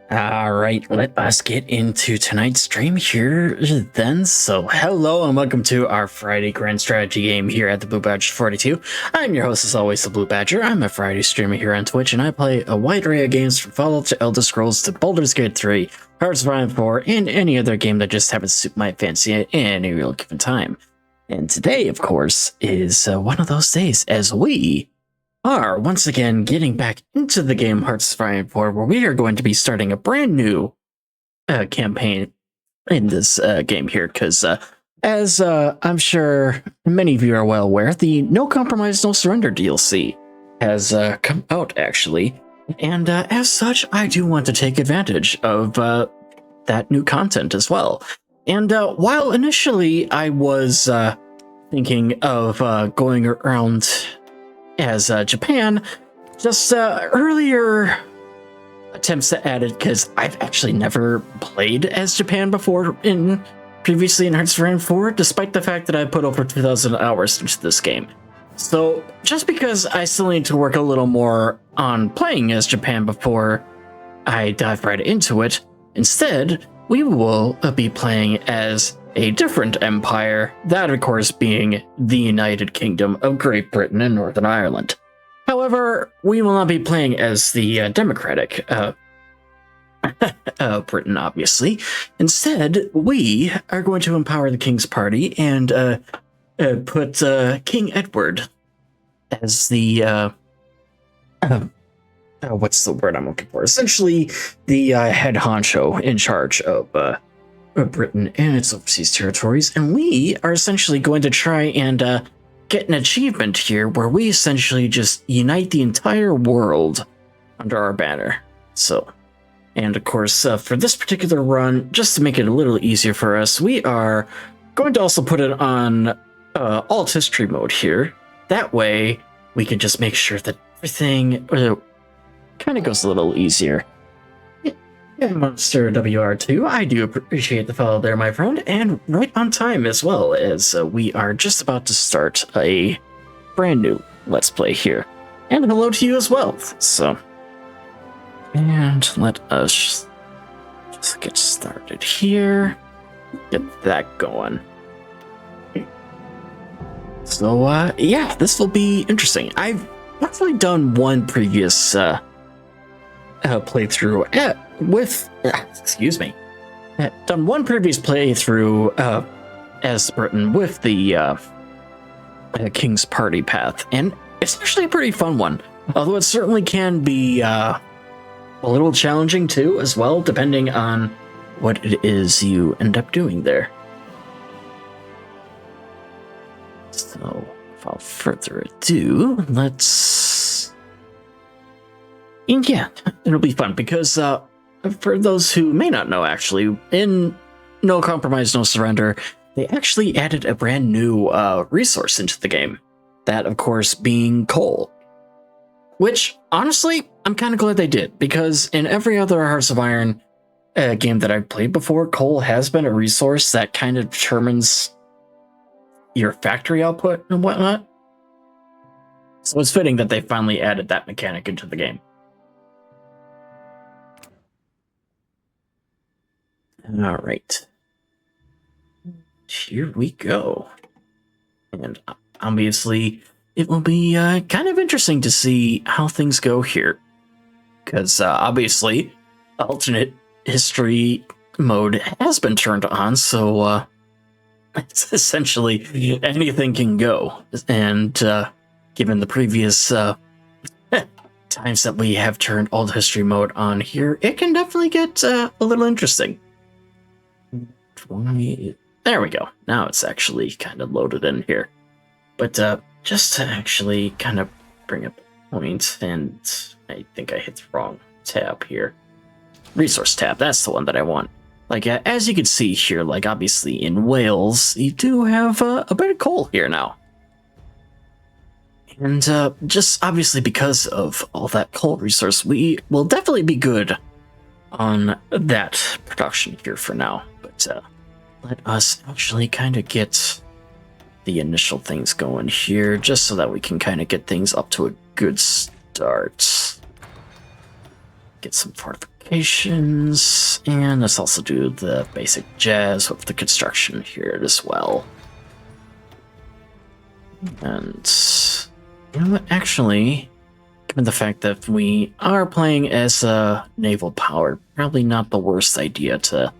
Alright, let us get into tonight's stream here then. So hello and welcome to our Friday Grand Strategy game here at TheBlueBadger 42. I'm your host as always, TheBlueBadger. I'm a Friday streamer here on Twitch and I play a wide array of games from Fallout to Elder Scrolls to Baldur's Gate 3, Hearts of Iron 4, and any other game that just happens to suit my fancy at any real given time. And today, of course, is one of those days as we are once again getting back into the game Hearts of Iron 4, where we are going to be starting a brand new campaign in this game here, because as I'm sure many of you are well aware, the No Compromise, No Surrender DLC has come out, actually, and as such, I do want to take advantage of that new content as well. And while initially I was thinking of going around as Japan, just earlier attempts to add it, because I've actually never played as Japan before previously in Hearts of Iron 4, despite the fact that I put over 2,000 hours into this game. So just because I still need to work a little more on playing as Japan before I dive right into it, instead we will be playing as a different empire, that of course being the United Kingdom of Great Britain and Northern Ireland. However, we will not be playing as the democratic Britain, obviously. Instead, we are going to empower the King's Party and put King Edward as the what's the word I'm looking for? Essentially, the head honcho in charge of Britain and its overseas territories, and we are essentially going to try and get an achievement here where we essentially just unite the entire world under our banner. So, and of course, for this particular run, just to make it a little easier for us, we are going to also put it on alt history mode here. That way, we can just make sure that everything kind of goes a little easier. Yeah, Monster WR2, I do appreciate the follow there, my friend, and right on time as well, as we are just about to start a brand new Let's Play here. And hello to you as well, so. And let us just get started here. Get that going. So, yeah, this will be interesting. I've actually done one previous playthrough done one previous playthrough as Britain with the King's Party path, and it's actually a pretty fun one, although it certainly can be a little challenging too as well, depending on what it is you end up doing there. So without further ado, yeah, it'll be fun because for those who may not know, actually, in No Compromise, No Surrender, they actually added a brand new resource into the game. That, of course, being coal. Which, honestly, I'm kind of glad they did, because in every other Hearts of Iron game that I've played before, coal has been a resource that kind of determines your factory output and whatnot. So it's fitting that they finally added that mechanic into the game. All right, here we go. And obviously, it will be kind of interesting to see how things go here. Because obviously, alternate history mode has been turned on, so it's essentially anything can go. And given the previous times that we have turned alt history mode on here, it can definitely get a little interesting. There we go. Now it's actually kind of loaded in here. But just to actually kind of bring up a point, and I think I hit the wrong tab here. Resource tab, that's the one that I want. Like, as you can see here, like, obviously in Wales, you do have a bit of coal here now. And just obviously because of all that coal resource, we will definitely be good on that production here for now. But let us actually kind of get the initial things going here, just so that we can kind of get things up to a good start. Get some fortifications fortifications, and let's also do the basic jazz with the construction here as well. And you know what, actually, given the fact that we are playing as a naval power, probably not the worst idea to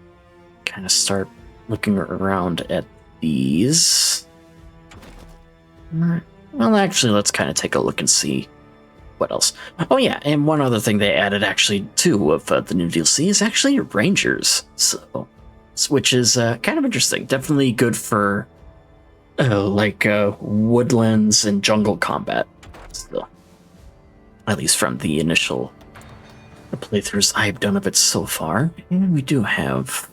kind of start looking around at these. Well, actually, let's kind of take a look and see what else. Oh yeah, and one other thing they added actually too of the new DLC is actually Rangers, so which is kind of interesting. Definitely good for woodlands and jungle combat. So, at least from the initial playthroughs I've done of it so far, and we do have.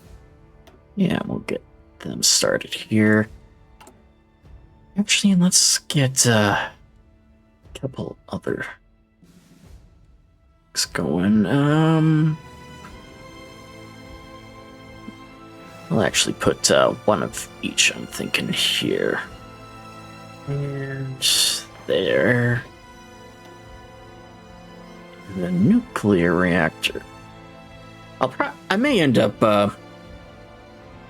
Yeah, we'll get them started here. Actually, let's get a couple other things going. I'll actually put one of each, I'm thinking, here. And there. And the nuclear reactor. I may end up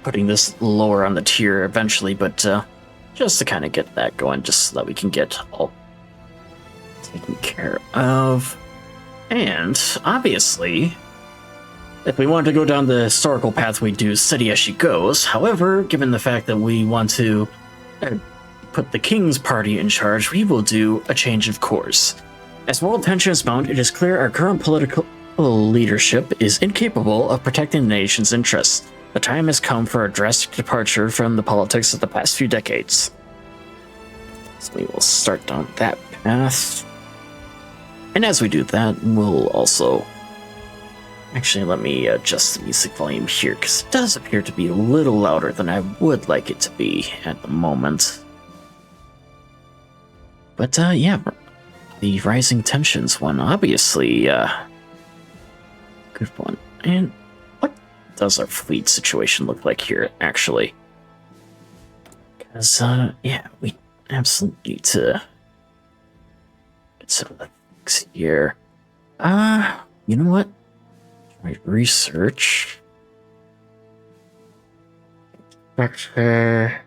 putting this lower on the tier eventually, but just to kind of get that going, just so that we can get all taken care of. And obviously, if we want to go down the historical path, we do steady as she goes. However, given the fact that we want to put the King's party in charge, we will do a change of course. As world tensions mount, it is clear our current political leadership is incapable of protecting the nation's interests. The time has come for a drastic departure from the politics of the past few decades. So we will start down that path. And as we do that, we'll also... Actually, let me adjust the music volume here, because it does appear to be a little louder than I would like it to be at the moment. But yeah, the rising tensions one, obviously, good one. And what does our fleet situation look like here, actually? Because, yeah, we absolutely need to get some of the things here. You know what? Try research. Structure.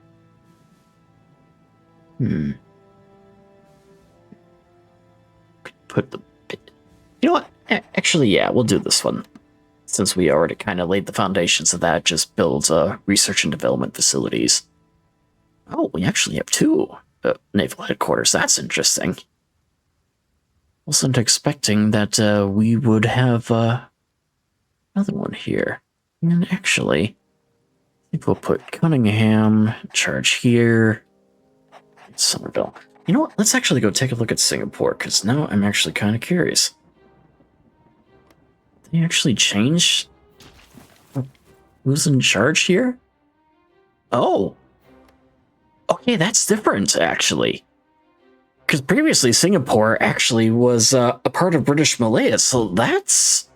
Put the... You know what? Actually, yeah, we'll do this one. Since we already kind of laid the foundations of that, just build research and development facilities. Oh, we actually have two naval headquarters. That's interesting. Wasn't expecting that we would have another one here. And actually, I think we'll put Cunningham in charge here. Somerville. You know what? Let's actually go take a look at Singapore, because now I'm actually kind of curious. They actually changed who's in charge here? Oh. Okay, that's different, actually. Because previously Singapore actually was a part of British Malaya, so that's...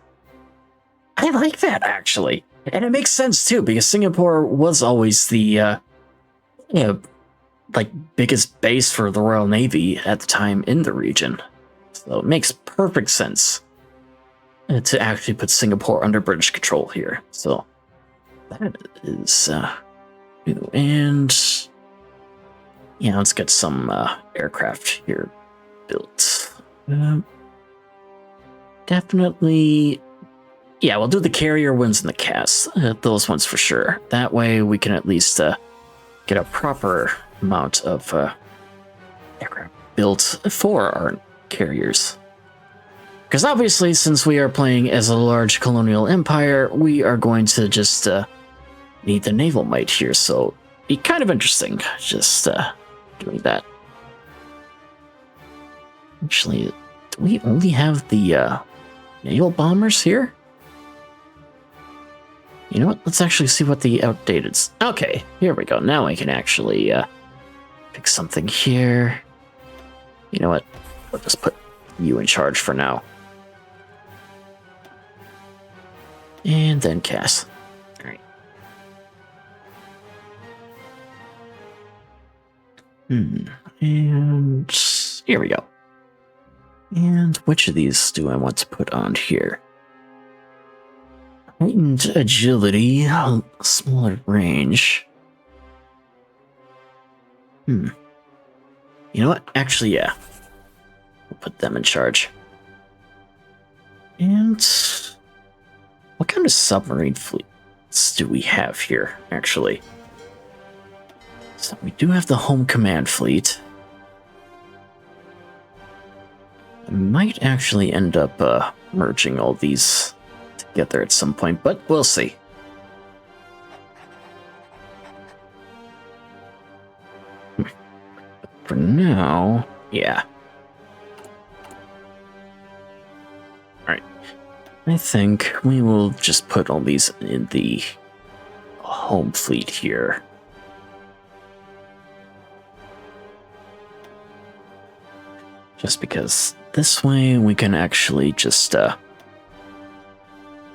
I like that, actually. And it makes sense, too, because Singapore was always the, biggest base for the Royal Navy at the time in the region. So it makes perfect sense to actually put Singapore under British control here. So that is new. And yeah, let's get some aircraft here built. Definitely, yeah, we'll do the carrier ones and the cast. Those ones for sure. That way we can at least get a proper amount of aircraft built for our carriers. Because obviously, since we are playing as a large colonial empire, we are going to just need the naval might here, so be kind of interesting just doing that. Actually, do we only have the naval bombers here? You know what? Let's actually see what the outdated... Okay, here we go. Now I can actually pick something here. You know what? We'll just put you in charge for now. And then Cass. Alright. And here we go. And which of these do I want to put on here? Heightened agility, smaller range. You know what? Actually, yeah. We'll put them in charge. And what kind of submarine fleets do we have here, actually? So we do have the Home Command Fleet. I might actually end up merging all these together at some point, but we'll see. For now, yeah. Alright. I think we will just put all these in the home fleet here. Just because this way we can actually just,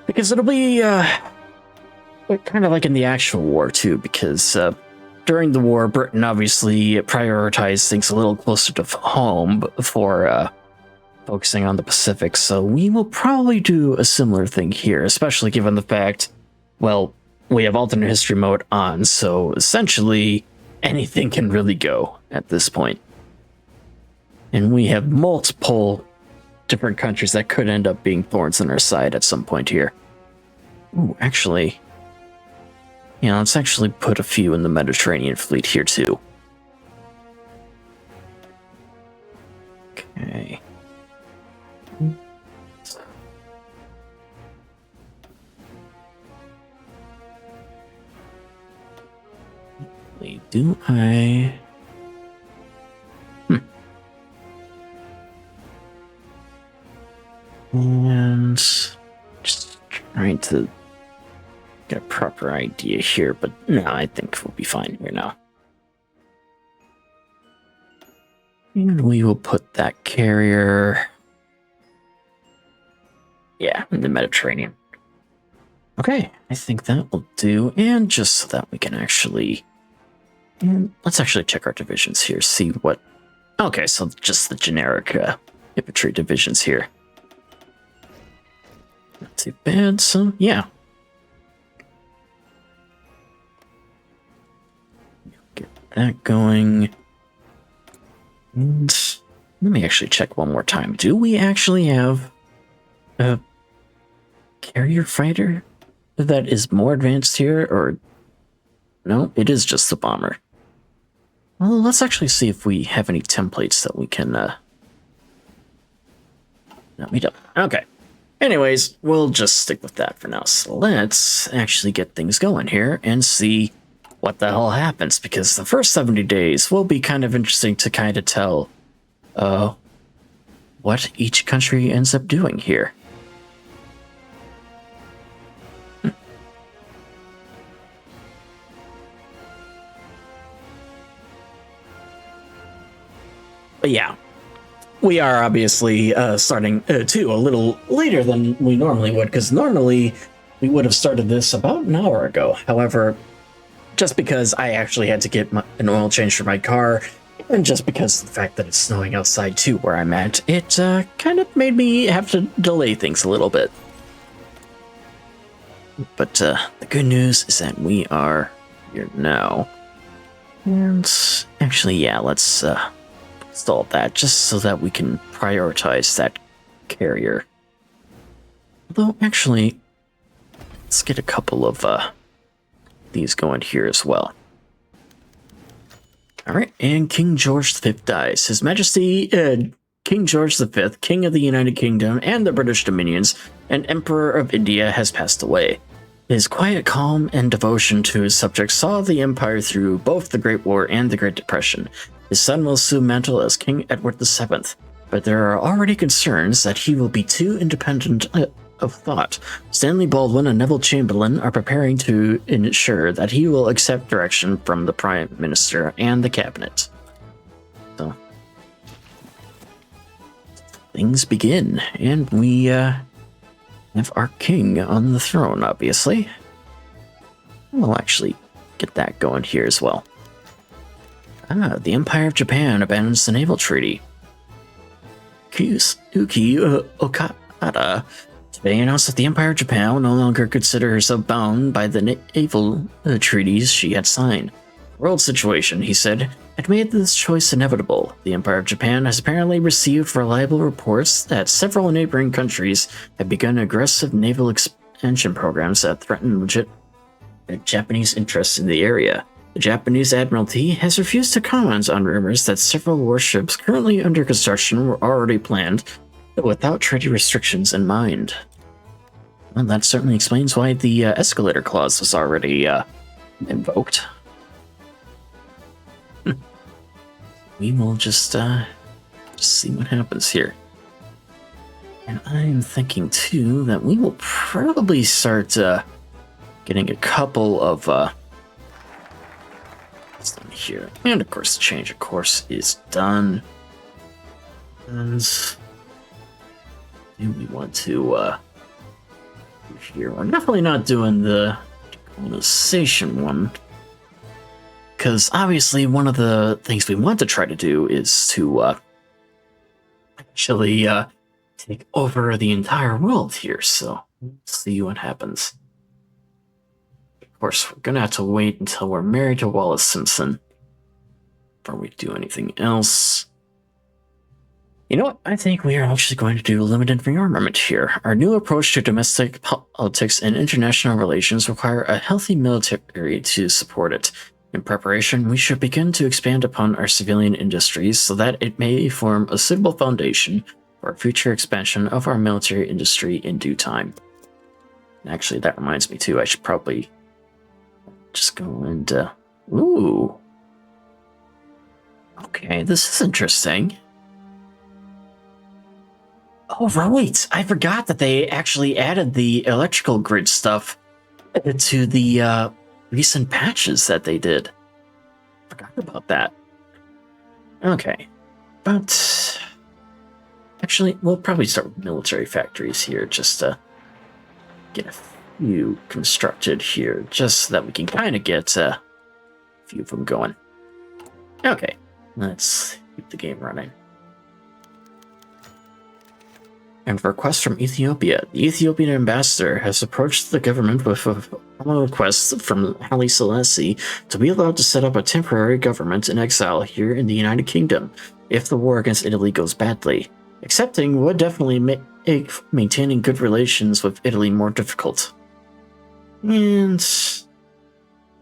because it'll be, kind of like in the actual war too, because, during the war, Britain obviously prioritized things a little closer to home before, focusing on the Pacific, so we will probably do a similar thing here, especially given the fact, well, we have alternate history mode on, so essentially anything can really go at this point. And we have multiple different countries that could end up being thorns in our side at some point here. Ooh, actually, yeah, let's actually put a few in the Mediterranean fleet here too. Okay. Do I... And just trying to get a proper idea here, but no, I think we'll be fine here now. And we will put that carrier, yeah, in the Mediterranean. Okay, I think that will do, and just so that we can actually, and let's actually check our divisions here, see what, okay, so just the generic infantry divisions here. Not too bad, so yeah. Get that going. And let me actually check one more time. Do we actually have a carrier fighter that is more advanced here, or no, it is just the bomber. Well, let's actually see if we have any templates that we can, no, we don't. Okay. Anyways, we'll just stick with that for now. So let's actually get things going here and see what the hell happens, because the first 70 days will be kind of interesting to kind of tell what each country ends up doing here. But yeah, we are obviously starting too a little later than we normally would, because normally we would have started this about an hour ago. However, just because I actually had to get an oil change for my car, and just because of the fact that it's snowing outside too where I'm at, it kind of made me have to delay things a little bit. But the good news is that we are here now. And actually, yeah, let's install that just so that we can prioritize that carrier. Although, actually, let's get a couple of these going here as well. Alright, and King George V dies. His Majesty King George V, King of the United Kingdom and the British Dominions, and Emperor of India, has passed away. His quiet calm and devotion to his subjects saw the empire through both the Great War and the Great Depression. His son will assume mantle as King Edward VII, but there are already concerns that he will be too independent of thought. Stanley Baldwin and Neville Chamberlain are preparing to ensure that he will accept direction from the Prime Minister and the Cabinet. So, things begin, and we have our king on the throne, obviously. We'll actually get that going here as well. The Empire of Japan abandons the naval treaty. Uki Okada Today announced that the Empire of Japan will no longer consider herself bound by the naval treaties she had signed. World situation, he said, had made this choice inevitable. The Empire of Japan has apparently received reliable reports that several neighboring countries have begun aggressive naval expansion programs that threaten legit Japanese interests in the area. The Japanese Admiralty has refused to comment on rumors that several warships currently under construction were already planned, but without treaty restrictions in mind. Well, that certainly explains why the escalator clause was already invoked. We will just see what happens here. And I'm thinking, too, that we will probably start getting a couple of here. And, of course, the change of course is done. And do we want to here? We're definitely not doing the decolonization one, because obviously one of the things we want to try to do is to actually take over the entire world here. So we'll see what happens. Of course, we're gonna have to wait until we're married to Wallace Simpson before we do anything else. You know what? I think we are actually going to do limited rearmament here. Our new approach to domestic politics and international relations require a healthy military to support it. In preparation, we should begin to expand upon our civilian industries so that it may form a suitable foundation for future expansion of our military industry in due time. And actually, that reminds me too, I should probably just go and, ooh. Okay, this is interesting. Oh, right. I forgot that they actually added the electrical grid stuff to the recent patches that they did. Forgot about that. Okay. But actually, we'll probably start with military factories here just to get a few constructed here, just so that we can kind of get a few of them going. Okay. Let's keep the game running. And for request from Ethiopia, the Ethiopian ambassador has approached the government with a formal request from Haile Selassie to be allowed to set up a temporary government in exile here in the United Kingdom if the war against Italy goes badly. Accepting would definitely make maintaining good relations with Italy more difficult. And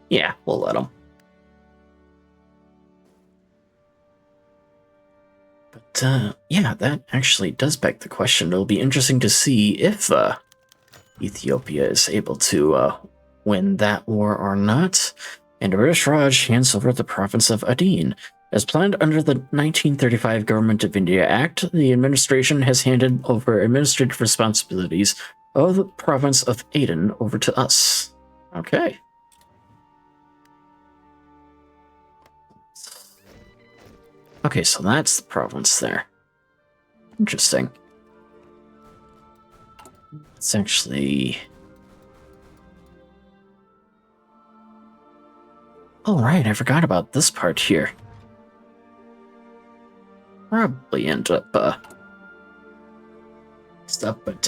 yeah, we'll let them. But yeah, that actually does beg the question. It'll be interesting to see if Ethiopia is able to win that war or not. And British Raj hands over the province of Aden. As planned under the 1935 Government of India Act, the administration has handed over administrative responsibilities of the province of Aden over to us. Okay. Okay, so that's the province there. Interesting. It's actually... Oh, right, I forgot about this part here. Probably end up, stuff, but,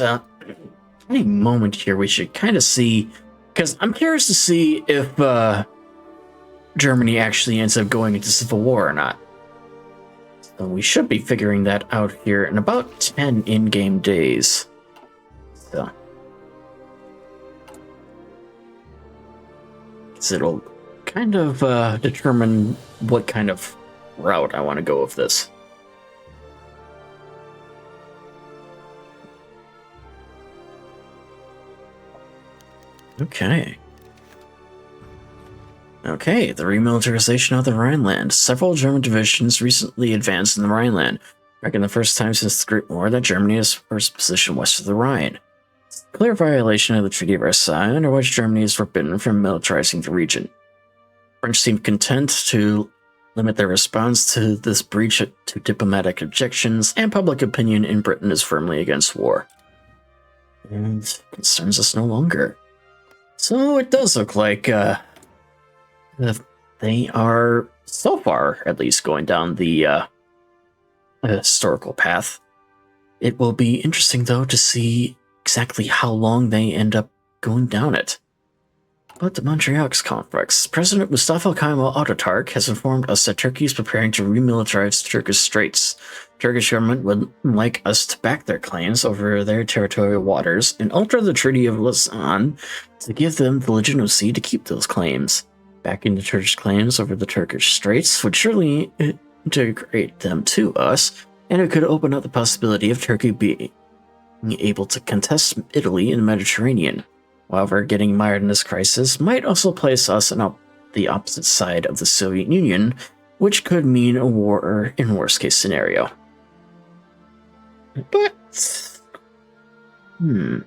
any moment here we should kind of see... Because I'm curious to see if, Germany actually ends up going into civil war or not. So we should be figuring that out here in about 10 in-game days. So. So it'll kind of determine what kind of route I want to go with this. Okay. Okay, the remilitarization of the Rhineland. Several German divisions recently advanced in the Rhineland, marking the first time since the Great War that Germany is first position west of the Rhine. It's a clear violation of the Treaty of Versailles, under which Germany is forbidden from militarizing the region. French seem content to limit their response to this breach to diplomatic objections, and public opinion in Britain is firmly against war. And concerns us no longer. So it does look like, they are, so far at least, going down the historical path. It will be interesting, though, to see exactly how long they end up going down it. But the Monarchist complex. President Mustafa Kemal Ataturk has informed us that Turkey is preparing to remilitarize Turkish Straits. Turkish government would like us to back their claims over their territorial waters and alter the Treaty of Lausanne to give them the legitimacy to keep those claims. Backing the Turkish claims over the Turkish Straits would surely integrate them to us, and it could open up the possibility of Turkey being able to contest Italy in the Mediterranean. However, getting mired in this crisis might also place us on the opposite side of the Soviet Union, which could mean a war in worst-case scenario. But... And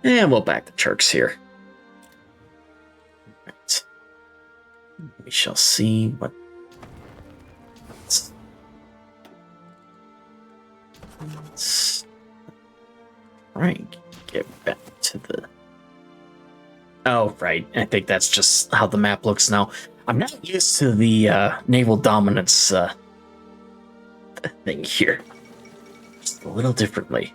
we'll back the Turks here. Right. We shall see what... Let's... Right, get back to the... Oh, right. I think that's just how the map looks now. I'm not used to the naval dominance thing here. Just a little differently.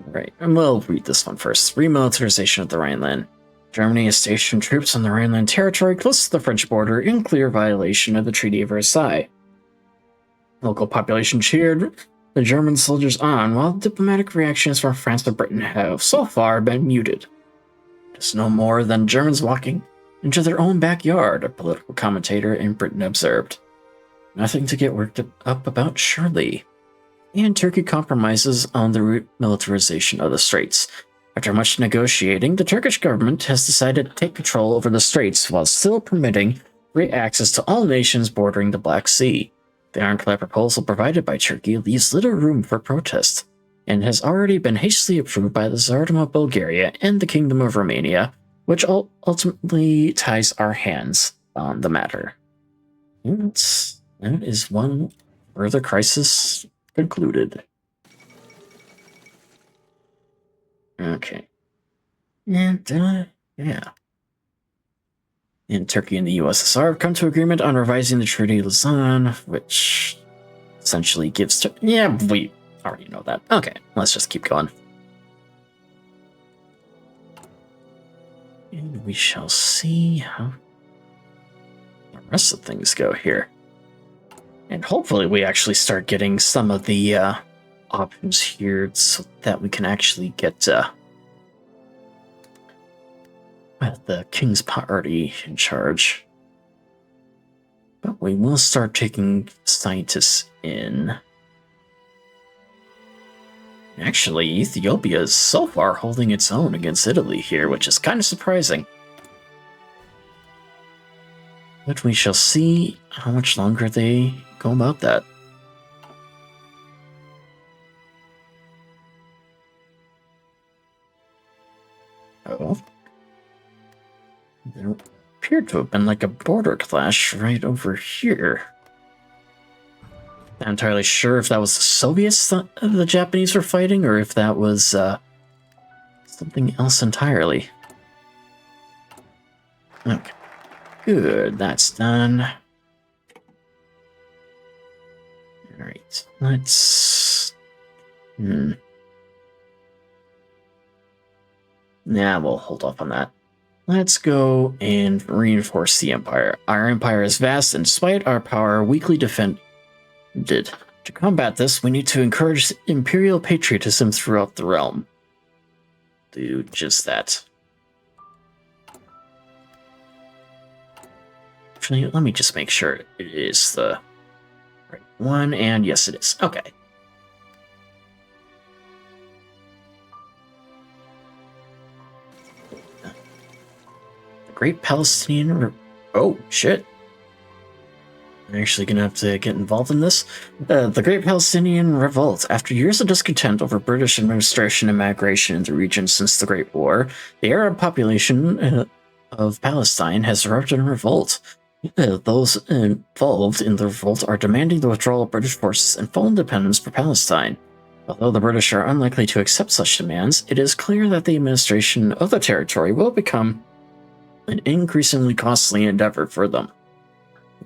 Right, and we'll read this one first. Remilitarization of the Rhineland. Germany has stationed troops on the Rhineland territory close to the French border in clear violation of the Treaty of Versailles. Local population cheered the German soldiers on, while diplomatic reactions from France and Britain have so far been muted. It's no more than Germans walking into their own backyard, a political commentator in Britain observed. Nothing to get worked up about, surely. And Turkey compromises on the militarization of the Straits. After much negotiating, the Turkish government has decided to take control over the Straits while still permitting free access to all nations bordering the Black Sea. The ironclad proposal provided by Turkey leaves little room for protest, and has already been hastily approved by the Tsardom of Bulgaria and the Kingdom of Romania, which ultimately ties our hands on the matter. And that is one further crisis concluded. Okay. And, yeah. And Turkey and the USSR have come to agreement on revising the Treaty of Lausanne, which essentially gives... Yeah, we already know that. Okay, let's just keep going. And we shall see how the rest of things go here. And hopefully we actually start getting some of the options here so that we can actually get the King's Party in charge. But we will start taking scientists in. Actually, Ethiopia is so far holding its own against Italy here, which is kind of surprising. But we shall see how much longer they go about that. Oh. There appeared to have been like a border clash right over here. Not entirely sure if that was the Soviets that the Japanese were fighting, or if that was something else entirely. Okay. Good, that's done. Alright, let's... Nah, we'll hold off on that. Let's go and reinforce the Empire. Our Empire is vast, and despite our power weakly defended. To combat this, we need to encourage imperial patriotism throughout the realm. Do just that. Actually, let me just make sure it is the right one, and yes it is. Okay. Great Palestinian... Oh, shit. I'm actually going to have to get involved in this. The Great Palestinian Revolt. After years of discontent over British administration and migration in the region since the Great War, the Arab population of Palestine has erupted in revolt. Those involved in the revolt are demanding the withdrawal of British forces and full independence for Palestine. Although the British are unlikely to accept such demands, it is clear that the administration of the territory will become an increasingly costly endeavor for them.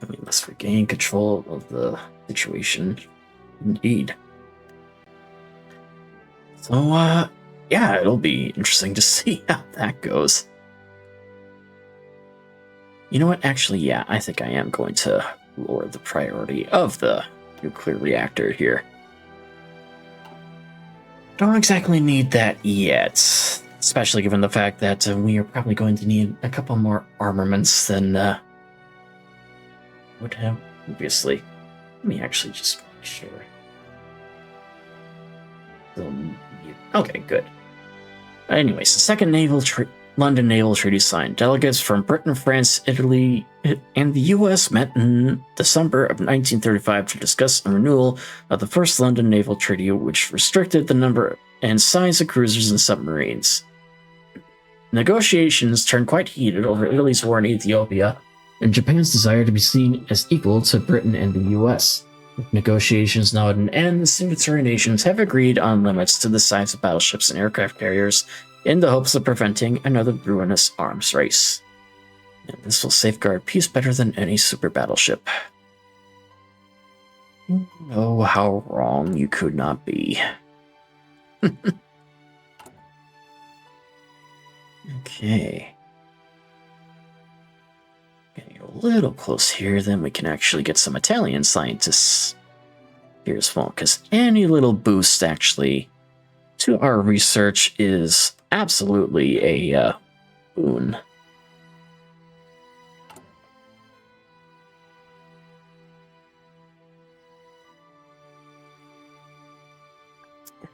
We must regain control of the situation. Indeed. So, yeah, it'll be interesting to see how that goes. You know what? Actually, yeah, I think I am going to lower the priority of the nuclear reactor here. Don't exactly need that yet, especially given the fact that we are probably going to need a couple more armaments than would have previously. Let me actually just make sure. Okay, good. Anyways, the second London Naval Treaty signed. Delegates from Britain, France, Italy, and the US met in December of 1935 to discuss a renewal of the first London Naval Treaty, which restricted the number and size of cruisers and submarines. Negotiations turned quite heated over Italy's war in Ethiopia and Japan's desire to be seen as equal to Britain and the US. With negotiations now at an end, the signatory nations have agreed on limits to the size of battleships and aircraft carriers in the hopes of preventing another ruinous arms race. And this will safeguard peace better than any super battleship. Oh, how wrong you could not be. Okay. Getting a little close here, then we can actually get some Italian scientists here as well, because any little boost actually to our research is absolutely a boon.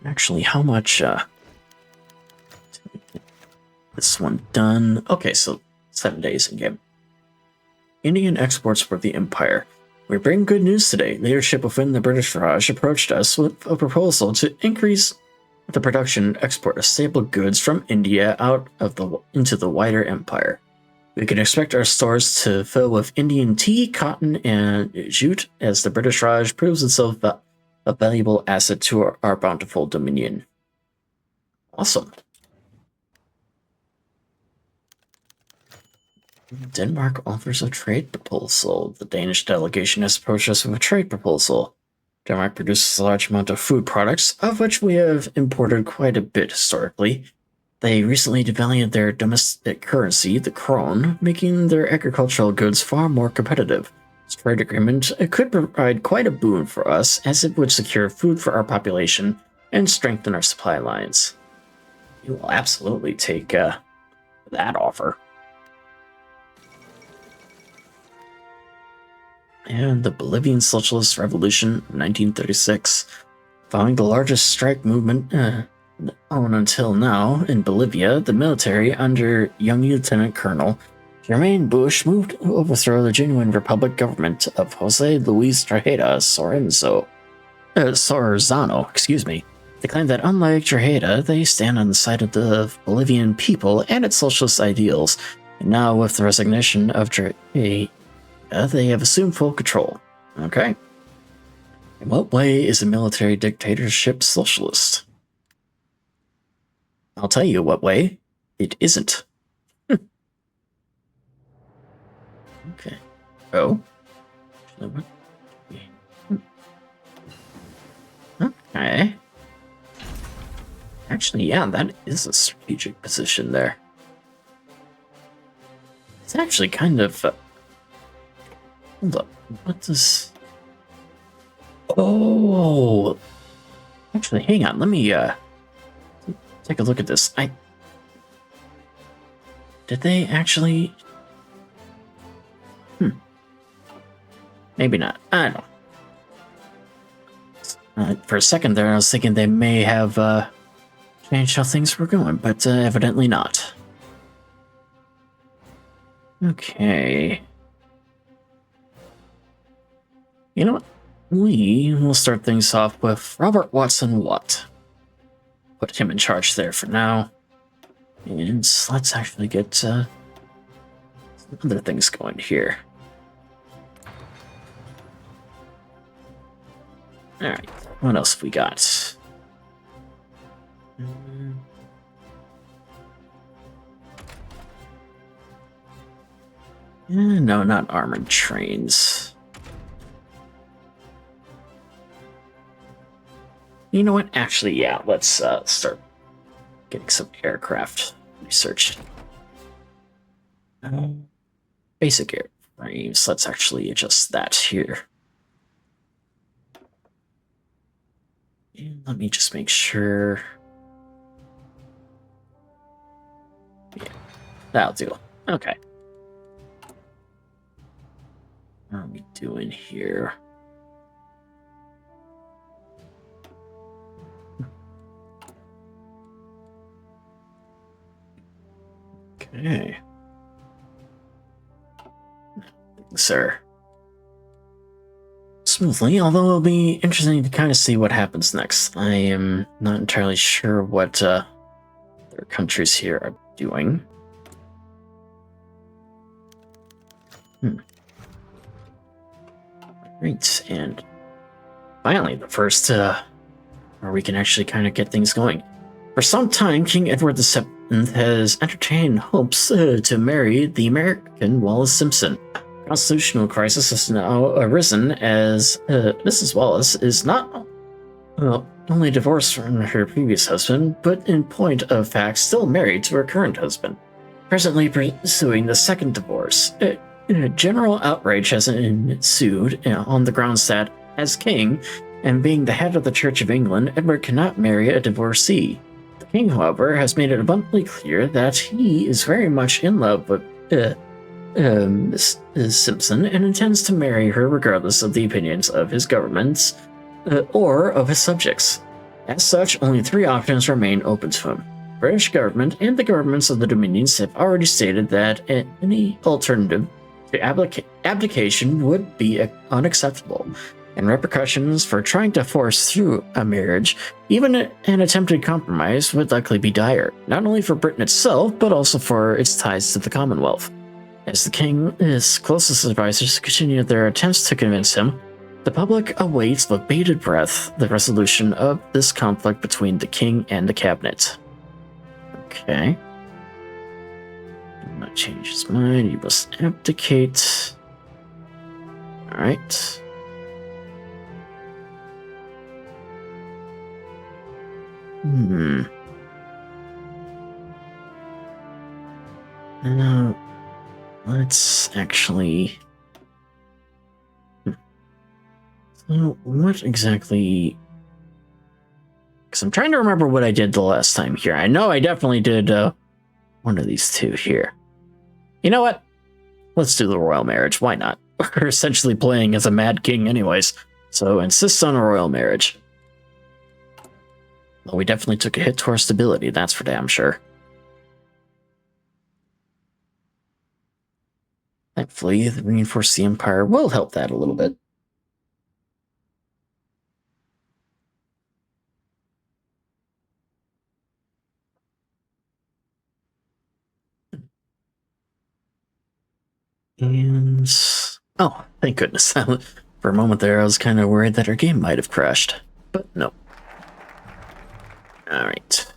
Actually, how much this one done? Okay, so 7 days in game. Indian exports for the Empire. We bring good news today. Leadership within the British Raj approached us with a proposal to increase the production and export of staple goods from India out of into the wider empire. We can expect our stores to fill with Indian tea, cotton, and jute as the British Raj proves itself a valuable asset to our bountiful dominion. Awesome. Denmark offers a trade proposal. The Danish delegation has approached us with a trade proposal. Denmark produces a large amount of food products, of which we have imported quite a bit historically. They recently devalued their domestic currency, the krone, making their agricultural goods far more competitive. This trade agreement could provide quite a boon for us, as it would secure food for our population and strengthen our supply lines. You will absolutely take that offer. And the Bolivian Socialist Revolution of 1936. Following the largest strike movement until now in Bolivia, the military under young Lieutenant Colonel Germain Bush moved to overthrow the genuine republic government of Jose Luis Trajeda Sorzano. They claim that unlike Trajeda, they stand on the side of the Bolivian people and its socialist ideals. And now, with the resignation of Trajeda, they have assumed full control. Okay. In what way is a military dictatorship socialist? I'll tell you what way. It isn't. Okay. Oh. Okay. Actually, yeah, that is a strategic position there. It's actually kind of... hold up. What does... Oh! Actually, hang on. Let me, take a look at this. Did they actually... Maybe not. I don't know. For a second there, I was thinking they may have, changed how things were going, but, evidently not. Okay. You know what? We will start things off with Robert Watson Watt. Put him in charge there for now. And let's actually get some other things going here. Alright, what else have we got? No, not armored trains. You know what? Actually, yeah, let's start getting some aircraft researched. Basic airframes. Let's actually adjust that here. And let me just make sure. Yeah, that'll do. Okay. What are we doing here? Okay. Sir. Smoothly, although it'll be interesting to kind of see what happens next. I am not entirely sure what their countries here are doing. Great, and finally, the first where we can actually kind of get things going. For some time, King Edward VII has entertained hopes to marry the American Wallace Simpson. Constitutional crisis has now arisen as Mrs. Wallace is not only divorced from her previous husband, but in point of fact still married to her current husband, presently pursuing the second divorce. General outrage has ensued on the grounds that, as king, and being the head of the Church of England, Edward cannot marry a divorcee. The king, however, has made it abundantly clear that he is very much in love with Miss Simpson and intends to marry her regardless of the opinions of his governments or of his subjects. As such, only three options remain open to him. The British government and the governments of the Dominions have already stated that any alternative to abdication would be unacceptable, and repercussions for trying to force through a marriage, even an attempted compromise, would likely be dire, not only for Britain itself, but also for its ties to the Commonwealth. As the king's closest advisors continue their attempts to convince him, the public awaits with bated breath the resolution of this conflict between the king and the cabinet. Okay. Do not change his mind. You must abdicate. Alright. Now, let's actually... So, what exactly... Because I'm trying to remember what I did the last time here. I know I definitely did one of these two here. You know what? Let's do the royal marriage. Why not? We're essentially playing as a mad king anyways, so insist on a royal marriage. Well, we definitely took a hit to our stability, that's for damn sure. Thankfully, the reinforce the empire will help that a little bit. And... oh, thank goodness. For a moment there, I was kind of worried that our game might have crashed. But no. Alright.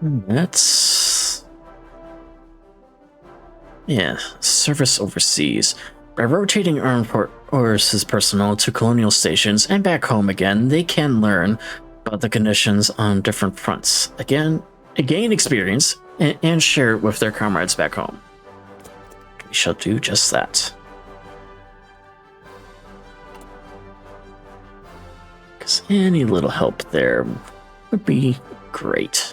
That's... yeah, service overseas. By rotating armed forces personnel to colonial stations and back home again, they can learn about the conditions on different fronts. Gain experience and share it with their comrades back home. We shall do just that. Because any little help there would be great.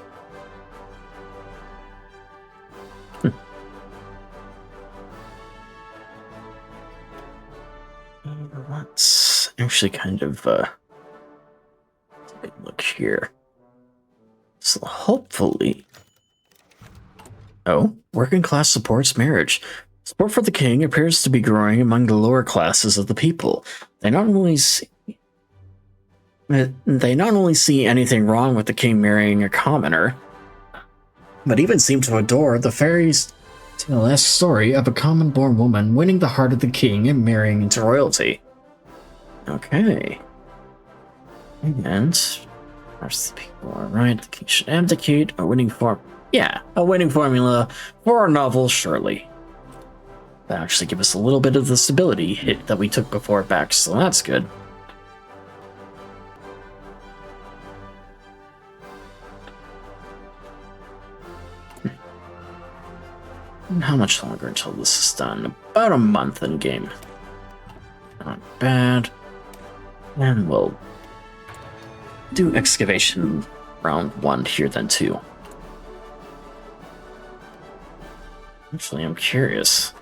Let's actually kind of take a look here. So hopefully... oh, working class supports marriage. Support for the king appears to be growing among the lower classes of the people. They not only see anything wrong with the king marrying a commoner, but even seem to adore the fairies' tale-esque story of a common-born woman winning the heart of the king and marrying into royalty. Okay. And... the people are right. The king should abdicate. A winning formula for our novel, surely. That actually give us a little bit of the stability hit that we took before back, so that's good. And how much longer until this is done? About a month in game. Not bad. And we'll do excavation round 1 here then too. Actually, I'm curious.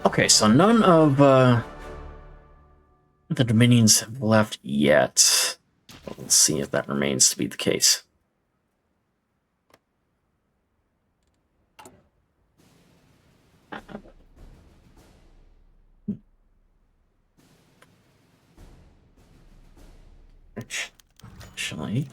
Okay, so none of the dominions have left yet. We'll see if that remains to be the case. Actually.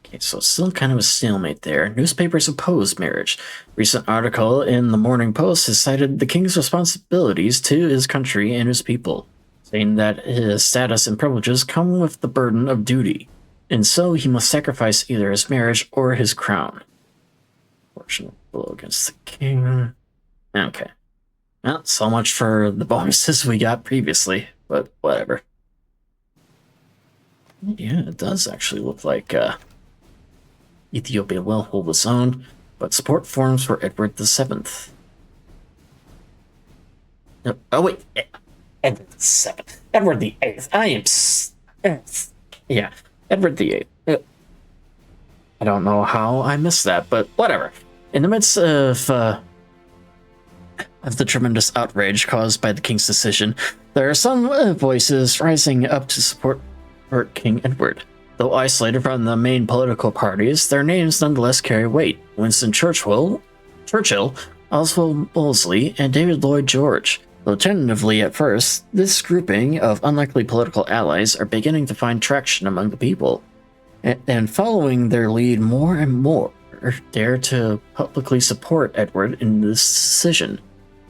Okay, so it's still kind of a stalemate there. Newspapers oppose marriage. Recent article in the Morning Post has cited the king's responsibilities to his country and his people, saying that his status and privileges come with the burden of duty, and so he must sacrifice either his marriage or his crown. Fortunate blow against the king. Okay. Well, so much for the bonuses we got previously, but whatever. Yeah, it does actually look like Ethiopia will hold its own, but support forms for Edward VII. No, oh wait, Edward VII. Edward VIII. I am... yeah, Edward VIII. I don't know how I missed that, but whatever. In the midst of the tremendous outrage caused by the king's decision, there are some voices rising up to support King Edward. Though isolated from the main political parties, their names nonetheless carry weight. Winston Churchill, Oswald Mosley, and David Lloyd George. Though tentatively at first, this grouping of unlikely political allies are beginning to find traction among the people, and following their lead more and more dare to publicly support Edward in this decision.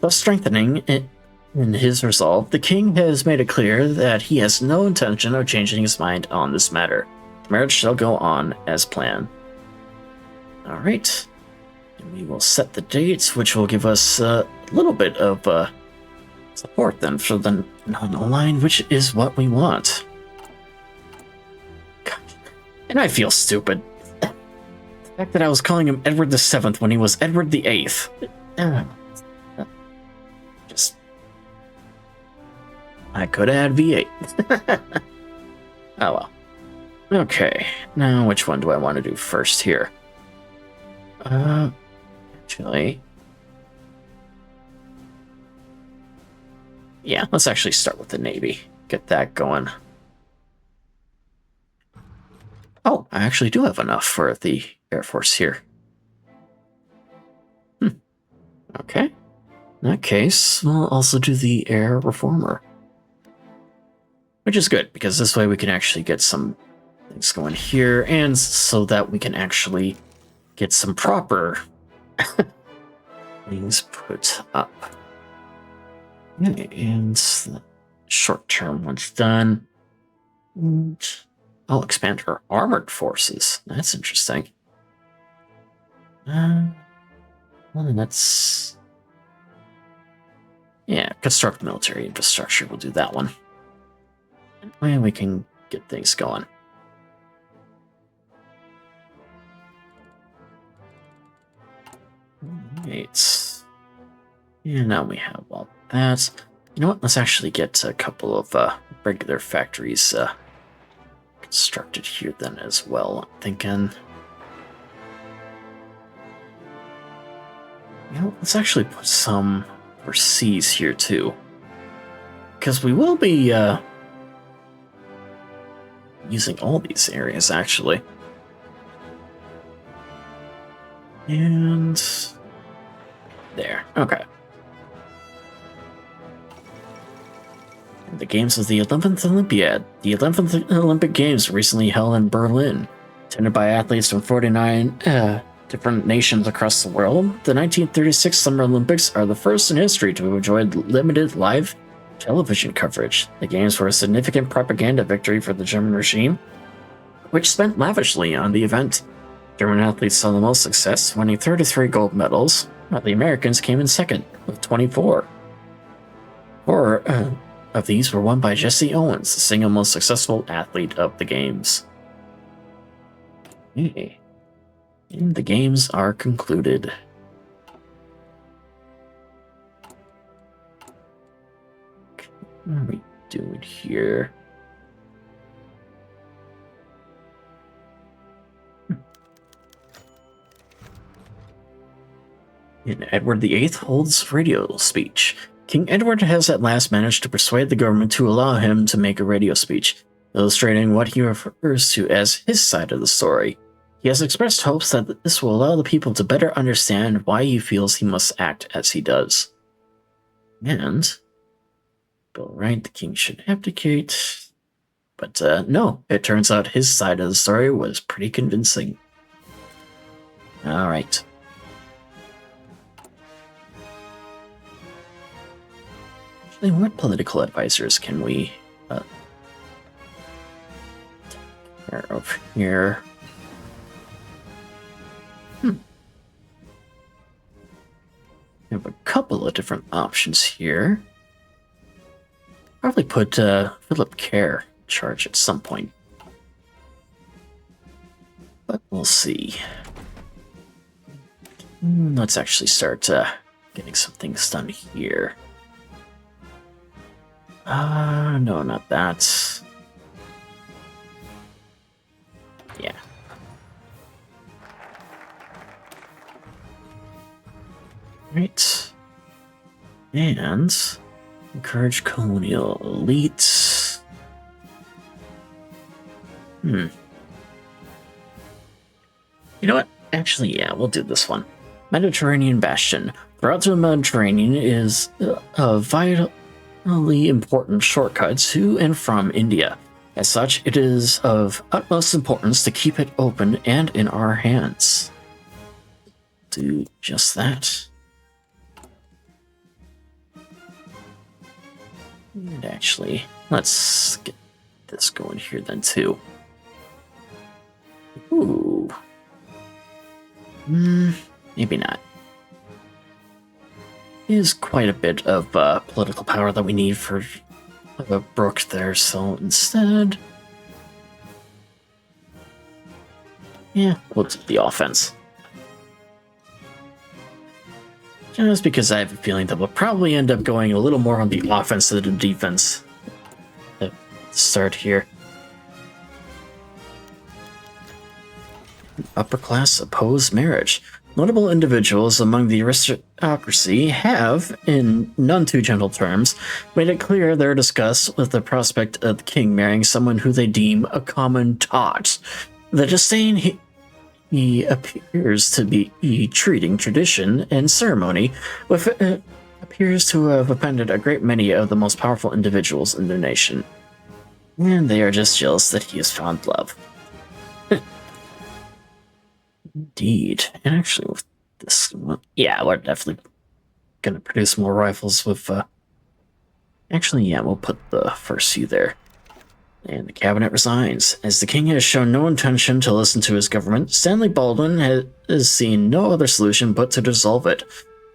Thus strengthening in his resolve, the king has made it clear that he has no intention of changing his mind on this matter. Marriage shall go on as planned. Alright. And we will set the dates, which will give us a little bit of support then for the non-aligned, which is what we want. God. And I feel stupid. The fact that I was calling him Edward VII when he was Edward VIII. Just... I could add V8. Oh well. Okay, now which one do I want to do first here? Actually... yeah, let's actually start with the Navy. Get that going. Oh, I actually do have enough for the Air Force here. Okay. In that case, we'll also do the Air Reformer. Which is good, because this way we can actually get some things going here, and so that we can actually get some proper things put up. Okay, and the short-term one's done. And I'll expand our armored forces. That's interesting. Well, then that's... yeah, construct military infrastructure. We'll do that one. And we can get things going. Right. And now we have all that. You know what? Let's actually get a couple of regular factories constructed here then as well. I'm thinking... you know, let's actually put some overseas here too. Because we will be using all these areas actually. And there. Okay. The games of the 11th Olympiad. The 11th Olympic Games recently held in Berlin. Attended by athletes from 49 different nations across the world, the 1936 Summer Olympics are the first in history to have enjoyed limited live television coverage. The games were a significant propaganda victory for the German regime, which spent lavishly on the event. German athletes saw the most success, winning 33 gold medals, while the Americans came in second, with 24. Four of these were won by Jesse Owens, the single most successful athlete of the games. Okay. And the games are concluded. What are we doing here? And Edward VIII holds radio speech. King Edward has at last managed to persuade the government to allow him to make a radio speech, illustrating what he refers to as his side of the story. He has expressed hopes that this will allow the people to better understand why he feels he must act as he does. And, Bill Right, the king should abdicate. But no, it turns out his side of the story was pretty convincing. Alright. Actually, what political advisors can we take care of here? We have a couple of different options here. Probably put Philip Kerr in charge at some point. But we'll see. Let's actually start getting some things done here. No, not that. Yeah. Right. And encourage colonial elites. You know what? Actually, yeah, we'll do this one. Mediterranean Bastion. The route to the Mediterranean is a vitally important shortcut to and from India. As such, it is of utmost importance to keep it open and in our hands. Do just that. And actually, let's get this going here then too. Ooh. Maybe not. Is quite a bit of political power that we need for Brook there, so instead... yeah, we'll do the offense. Just because I have a feeling that we'll probably end up going a little more on the offense than the defense. Let's start here. Upper class oppose marriage. Notable individuals among the aristocracy have, in none too gentle terms, made it clear their disgust with the prospect of the king marrying someone who they deem a common tot. The disdain he appears to be treating tradition and ceremony with appears to have offended a great many of the most powerful individuals in their nation. And they are just jealous that he has found love. Indeed. And actually with this one, yeah, we're definitely gonna produce more rifles with actually, yeah, we'll put the first few there. And the cabinet resigns. As the king has shown no intention to listen to his government, Stanley Baldwin has seen no other solution but to dissolve it.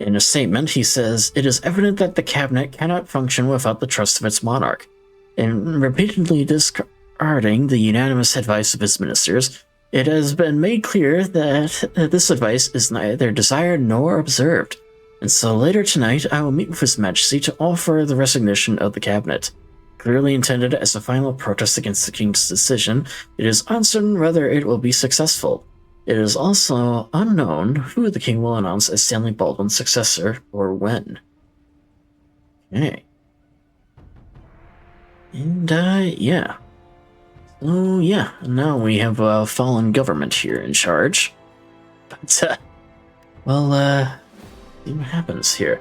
In a statement, he says, "It is evident that the cabinet cannot function without the trust of its monarch." In repeatedly discarding the unanimous advice of his ministers, it has been made clear that this advice is neither desired nor observed. And so later tonight, I will meet with His Majesty to offer the resignation of the cabinet. Clearly intended as a final protest against the king's decision, it is uncertain whether it will be successful. It is also unknown who the king will announce as Stanley Baldwin's successor, or when. Okay. And, yeah. So, yeah, now we have a fallen government here in charge. But, well, see what happens here.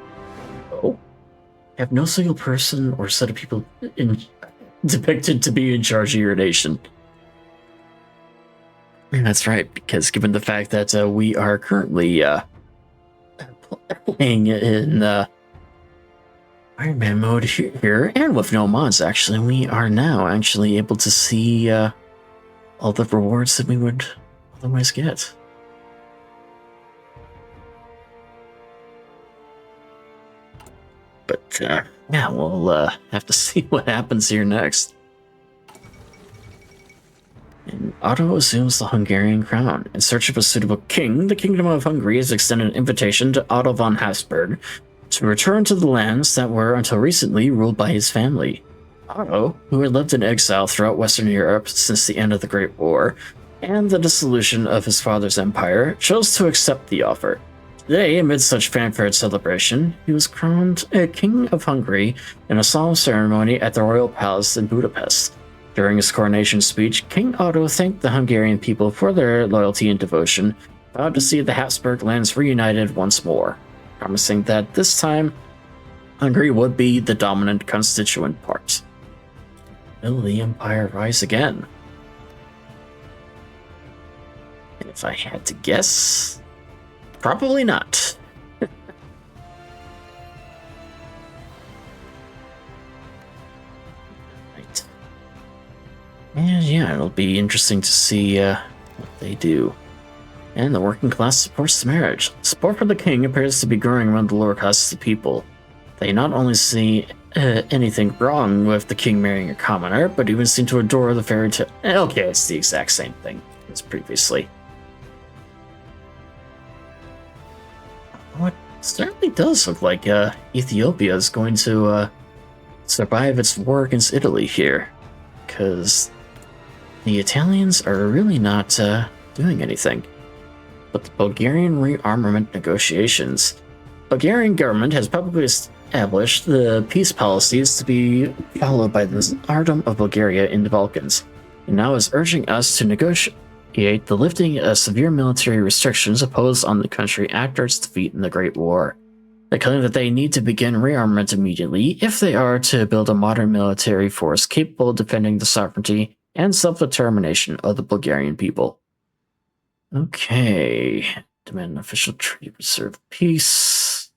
Oh. Have no single person or set of people depicted to be in charge of your nation. And that's right, because given the fact that we are currently playing in Ironman mode here, and with no mods, actually, we are now actually able to see all the rewards that we would otherwise get. But, yeah, we'll have to see what happens here next. And Otto assumes the Hungarian crown. In search of a suitable king, the Kingdom of Hungary has extended an invitation to Otto von Habsburg to return to the lands that were, until recently, ruled by his family. Otto, who had lived in exile throughout Western Europe since the end of the Great War and the dissolution of his father's empire, chose to accept the offer. Today, amid such fanfare and celebration, he was crowned King of Hungary in a solemn ceremony at the Royal Palace in Budapest. During his coronation speech, King Otto thanked the Hungarian people for their loyalty and devotion, vowed to see the Habsburg lands reunited once more, promising that this time, Hungary would be the dominant constituent part. Will the empire rise again? And if I had to guess, probably not. Right. And yeah, it'll be interesting to see what they do. And the working class supports the marriage. Support for the king appears to be growing among the lower classes of people. They not only see anything wrong with the king marrying a commoner, but even seem to adore the fairy tale. Okay, it's the exact same thing as previously. What certainly does look like Ethiopia is going to survive its war against Italy here, because the Italians are really not doing anything. But the Bulgarian rearmament negotiations. Bulgarian government has publicly established the peace policies to be followed by the Tsardom of Bulgaria in the Balkans, and now is urging us to negotiate the lifting of severe military restrictions imposed on the country after its defeat in the Great War. They claim that they need to begin rearmament immediately if they are to build a modern military force capable of defending the sovereignty and self-determination of the Bulgarian people. Okay. Demand an official treaty preserve peace.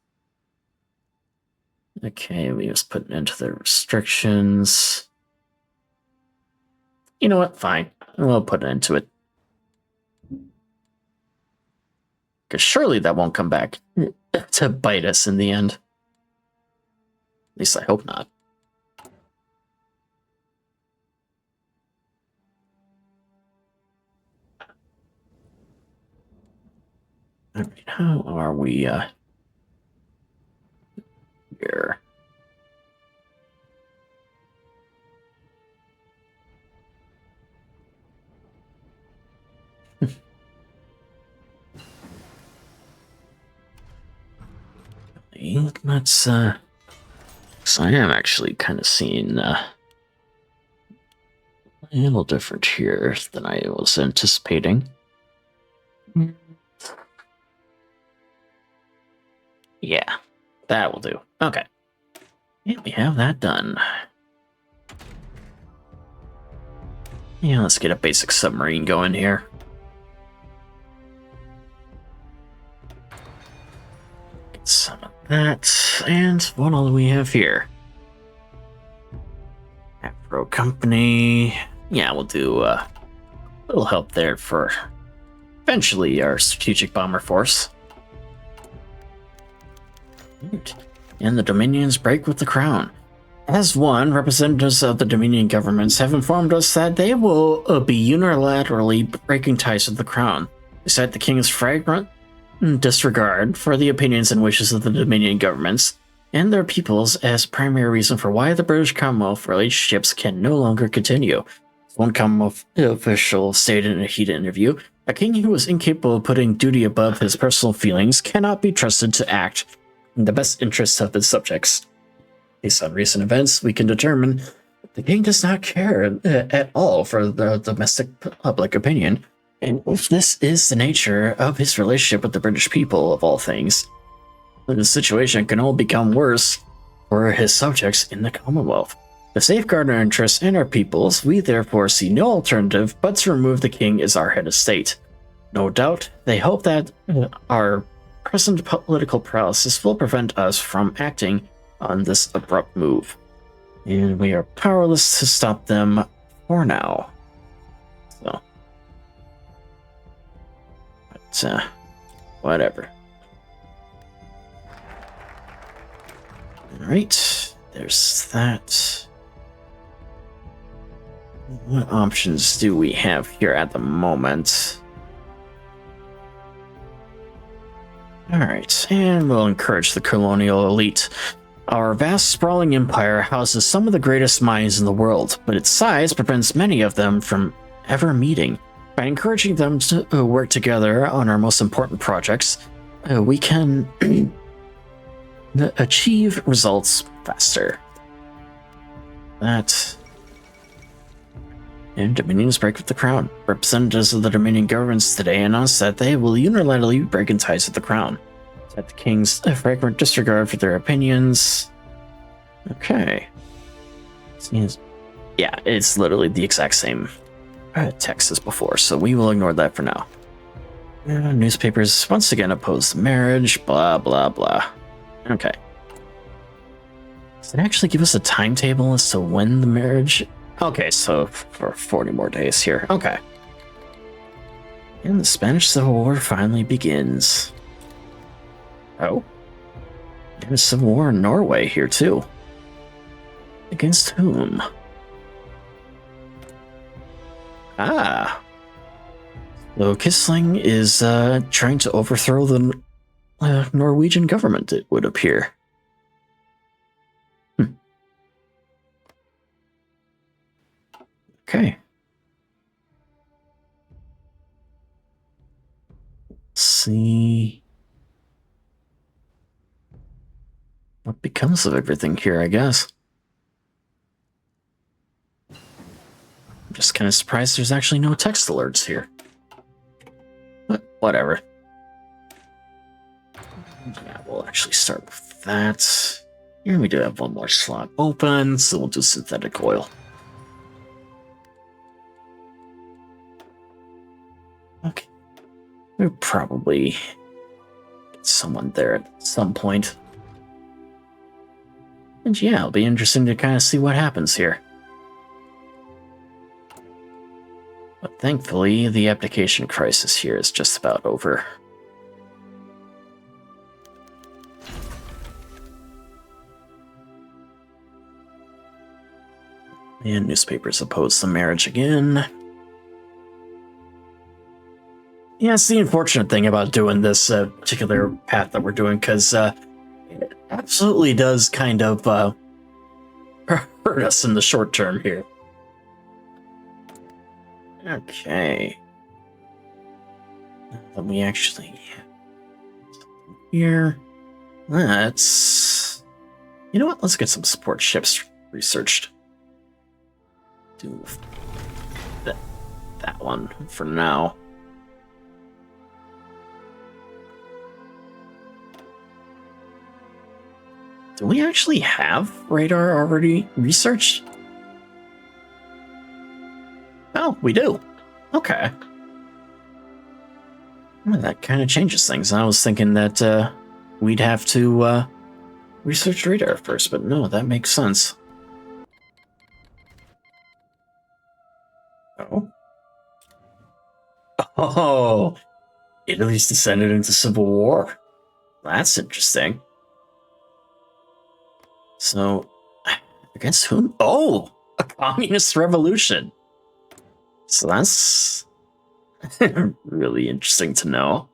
Okay, we just put an end to the restrictions. You know what? Fine. We'll put an end to it. Because surely that won't come back to bite us in the end. At least I hope not. Alright, how are we here? Let's so I am actually kind of seeing a little different here than I was anticipating. Yeah, that will do. Okay. Yeah, we have that done. Yeah, let's get a basic submarine going here. Get some of that. And what all do we have here? Afro Company. Yeah, we'll do a little help there for eventually our strategic bomber force. And the Dominions break with the crown. As one, representatives of the Dominion governments have informed us that they will be unilaterally breaking ties with the crown. They cite the king's flagrant disregard for the opinions and wishes of the Dominion governments and their peoples as primary reason for why the British Commonwealth relationships can no longer continue. One Commonwealth official stated in a heated interview, a king who is incapable of putting duty above his personal feelings cannot be trusted to act in the best interests of his subjects. Based on recent events, we can determine that the king does not care at all for the domestic public opinion, and if this is the nature of his relationship with the British people, of all things, then the situation can only become worse for his subjects in the Commonwealth. To safeguard our interests and our peoples, we therefore see no alternative but to remove the king as our head of state. No doubt, they hope that our present political paralysis will prevent us from acting on this abrupt move, and we are powerless to stop them for now. So, but whatever. All right, there's that. What options do we have here at the moment? Alright, and we'll encourage the colonial elite. Our vast sprawling empire houses some of the greatest minds in the world, but its size prevents many of them from ever meeting. By encouraging them to work together on our most important projects, we can achieve results faster. That... And Dominions break with the Crown. Representatives of the Dominion governments today announced that they will unilaterally break in ties with the Crown. That the King's frequent disregard for their opinions. Okay. Seems, yeah, it's literally the exact same text as before, so we will ignore that for now. Newspapers once again oppose the marriage, blah, blah, blah. Okay. Does it actually give us a timetable as to when the marriage... Okay, so for 40 more days here. Okay. And the Spanish Civil War finally begins. Oh. There's a civil war in Norway here, too. Against whom? Ah. So Kisling is trying to overthrow the Norwegian government, it would appear. Okay. Let's see what becomes of everything here, I guess. I'm just kind of surprised there's actually no text alerts here. But whatever. Yeah, we'll actually start with that. Here we do have one more slot open, so we'll do synthetic oil. Okay. We'll probably get someone there at some point. And yeah, it'll be interesting to kind of see what happens here. But thankfully, the abdication crisis here is just about over. And newspapers oppose the marriage again. Yeah, it's the unfortunate thing about doing this particular path that we're doing, because it absolutely does kind of hurt us in the short term here. Okay. Let me actually... Here... Let's... You know what? Let's get some support ships researched. Do that one for now. Do we actually have radar already researched? Oh, we do. Okay. Well, that kind of changes things. I was thinking that we'd have to research radar first, but no, that makes sense. Oh. Oh, Italy's descended into civil war. That's interesting. So, against whom? Oh, a communist revolution. So that's really interesting to know.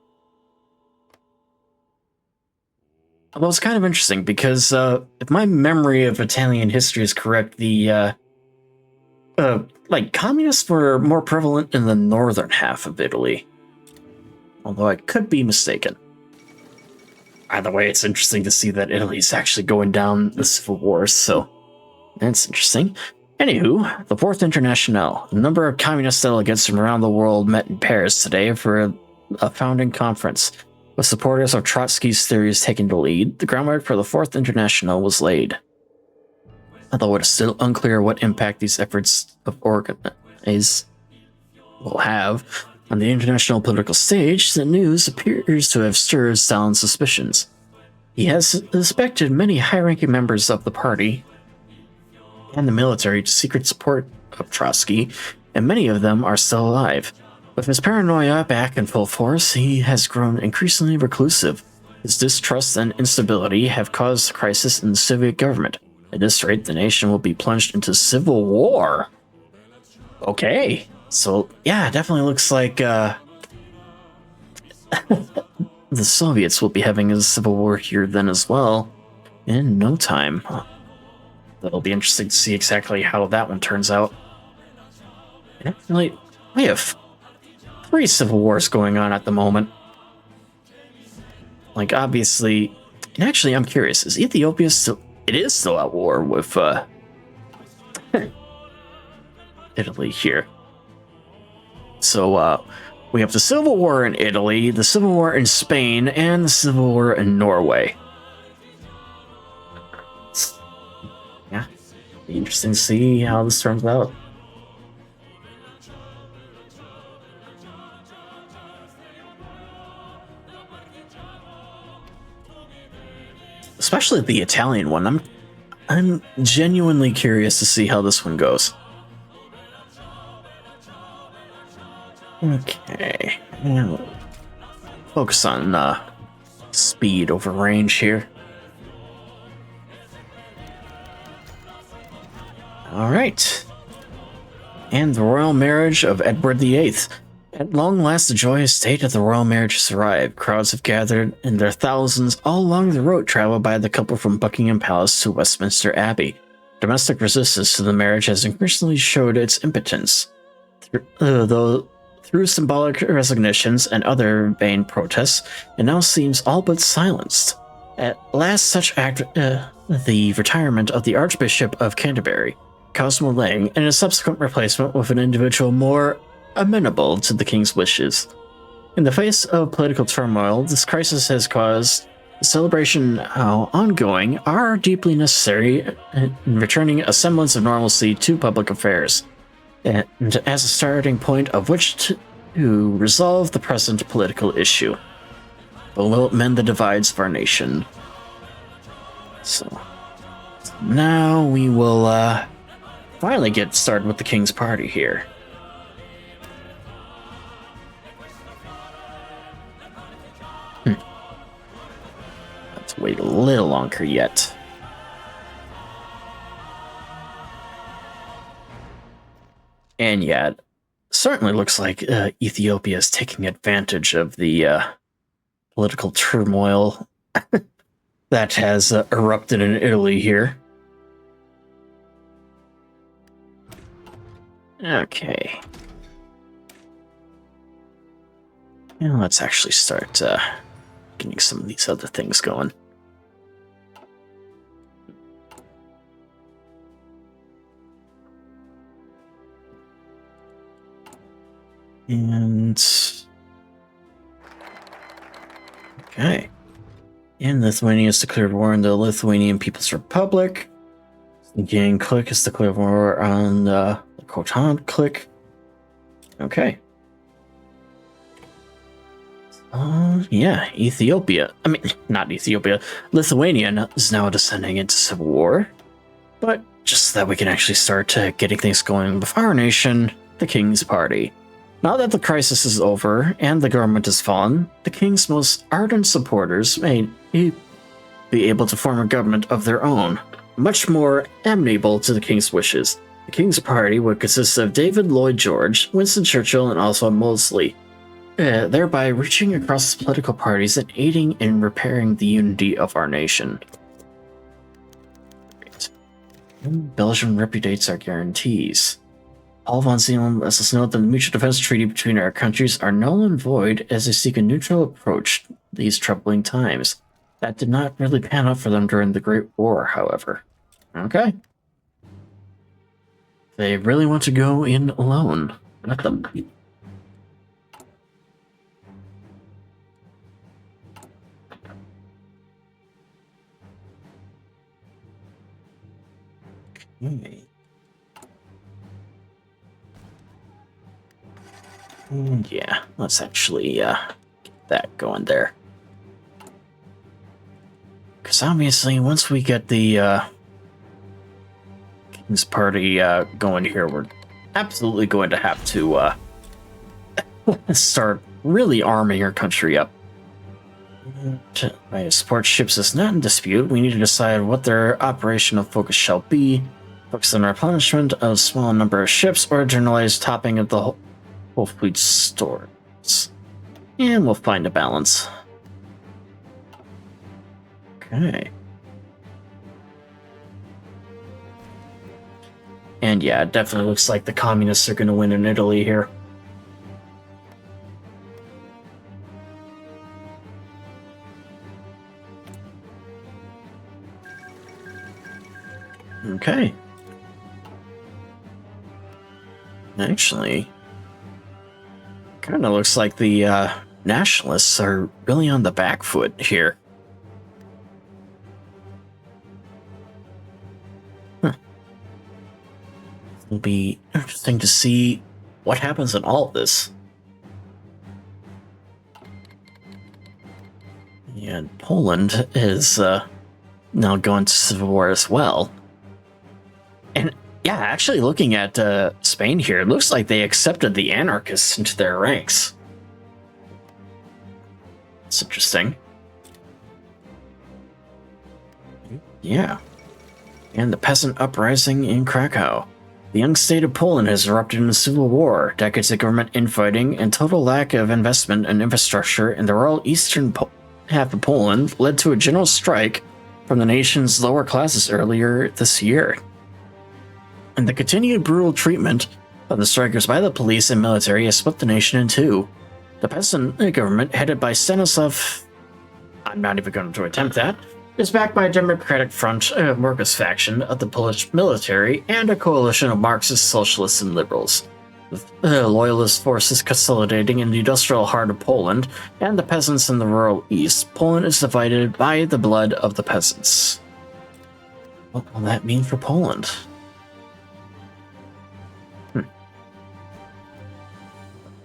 Although it's kind of interesting because if my memory of Italian history is correct, the communists were more prevalent in the northern half of Italy. Although I could be mistaken. Either way, it's interesting to see that Italy's actually going down the civil wars, so that's interesting. Anywho, the Fourth Internationale. A number of communist delegates from around the world met in Paris today for a founding conference. With supporters of Trotsky's theories taking the lead, the groundwork for the Fourth Internationale was laid. Although it is still unclear what impact these efforts of organize will have on the international political stage, the news appears to have stirred Stalin's suspicions. He has suspected many high-ranking members of the party and the military to secret support of Trotsky, and many of them are still alive. With his paranoia back in full force, he has grown increasingly reclusive. His distrust and instability have caused a crisis in the Soviet government. At this rate, the nation will be plunged into civil war. Okay, so yeah, definitely looks like the Soviets will be having a civil war here then as well in no time. That'll be interesting to see exactly how that one turns out. And actually, we have 3 civil wars going on at the moment. Like, obviously, and actually, I'm curious, is Ethiopia still... It is still at war with Italy here. So, we have the Civil War in Italy, the Civil War in Spain, and the Civil War in Norway. Yeah, be interesting to see how this turns out. Especially the Italian one. I'm genuinely curious to see how this one goes. Okay, and focus on speed over range here. All right, and the royal marriage of Edward VIII. At long last, the joyous date of the royal marriage has arrived. Crowds have gathered in their thousands all along the road traveled by the couple from Buckingham Palace to Westminster Abbey. Domestic resistance to the marriage has increasingly showed its impotence. Through symbolic resignations and other vain protests, it now seems all but silenced. At last, such act the retirement of the Archbishop of Canterbury, Cosmo Lang, and a subsequent replacement with an individual more amenable to the king's wishes. In the face of political turmoil, this crisis has caused the celebration ongoing are deeply necessary in returning a semblance of normalcy to public affairs, and as a starting point of which to resolve the present political issue. But will it mend the divides of our nation? So now we will finally get started with the King's Party here. Let's wait a little longer yet. And yeah, it certainly looks like Ethiopia is taking advantage of the political turmoil that has erupted in Italy here. Okay. And let's actually start getting some of these other things going. And okay. And Lithuania has declared war on the Lithuanian People's Republic. The Gang Click has declared war on the Khotan Click. Okay. Yeah, Ethiopia. I mean, not Ethiopia. Lithuania is now descending into civil war. But just so that we can actually start getting things going with our nation, the King's Party. Now that the crisis is over and the government has fallen, the King's most ardent supporters may be able to form a government of their own, much more amenable to the King's wishes. The King's Party would consist of David Lloyd George, Winston Churchill, and Oswald Mosley, thereby reaching across political parties and aiding in repairing the unity of our nation. Great. And Belgium repudiates our guarantees. Paul von Zeeland lets us know that the mutual defense treaty between our countries are null and void as they seek a neutral approach to these troubling times. That did not really pan out for them during the Great War, however. Okay. They really want to go in alone. Let them. Okay. Yeah, let's actually get that going there. Because obviously, once we get the King's Party going here, we're absolutely going to have to start really arming our country up. My support ships is not in dispute. We need to decide what their operational focus shall be. Focus on replenishment of a small number of ships or generalized topping of the whole fleet stores. And we'll find a balance. Okay. And yeah, it definitely looks like the communists are going to win in Italy here. Okay. Actually, kind of looks like the nationalists are really on the back foot here. It'll be interesting to see what happens in all of this. And Poland is now going to civil war as well. And yeah, actually looking at Spain here, it looks like they accepted the anarchists into their ranks. It's interesting. Yeah. And the peasant uprising in Krakow. The young state of Poland has erupted in a civil war, decades of government infighting, and total lack of investment and infrastructure in the rural eastern half of Poland led to a general strike from the nation's lower classes earlier this year. And the continued brutal treatment of the strikers by the police and military has split the nation in two. The peasant government, headed by Stanislav, I'm not even going to attempt that, is backed by a Democratic Front workers faction of the Polish military and a coalition of Marxist, socialists, and liberals. With loyalist forces consolidating in the industrial heart of Poland and the peasants in the rural east, Poland is divided by the blood of the peasants. What will that mean for Poland?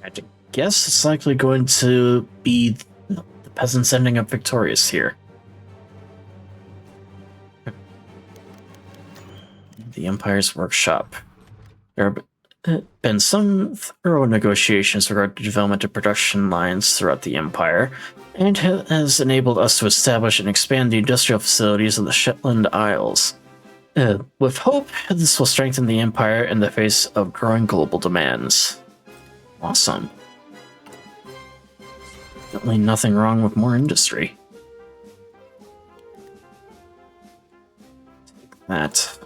I guess it's likely going to be the peasants ending up victorious here. The Empire's workshop. There have been some thorough negotiations regarding the development of production lines throughout the Empire, and has enabled us to establish and expand the industrial facilities of the Shetland Isles. With hope, this will strengthen the Empire in the face of growing global demands. Awesome. Definitely nothing wrong with more industry. Take that.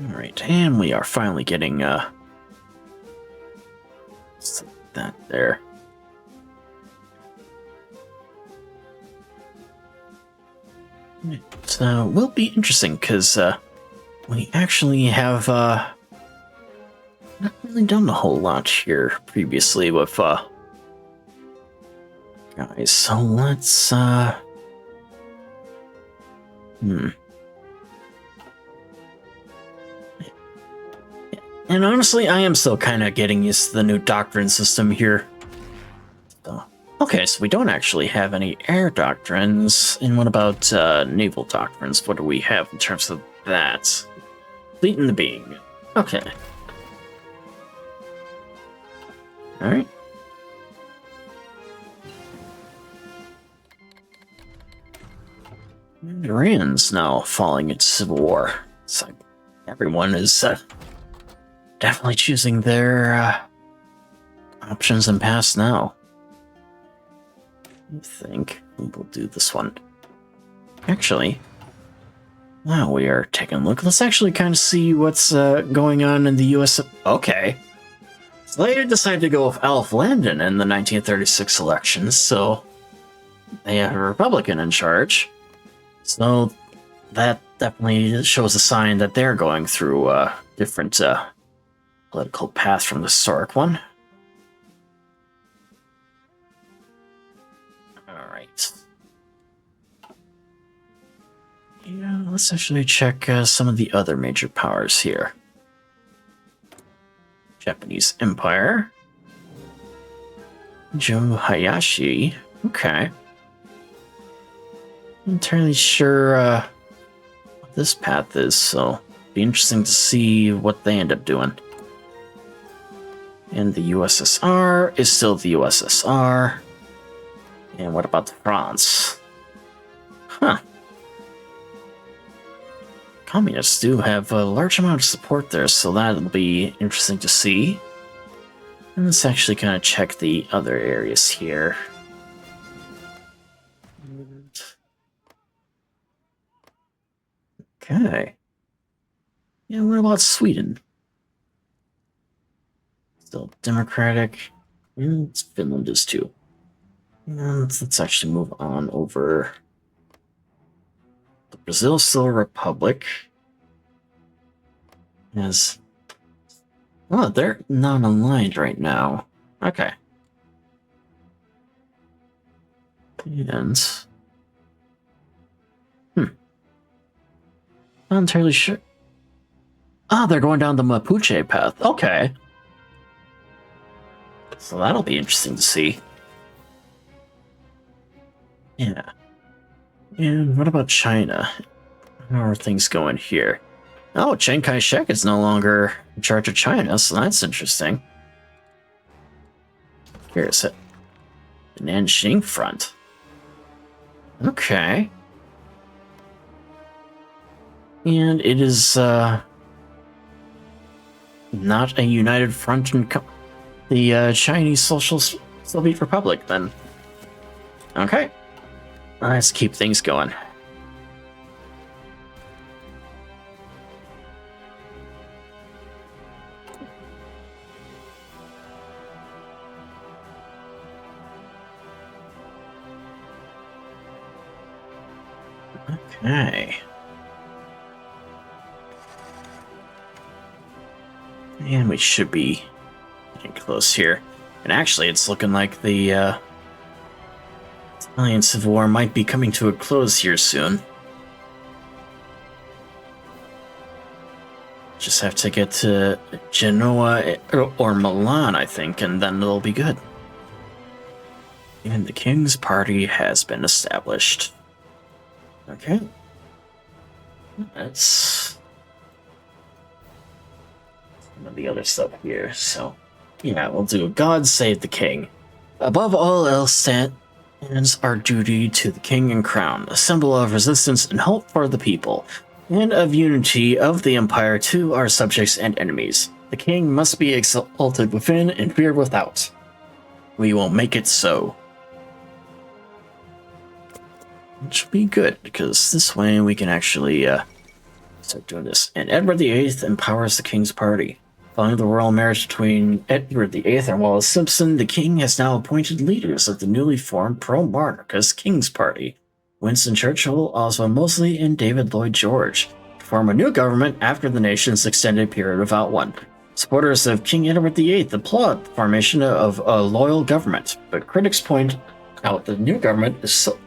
Alright, and we are finally getting that there. It will be interesting because we actually have not really done a whole lot here previously with guys. So let's And honestly, I am still kind of getting used to the new doctrine system here. Okay, so we don't actually have any air doctrines. And what about naval doctrines? What do we have in terms of that? Fleet in the being. Okay. Alright. Iran's now falling into civil war. It's like everyone is definitely choosing their options and paths now. I think we'll do this one. Actually, wow, we are taking a look. Let's actually kind of see what's going on in the US. Okay. So they decided to go with Alf Landon in the 1936 elections, so they have a Republican in charge. So that definitely shows a sign that they're going through a different political path from the historic one. Alright. Yeah, let's actually check some of the other major powers here. Japanese Empire. Joe Hayashi. Okay. Not entirely sure what this path is, so it'll be interesting to see what they end up doing. And the USSR is still the USSR. And what about France? Huh. Communists do have a large amount of support there, so that'll be interesting to see. And let's actually kind of check the other areas here. Okay. Yeah, what about Sweden? Still democratic. And Finland is too. And let's actually move on over. Brazil's still a republic. Yes. Oh, they're not aligned right now. Okay. And not entirely sure. Ah, they're going down the Mapuche path. Okay. So that'll be interesting to see. Yeah. And what about China? How are things going here? Oh, Chiang Kai-shek is no longer in charge of China, so that's interesting. Here's it. The Nanjing front. Okay. And it is not a united front in the Chinese Socialist Soviet Republic, then. Okay. Let's keep things going. Okay. And we should be getting close here. And actually, it's looking like the Italian Civil War might be coming to a close here soon. Just have to get to Genoa or Milan, I think, and then it'll be good. And the King's Party has been established. Okay. That's some of the other stuff here. So, yeah, we'll do God Save the King. Above all else stands our duty to the King and Crown, a symbol of resistance and hope for the people, and of unity of the Empire to our subjects and enemies. The King must be exalted within and feared without. We will make it so. Which will be good, because this way we can actually start doing this. And Edward VIII empowers the King's Party. Following the royal marriage between Edward VIII and Wallace Simpson, the King has now appointed leaders of the newly formed pro-monarchist King's Party, Winston Churchill, Oswald Mosley, and David Lloyd George, to form a new government after the nation's extended period without one. Supporters of King Edward VIII applaud the formation of a loyal government, but critics point out the new government is so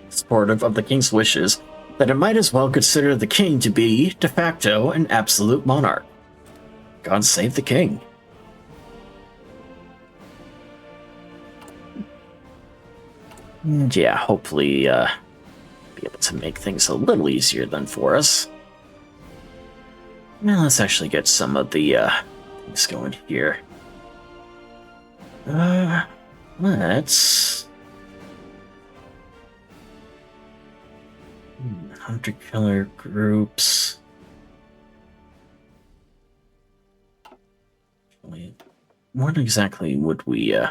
supportive of the King's wishes that it might as well consider the King to be, de facto, an absolute monarch. God save the King. And yeah, hopefully be able to make things a little easier then for us. Now let's actually get some of the things going here. Let's hunter-killer groups. Wait, what exactly would we you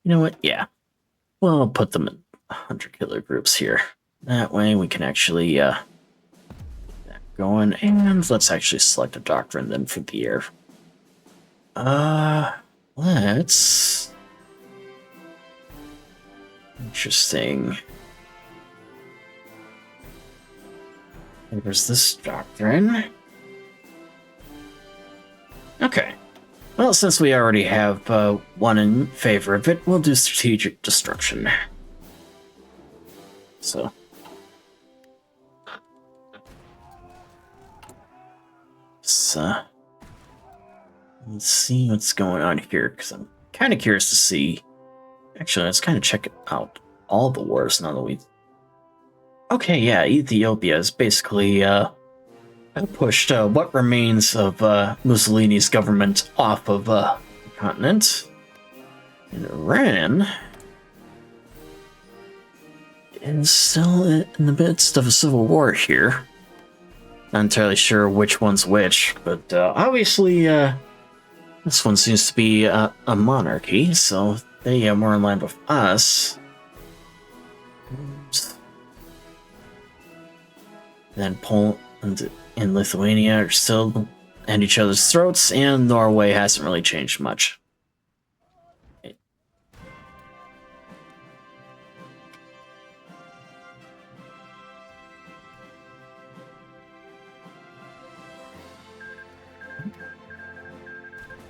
know what? Yeah. Well, I'll put them in hunter-killer groups here. That way we can actually get that going. And let's actually select a doctrine then for the year. Let's... Interesting. There's this doctrine. Okay. Well, since we already have one in favor of it, we'll do strategic destruction. So. Let's see what's going on here, because I'm kind of curious to see. Actually, let's kind of check out all the wars now that we... Okay, yeah, Ethiopia is basically pushed what remains of Mussolini's government off of the continent. And Iran is still in the midst of a civil war here. Not entirely sure which one's which, but obviously this one seems to be a monarchy, so they are more in line with us. Then Poland and Lithuania are still at each other's throats, and Norway hasn't really changed much.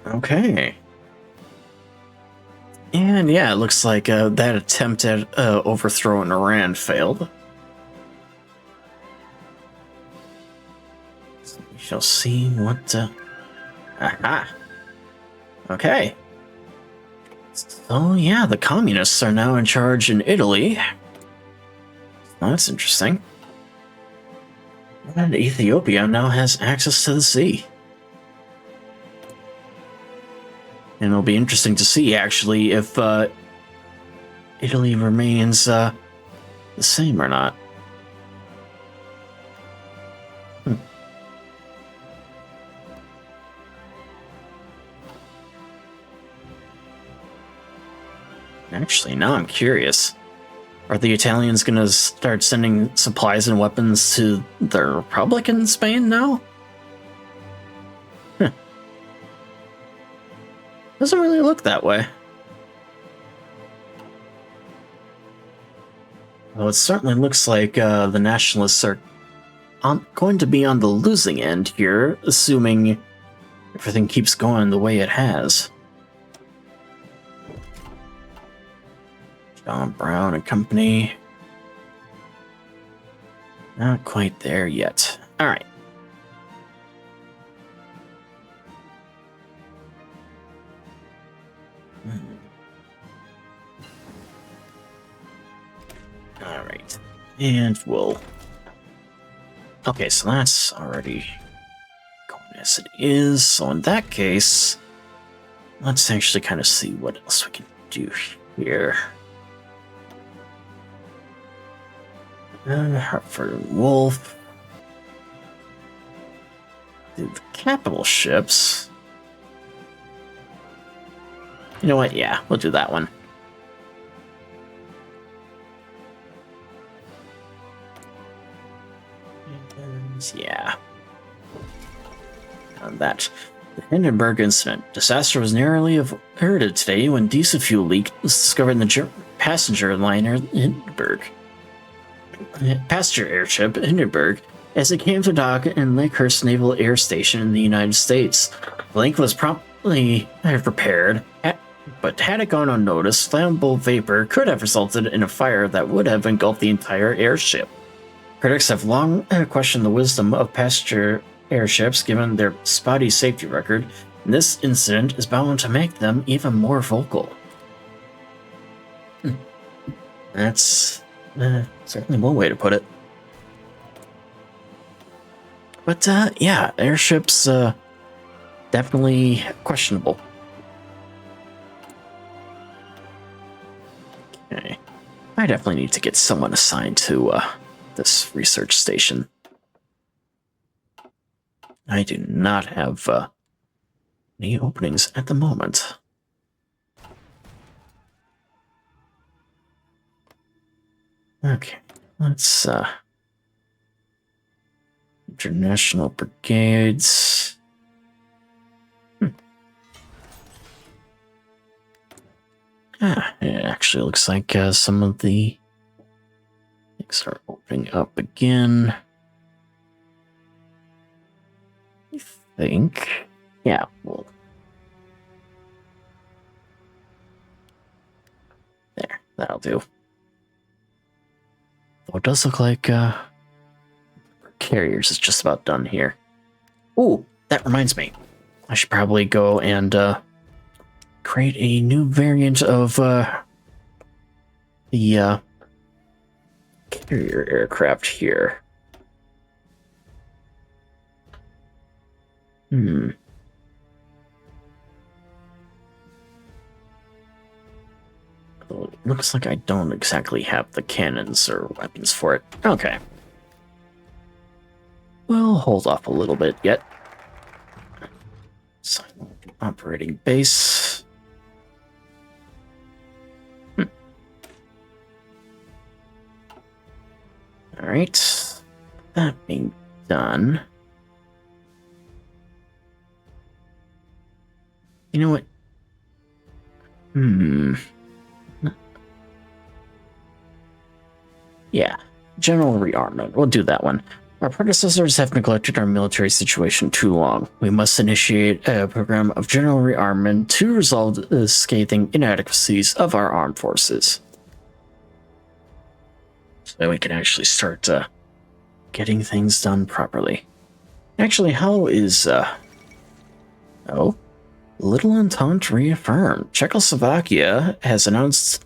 Okay. And yeah, it looks like that attempt at overthrowing Iran failed. So we shall see what... Aha! Okay. So yeah, the communists are now in charge in Italy. Well, that's interesting. And Ethiopia now has access to the sea. And it'll be interesting to see, actually, if Italy remains the same or not. Actually, now I'm curious. Are the Italians going to start sending supplies and weapons to the Republic in Spain now? Doesn't really look that way. Well, it certainly looks like the nationalists are going to be on the losing end here, assuming everything keeps going the way it has. John Brown and company. Not quite there yet. All right. All right. And we'll... Okay, so that's already going as it is. So in that case, let's actually kind of see what else we can do here. Hartford and Wolf. The capital ships. You know what? Yeah, we'll do that one. And yeah. On that. The Hindenburg incident. Disaster was narrowly averted today when diesel fuel leak was discovered in the passenger liner Hindenburg. Passenger airship Hindenburg as it came to dock in Lakehurst Naval Air Station in the United States. The leak was promptly repaired, but had it gone unnoticed, flammable vapor could have resulted in a fire that would have engulfed the entire airship. Critics have long questioned the wisdom of passenger airships given their spotty safety record, and this incident is bound to make them even more vocal. That's certainly one way to put it. But yeah, airships definitely questionable. Okay, I definitely need to get someone assigned to this research station. I do not have any openings at the moment. Okay, let's international brigades. It actually looks like some of the things are opening up again. I think, yeah, well, there, that'll do. Though it does look like carriers is just about done here. Ooh, that reminds me. I should probably go and create a new variant of the carrier aircraft here. Looks like I don't exactly have the cannons or weapons for it. Okay. We'll hold off a little bit yet. So, operating base. Alright. That being done. You know what? Yeah, general rearmament. We'll do that one. Our predecessors have neglected our military situation too long. We must initiate a program of general rearmament to resolve the scathing inadequacies of our armed forces. So that we can actually start getting things done properly. Actually, how is... Oh, Little Entente reaffirmed. Czechoslovakia has announced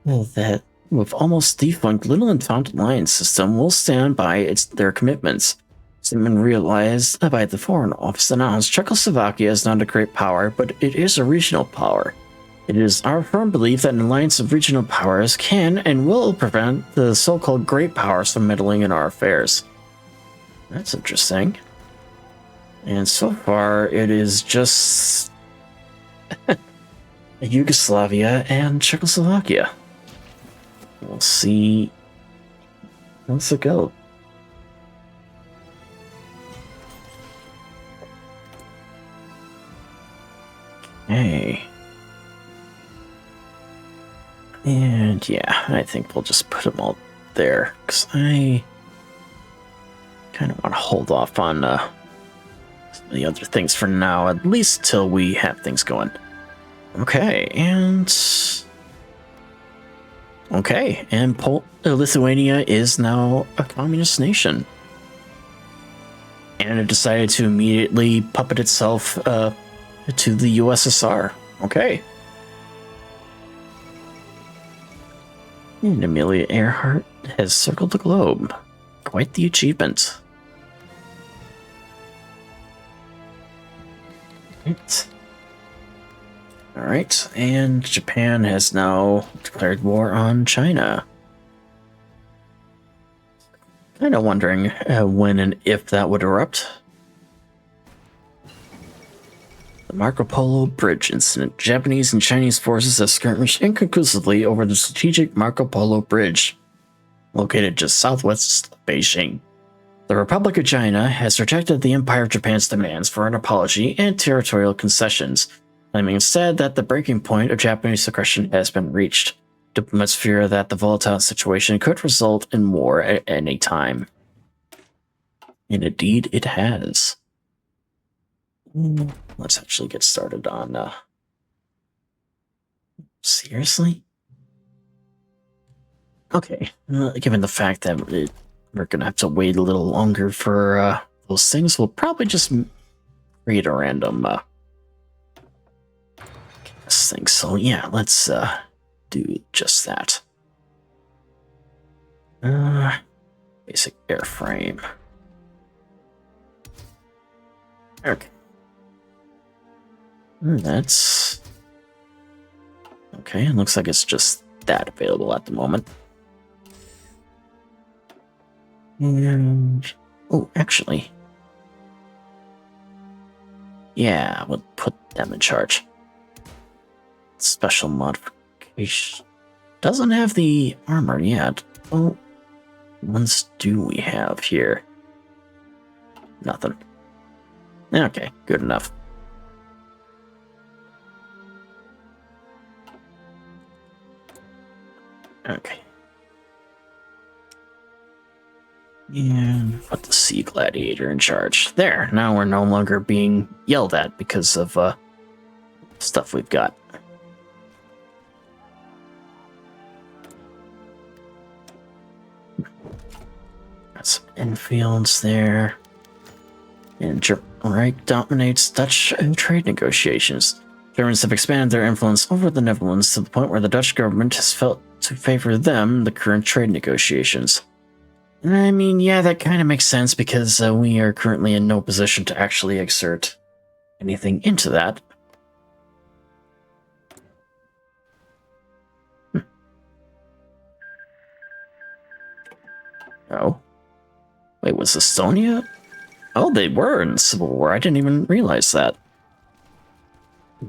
that with almost defunct Little Entente alliance system will stand by their commitments. Statement realized by the Foreign Office announced Czechoslovakia is not a great power, but it is a regional power. It is our firm belief that an alliance of regional powers can and will prevent the so-called great powers from meddling in our affairs. That's interesting. And so far, it is just Yugoslavia and Czechoslovakia. We'll see. Let's go. Okay. And yeah, I think we'll just put them all there, because I kind of want to hold off on some of the other things for now, at least till we have things going. Okay, and Lithuania is now a communist nation. And it decided to immediately puppet itself to the USSR. Okay. And Amelia Earhart has circled the globe. Quite the achievement. Right. Alright, and Japan has now declared war on China. Kind of wondering when and if that would erupt. The Marco Polo Bridge incident. Japanese and Chinese forces have skirmished inconclusively over the strategic Marco Polo Bridge, located just southwest of Beijing. The Republic of China has rejected the Empire of Japan's demands for an apology and territorial concessions, claiming instead that the breaking point of Japanese aggression has been reached. Diplomats fear that the volatile situation could result in war at any time. And indeed, it has. Let's actually get started on... Seriously? Okay, given the fact that we're going to have to wait a little longer for those things, we'll probably just create a random thing. So yeah, let's do just that. Basic airframe. Okay. That's... Okay, it looks like it's just that available at the moment. And... Oh, actually... Yeah, we'll put them in charge. Special modification. Doesn't have the armor yet. Well, ones do we have here? Nothing. Okay, good enough. Okay. And put the Sea Gladiator in charge. There, now we're no longer being yelled at because of stuff we've got. Got some infields there. And Reich dominates Dutch trade negotiations. Germans have expanded their influence over the Netherlands to the point where the Dutch government has felt to favor them the current trade negotiations. I mean, yeah, that kind of makes sense because we are currently in no position to actually exert anything into that. Oh. Wait, was Estonia? Oh, they were in the Civil War. I didn't even realize that.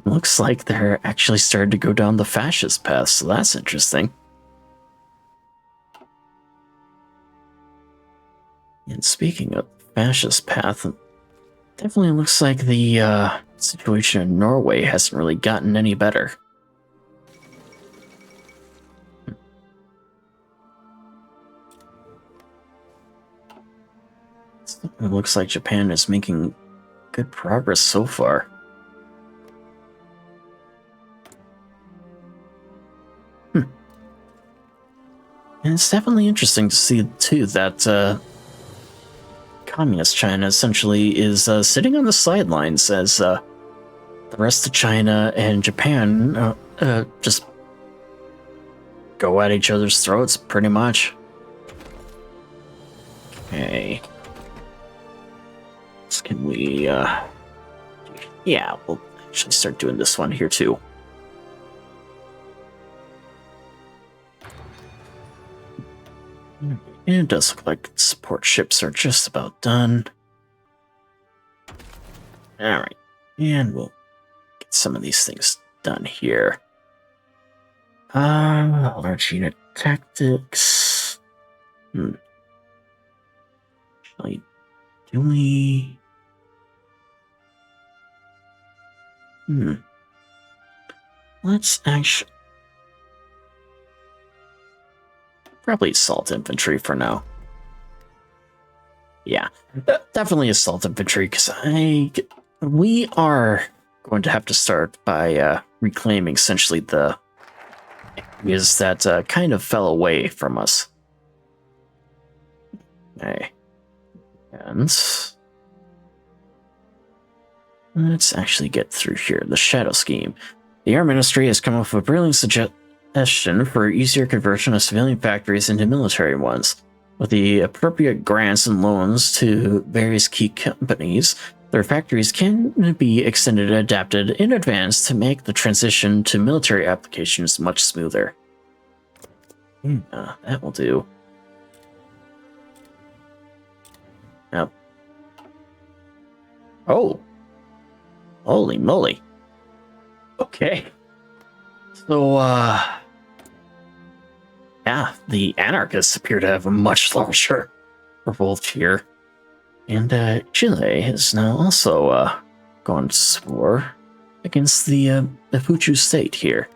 Looks like they're actually starting to go down the fascist path, so that's interesting. And speaking of fascist path, it definitely looks like the situation in Norway hasn't really gotten any better. It looks like Japan is making good progress so far. And it's definitely interesting to see, too, that communist China essentially is sitting on the sidelines as the rest of China and Japan just go at each other's throats, pretty much. Okay. So can we, yeah, we'll actually start doing this one here, too. And it does look like support ships are just about done. Alright, and we'll get some of these things done here. Large unit tactics. Actually, do we... Let's actually... Probably assault infantry for now. Yeah, definitely assault infantry, because we are going to have to start by reclaiming essentially the areas that kind of fell away from us. Okay. And let's actually get through here. The Shadow Scheme. The Air Ministry has come up with a brilliant suggestion for easier conversion of civilian factories into military ones. With the appropriate grants and loans to various key companies, their factories can be extended and adapted in advance to make the transition to military applications much smoother. That will do. Yep. Oh. Holy moly. Okay. So, yeah, the anarchists appear to have a much larger revolt here. And Chile is now also gone to war against the Fuchu state here.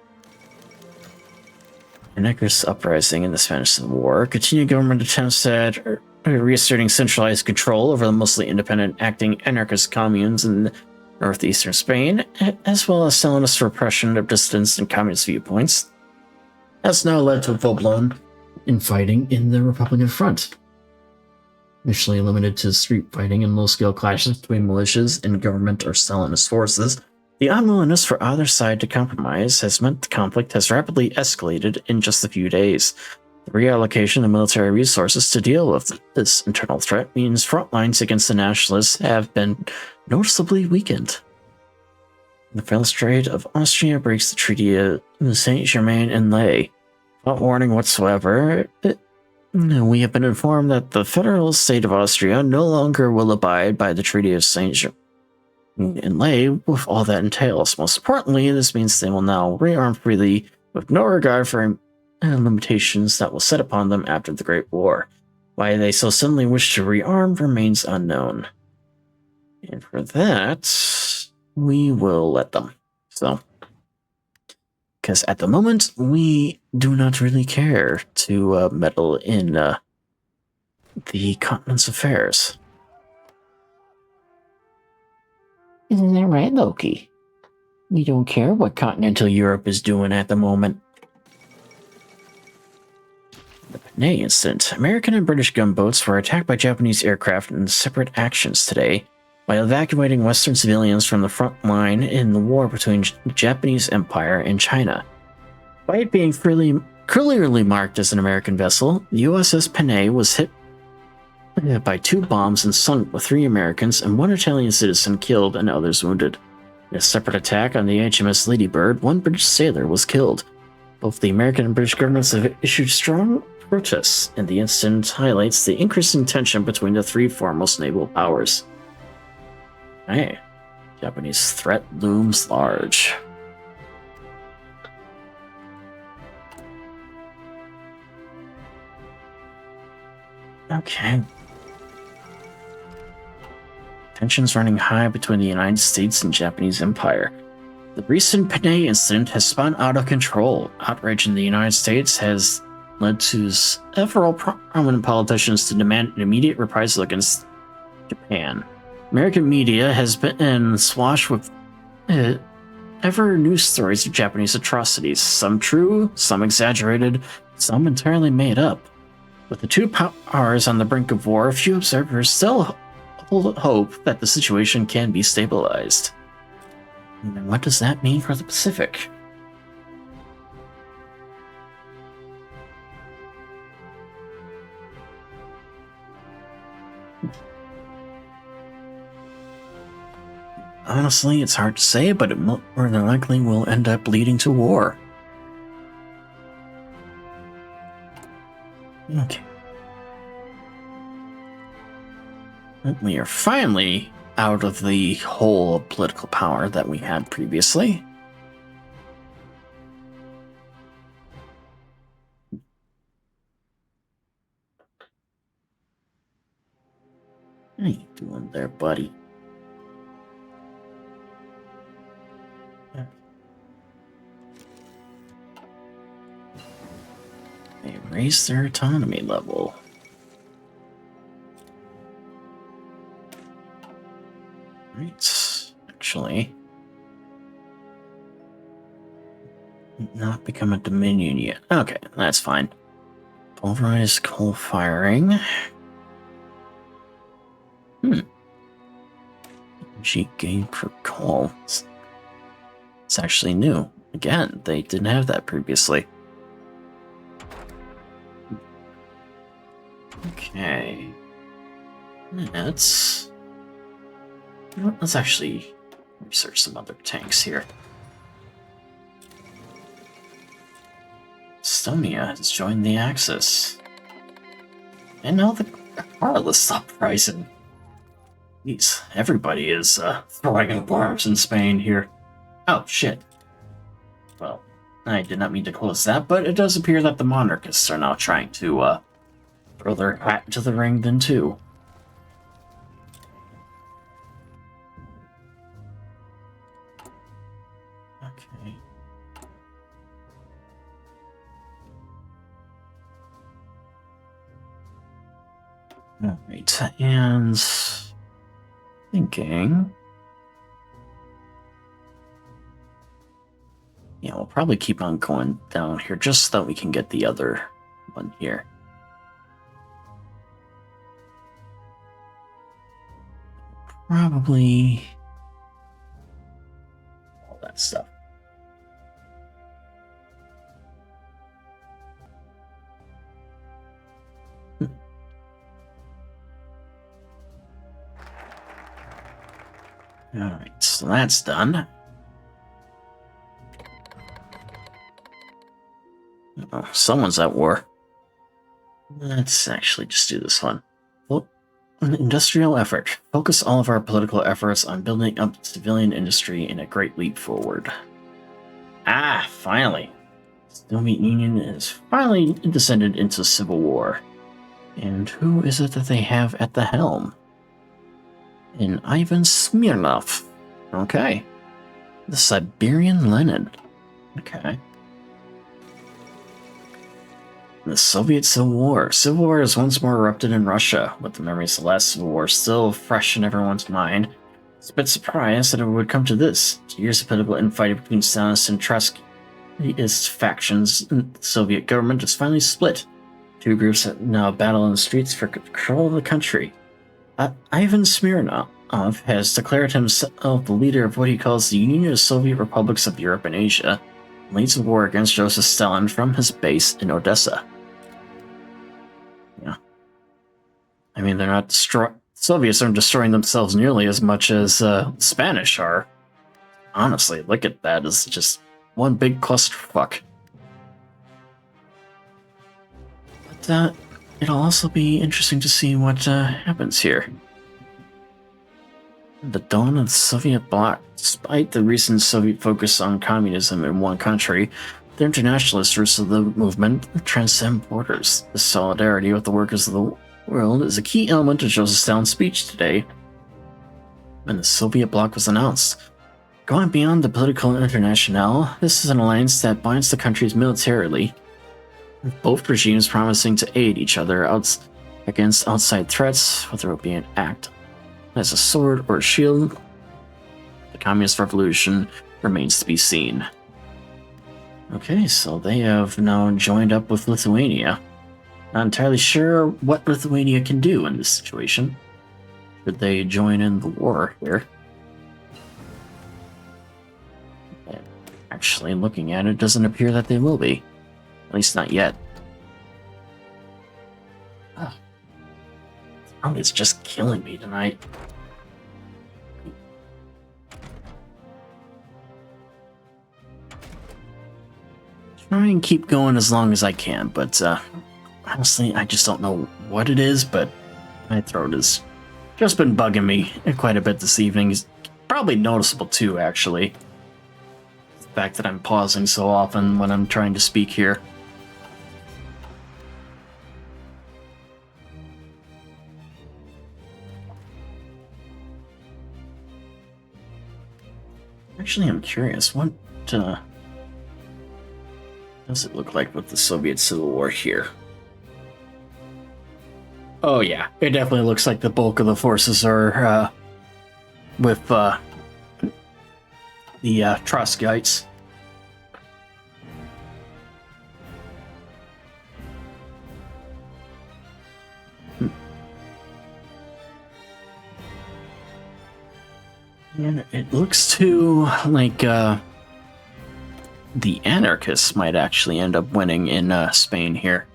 Anarchist uprising in the Spanish Civil War. Continued government attempts at reasserting centralized control over the mostly independent acting anarchist communes in northeastern Spain, as well as Stalinist repression of dissidents and communist viewpoints, has now led to full-blown infighting in the Republican front. Initially limited to street fighting and low-scale clashes between militias and government or Stalinist forces, the unwillingness for either side to compromise has meant the conflict has rapidly escalated in just a few days. The reallocation of military resources to deal with this internal threat means front lines against the nationalists have been noticeably weakened. The Fell Strait of Austria breaks the Treaty of Saint-Germain-en-Laye. Without warning whatsoever, we have been informed that the federal state of Austria no longer will abide by the Treaty of Saint-Germain-en-Laye with all that entails. Most importantly, this means they will now rearm freely with no regard for limitations that will set upon them after the Great War. Why they so suddenly wish to rearm remains unknown. And for that, we will let them. So, because at the moment, we do not really care to meddle in the continent's affairs. Isn't that right, Loki? We don't care what continental Europe is doing at the moment. The Panay incident. American and British gunboats were attacked by Japanese aircraft in separate actions today, while evacuating Western civilians from the front line in the war between the Japanese Empire and China. Despite being clearly marked as an American vessel, the USS Panay was hit by 2 bombs and sunk, with 3 Americans and 1 Italian citizen killed and others wounded. In a separate attack on the HMS Ladybird, 1 British sailor was killed. Both the American and British governments have issued strong protests, and the incident highlights the increasing tension between the 3 foremost naval powers. Hey, Japanese threat looms large. Okay. Tensions running high between the United States and Japanese Empire. The recent Panay incident has spun out of control. Outrage in the United States has led to several prominent politicians to demand an immediate reprisal against Japan. American media has been swashed with ever new stories of Japanese atrocities, some true, some exaggerated, some entirely made up. With the 2 powers on the brink of war, few observers still hold hope that the situation can be stabilized. And what does that mean for the Pacific? Honestly, it's hard to say, but it more than likely will end up leading to war. Okay. We are finally out of the hole of political power that we had previously. How you doing there, buddy? They raised their autonomy level. Right. Actually, not become a dominion yet. Okay, that's fine. Pulverized coal firing. Energy gain per coal. It's actually new. Again, they didn't have that previously. Okay. Let's actually research some other tanks here. Estonia has joined the Axis. And now the Carla stopped rising. Jeez, everybody is throwing up arms in Spain here. Oh, shit. Well, I did not mean to close that, but it does appear that the Monarchists are now trying to throw their hat into the ring then too. Okay. Alright, and thinking. Yeah, we'll probably keep on going down here just so that we can get the other one here. Probably all that stuff. Alright, so that's done. Oh, someone's at war. Let's actually just do this one. Well, an industrial effort. Focus all of our political efforts on building up the civilian industry in a great leap forward. Ah, finally. The Soviet Union is finally descended into civil war. And who is it that they have at the helm? An Ivan Smirnov. Okay. The Siberian Lenin. Okay. The Soviet Civil War. Civil War has once more erupted in Russia, with the memories of the last Civil War still fresh in everyone's mind. It's a bit surprised that it would come to this. Years of political infighting between Stalinist and Trotskyist factions in the Soviet government is finally split. 2 groups that now battle in the streets for control of the country. Ivan Smirnov has declared himself the leader of what he calls the Union of Soviet Republics of Europe and Asia, and leads a war against Joseph Stalin from his base in Odessa. Yeah. I mean, they're not Soviets aren't destroying themselves nearly as much as Spanish are. Honestly, look at that. It's just one big clusterfuck. But it'll also be interesting to see what happens here. The dawn of the Soviet bloc. Despite the recent Soviet focus on communism in one country, the internationalist roots of the movement transcend borders. The solidarity with the workers of the world is a key element of Joseph Stalin's speech today when the Soviet bloc was announced. Going beyond the political internationale, this is an alliance that binds the countries militarily, with both regimes promising to aid each other against outside threats, whether it be an act as a sword or a shield. The Communist Revolution remains to be seen. Okay, so they have now joined up with Lithuania. Not entirely sure what Lithuania can do in this situation. Should they join in the war here? Actually, looking at it, doesn't appear that they will be. At least not yet. Oh, it's just killing me tonight. Try and keep going as long as I can, but honestly, I just don't know what it is, but my throat has just been bugging me quite a bit this evening. It's probably noticeable too, actually. The fact that I'm pausing so often when I'm trying to speak here. Actually, I'm curious, what does it look like with the Soviet Civil War here? Oh yeah, it definitely looks like the bulk of the forces are with the Trotskyites. And it looks too like the anarchists might actually end up winning in Spain here.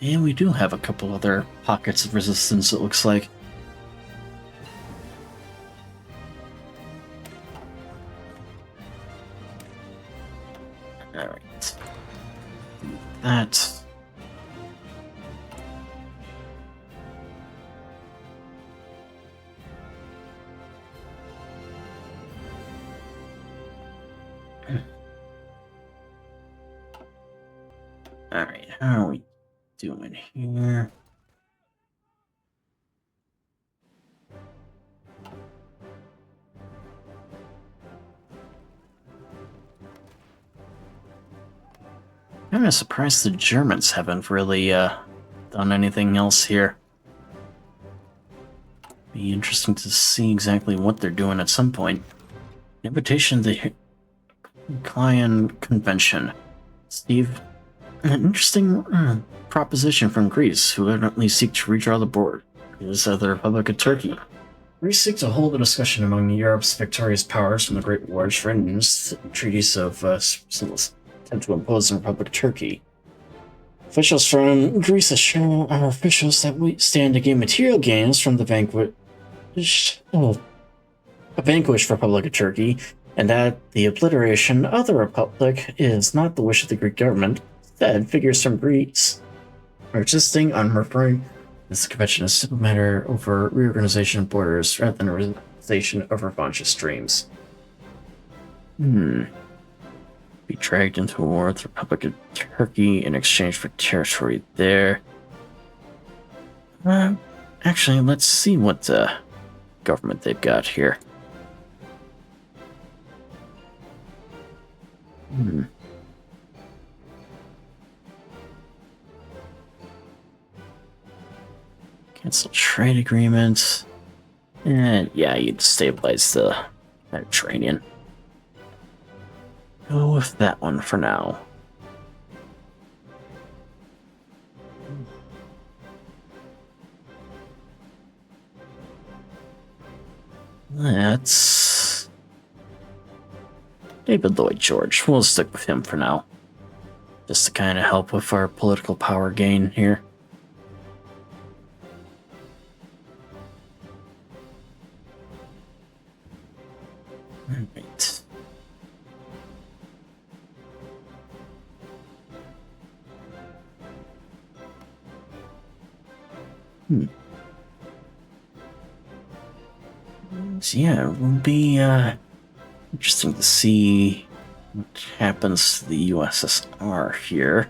And we do have a couple other pockets of resistance, it looks like. Alright. That. Alright, how are we doing here? I'm surprised the Germans haven't really done anything else here. Be interesting to see exactly what they're doing at some point. Invitation to the Client Convention. Steve, an interesting proposition from Greece, who evidently seek to redraw the board. Is the Republic of Turkey. Greece seeks to hold a discussion among Europe's victorious powers from the Great Wars for instance, treaties of attempt to impose the Republic of Turkey. Officials from Greece assure our officials that we stand to gain material gains from the vanquished Republic of Turkey, and that the obliteration of the Republic is not the wish of the Greek government. Instead, figures from Greece are insisting on referring this convention as a simple matter over reorganization of borders rather than a realization of revanchist streams. Be dragged into a war with the Republic of Turkey in exchange for territory there. Actually, let's see what government they've got here. Cancel trade agreements. And yeah, you'd stabilize the Mediterranean. Go with that one for now. David Lloyd George. We'll stick with him for now. Just to kind of help with our political power gain here. Alright. So yeah, it will be interesting to see what happens to the USSR here.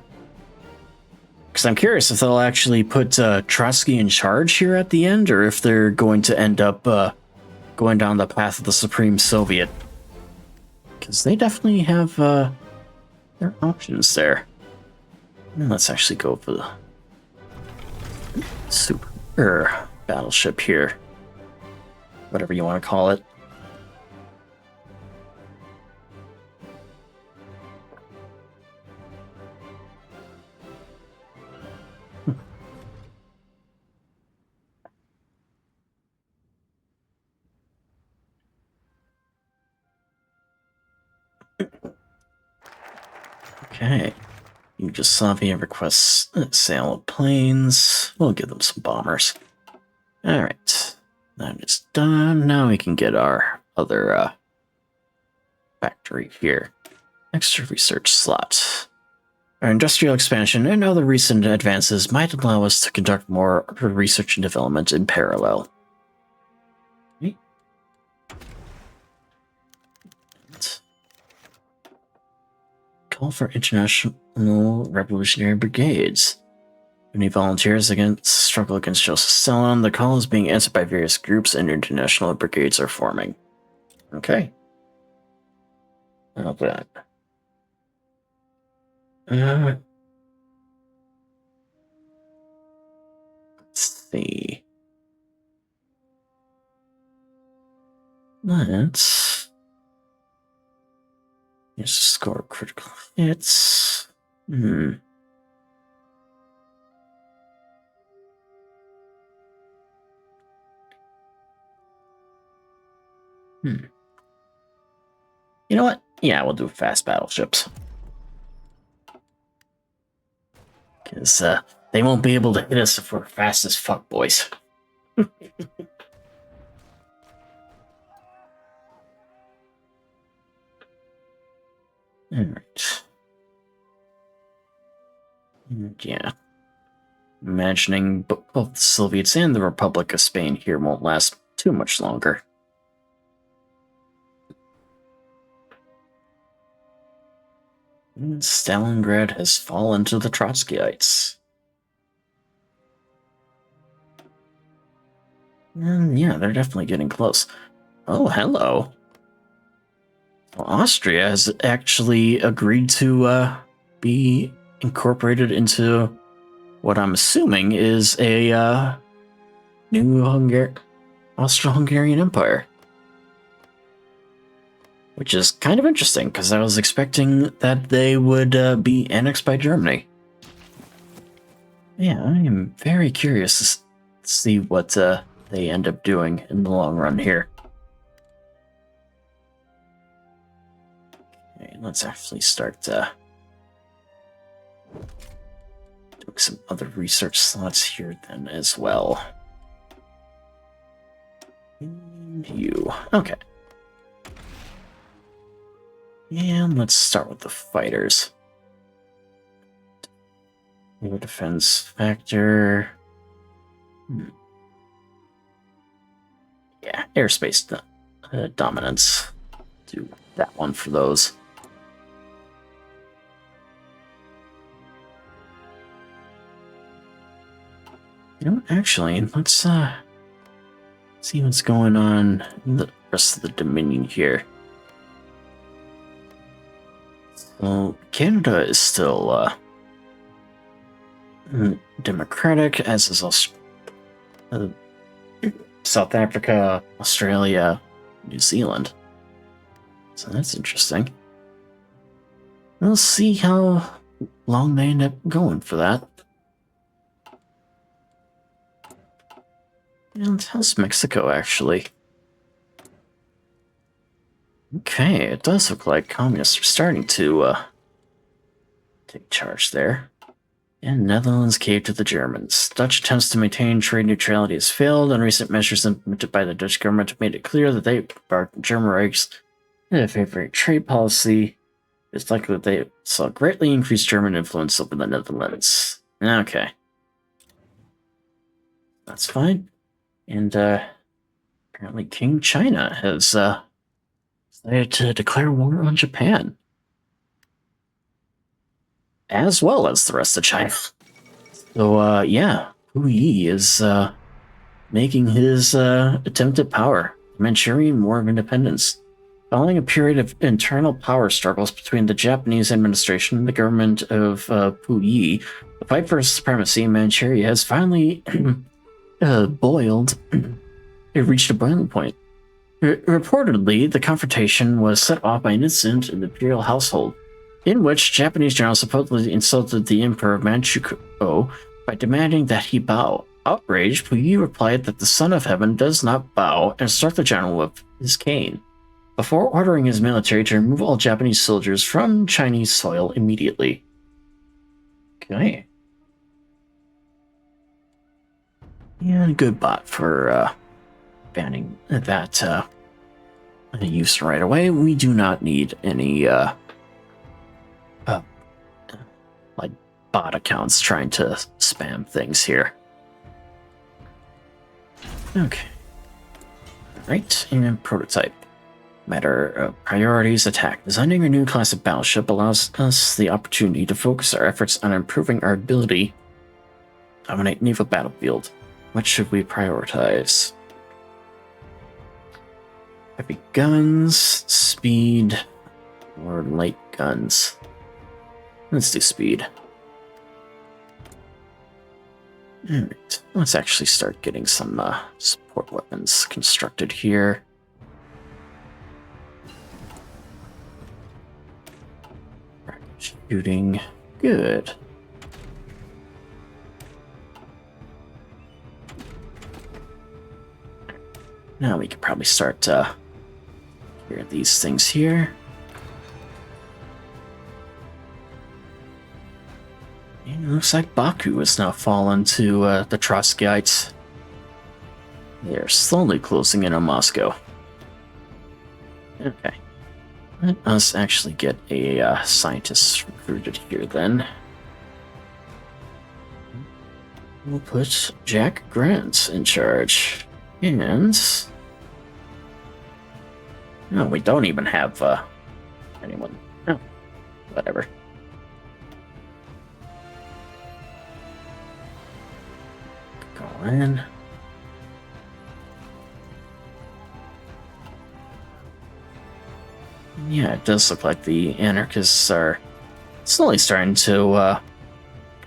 Because I'm curious if they'll actually put Trotsky in charge here at the end, or if they're going to end up going down the path of the Supreme Soviet. Because they definitely have their options there. And let's actually go for the super battleship here. Whatever you want to call it. Okay. Yugoslavia requests sale of planes. We'll give them some bombers. Alright. That is done. Now we can get our other factory here. Extra research slot. Our industrial expansion and other recent advances might allow us to conduct more research and development in parallel. Okay. Call for international revolutionary brigades. Any volunteers against struggle against Joseph Stalin? The call is being answered by various groups and international brigades are forming. Okay. How about that? Let's see. Let's just score critical hits. You know what? Yeah, we'll do fast battleships. Because they won't be able to hit us if we're fast as fuck, boys. Alright. Yeah. Imagining both the Soviets and the Republic of Spain here won't last too much longer. Stalingrad has fallen to the Trotskyites. And yeah, they're definitely getting close. Oh, hello. Well, Austria has actually agreed to be incorporated into what I'm assuming is a new Austro-Hungarian Empire. Which is kind of interesting, because I was expecting that they would be annexed by Germany. Yeah, I am very curious to see what they end up doing in the long run here. Okay, let's actually start doing some other research slots here then as well. And you. Okay. And let's start with the fighters. Air defense factor. Yeah, airspace dominance. Do that one for those. You know, actually, let's see what's going on in the rest of the Dominion here. Well, Canada is still democratic, as is South Africa, Australia, New Zealand. So that's interesting. We'll see how long they end up going for that. And how's Mexico, actually? Okay, it does look like communists are starting to take charge there. And Netherlands caved to the Germans. Dutch attempts to maintain trade neutrality has failed, and recent measures implemented by the Dutch government have made it clear that they embarked on German Reich's favorite trade policy. It's likely that they saw greatly increased German influence over the Netherlands. Okay. That's fine. And apparently King China has decided to declare war on Japan, as well as the rest of China. So, yeah, Hu Yi is making his attempt at power. The Manchurian War of Independence. Following a period of internal power struggles between the Japanese administration and the government of Hu Yi, the fight for supremacy in Manchuria has finally boiled. It reached a boiling point. Reportedly, the confrontation was set off by an incident in the imperial household, in which Japanese generals supposedly insulted the Emperor of Manchukuo by demanding that he bow. Outraged, Puyi replied that the Son of Heaven does not bow and struck the general with his cane, before ordering his military to remove all Japanese soldiers from Chinese soil immediately. Okay. And good bot for banning that use right away. We do not need any like bot accounts trying to spam things here. Okay. Right, and prototype. Matter of priorities, attack. Designing a new class of battleship allows us the opportunity to focus our efforts on improving our ability to dominate naval battlefield. What should we prioritize? Heavy guns, speed, or light guns? Let's do speed. Alright, let's actually start getting some support weapons constructed here. Shooting, good. Now we can probably start here these things here. And it looks like Baku has now fallen to the Trotskyites. They are slowly closing in on Moscow. Okay. Let us actually get a scientist recruited here then. We'll put Jack Grant in charge. And... no, we don't even have anyone. Oh, whatever. Go in. Yeah, it does look like the anarchists are slowly starting to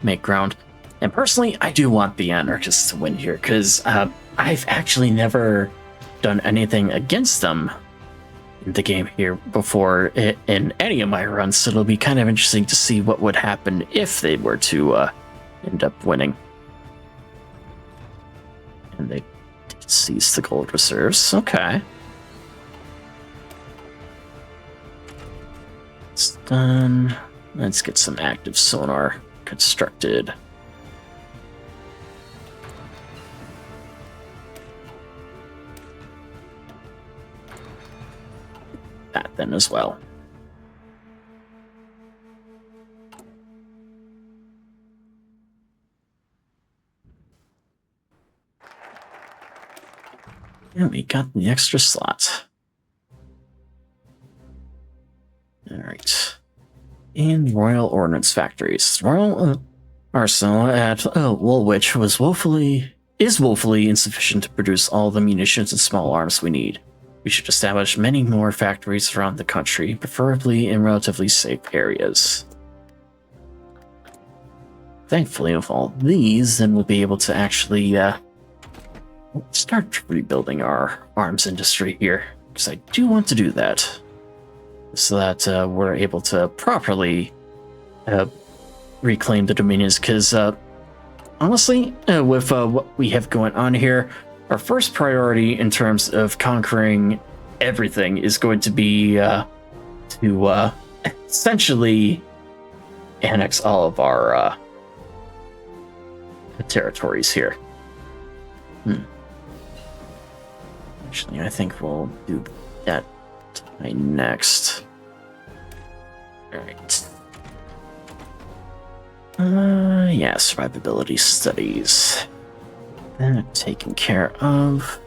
make ground. And personally, I do want the anarchists to win here, because I've actually never done anything against them in the game here before in any of my runs, so it'll be kind of interesting to see what would happen if they were to end up winning. And they did seize the gold reserves. Okay. It's done. Let's get some active sonar constructed. That then as well. And we got the extra slot. Alright. In Royal Ordnance Factories. Royal Arsenal at Woolwich is woefully insufficient to produce all the munitions and small arms we need. We should establish many more factories around the country, preferably in relatively safe areas. Thankfully, with all these, then we'll be able to actually start rebuilding our arms industry here, because I do want to do that, so that we're able to properly reclaim the dominions, because honestly, with what we have going on here, our first priority in terms of conquering everything is going to be to essentially annex all of our territories here. Actually, I think we'll do that next. Alright. Yeah, survivability studies. That taken care of.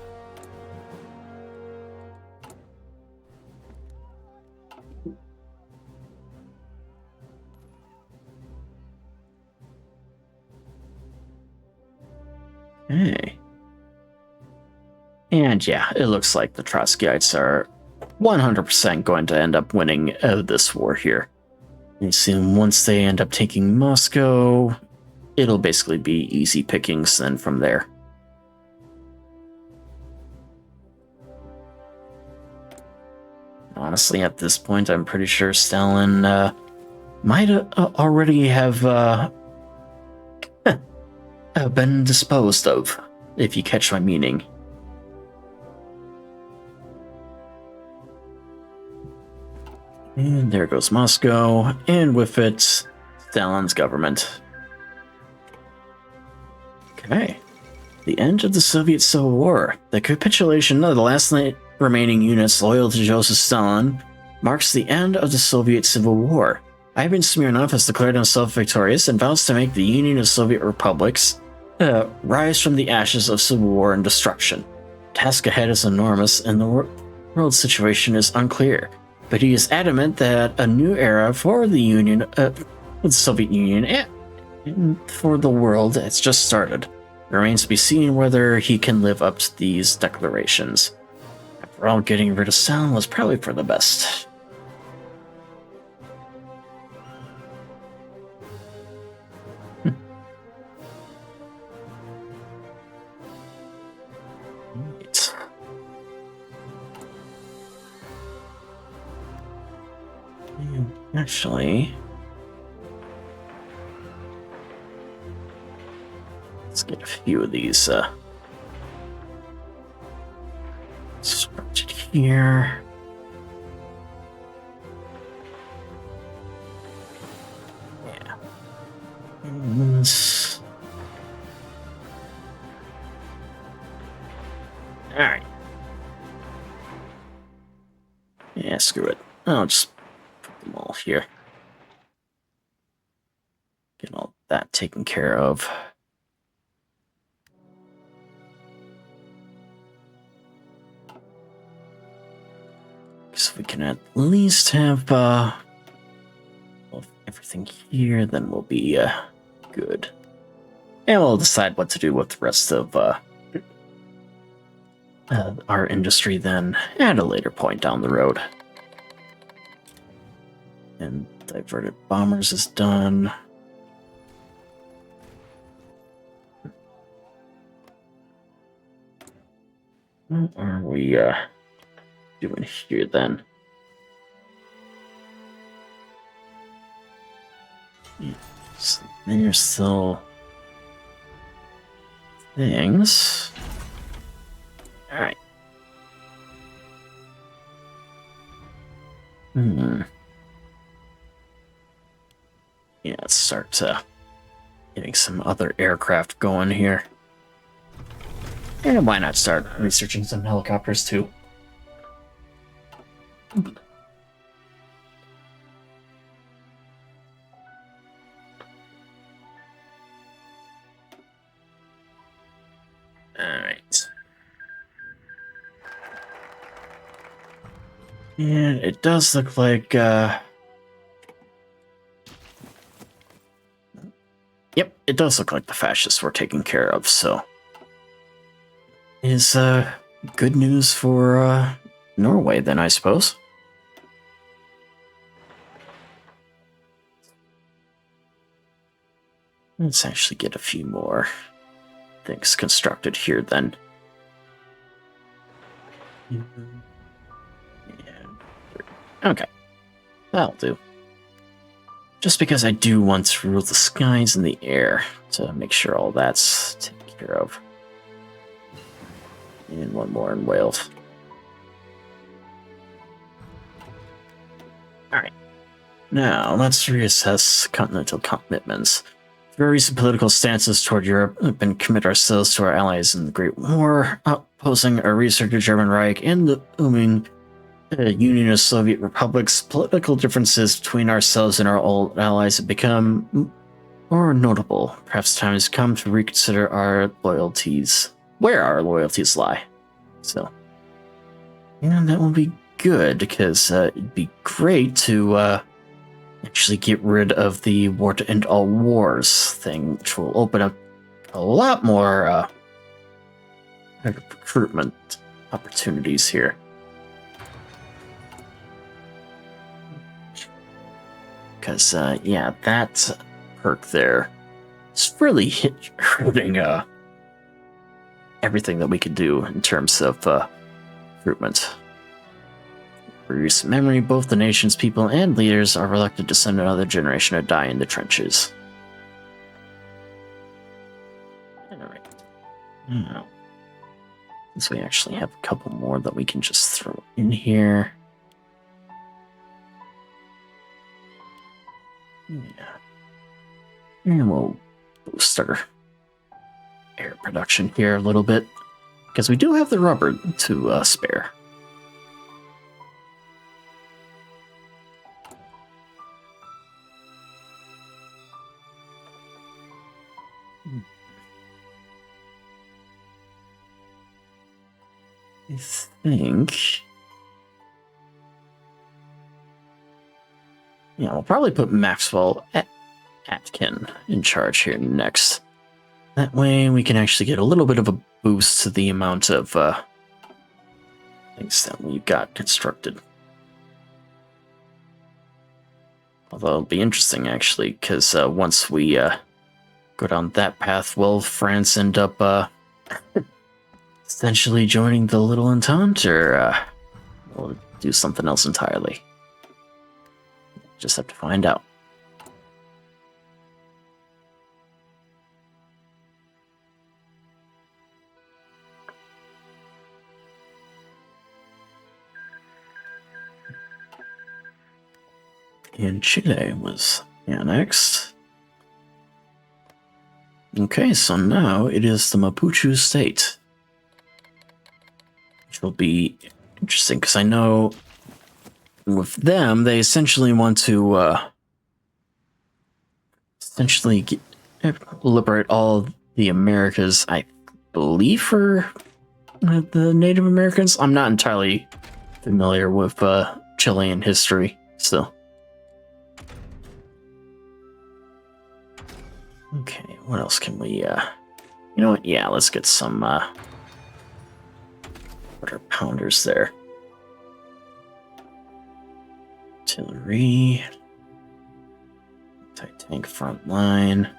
Okay. And yeah, it looks like the Trotskyites are 100% going to end up winning this war here. And soon, once they end up taking Moscow, it'll basically be easy pickings then from there. Honestly, at this point, I'm pretty sure Stalin might already have been disposed of, if you catch my meaning. And there goes Moscow, and with it, Stalin's government. Okay. The end of the Soviet Civil War. The capitulation of the last remaining units loyal to Joseph Stalin marks the end of the Soviet Civil War. Ivan Smirnov has declared himself victorious and vows to make the Union of Soviet Republics rise from the ashes of civil war and destruction. The task ahead is enormous, and the world situation is unclear. But he is adamant that a new era for the Union, the Soviet Union, and for the world has just started. It remains to be seen whether he can live up to these declarations. After all, getting rid of Stalin was probably for the best. Actually, let's get a few of these started here. Yeah. Alright. Yeah, screw it. I'll just them all here. Get all that taken care of. So we can at least have everything here, then we'll be good. And we'll decide what to do with the rest of our industry then at a later point down the road. And diverted bombers is done. What are we doing here then? Yes, there's still things. Alright. Yeah, let's start getting some other aircraft going here. And why not start researching some helicopters too? Alright. And it does look like yep, it does look like the fascists were taken care of, so is good news for Norway then, I suppose. Let's actually get a few more things constructed here then. Yeah. Okay, that'll do. Just because I do want to rule the skies and the air to make sure all that's taken care of. And one more in Wales. Now, let's reassess continental commitments. Through our recent political stances toward Europe, we've been commit ourselves to our allies in the Great War, opposing a resurgent German Reich and the booming Union of Soviet Republics. Political differences between ourselves and our old allies have become more notable. Perhaps time has come to reconsider our loyalties, where our loyalties lie. So, yeah, that will be good, because it'd be great to actually get rid of the war to end all wars thing, which will open up a lot more recruitment opportunities here. Because, yeah, that perk there is really hurting everything that we could do in terms of recruitment. For recent memory, both the nation's people and leaders are reluctant to send another generation to die in the trenches. Alright. Now, since we actually have a couple more that we can just throw in here. Yeah. And we'll boost our air production here a little bit, because we do have the rubber to spare. I think... yeah, we'll probably put Maxwell Atkin in charge here next. That way we can actually get a little bit of a boost to the amount of things that we've got constructed. Although it'll be interesting, actually, because once we go down that path, will France end up essentially joining the Little Entente, or we'll do something else entirely? Just have to find out. And Chile was annexed. Okay, so now it is the Mapuche state, which will be interesting, because I know with them, they essentially want to liberate all the Americas, I believe, for the Native Americans. I'm not entirely familiar with Chilean history, so. Okay, what else can we, you know what, yeah, let's get some, quarter pounders there. Artillery. Anti-tank front line.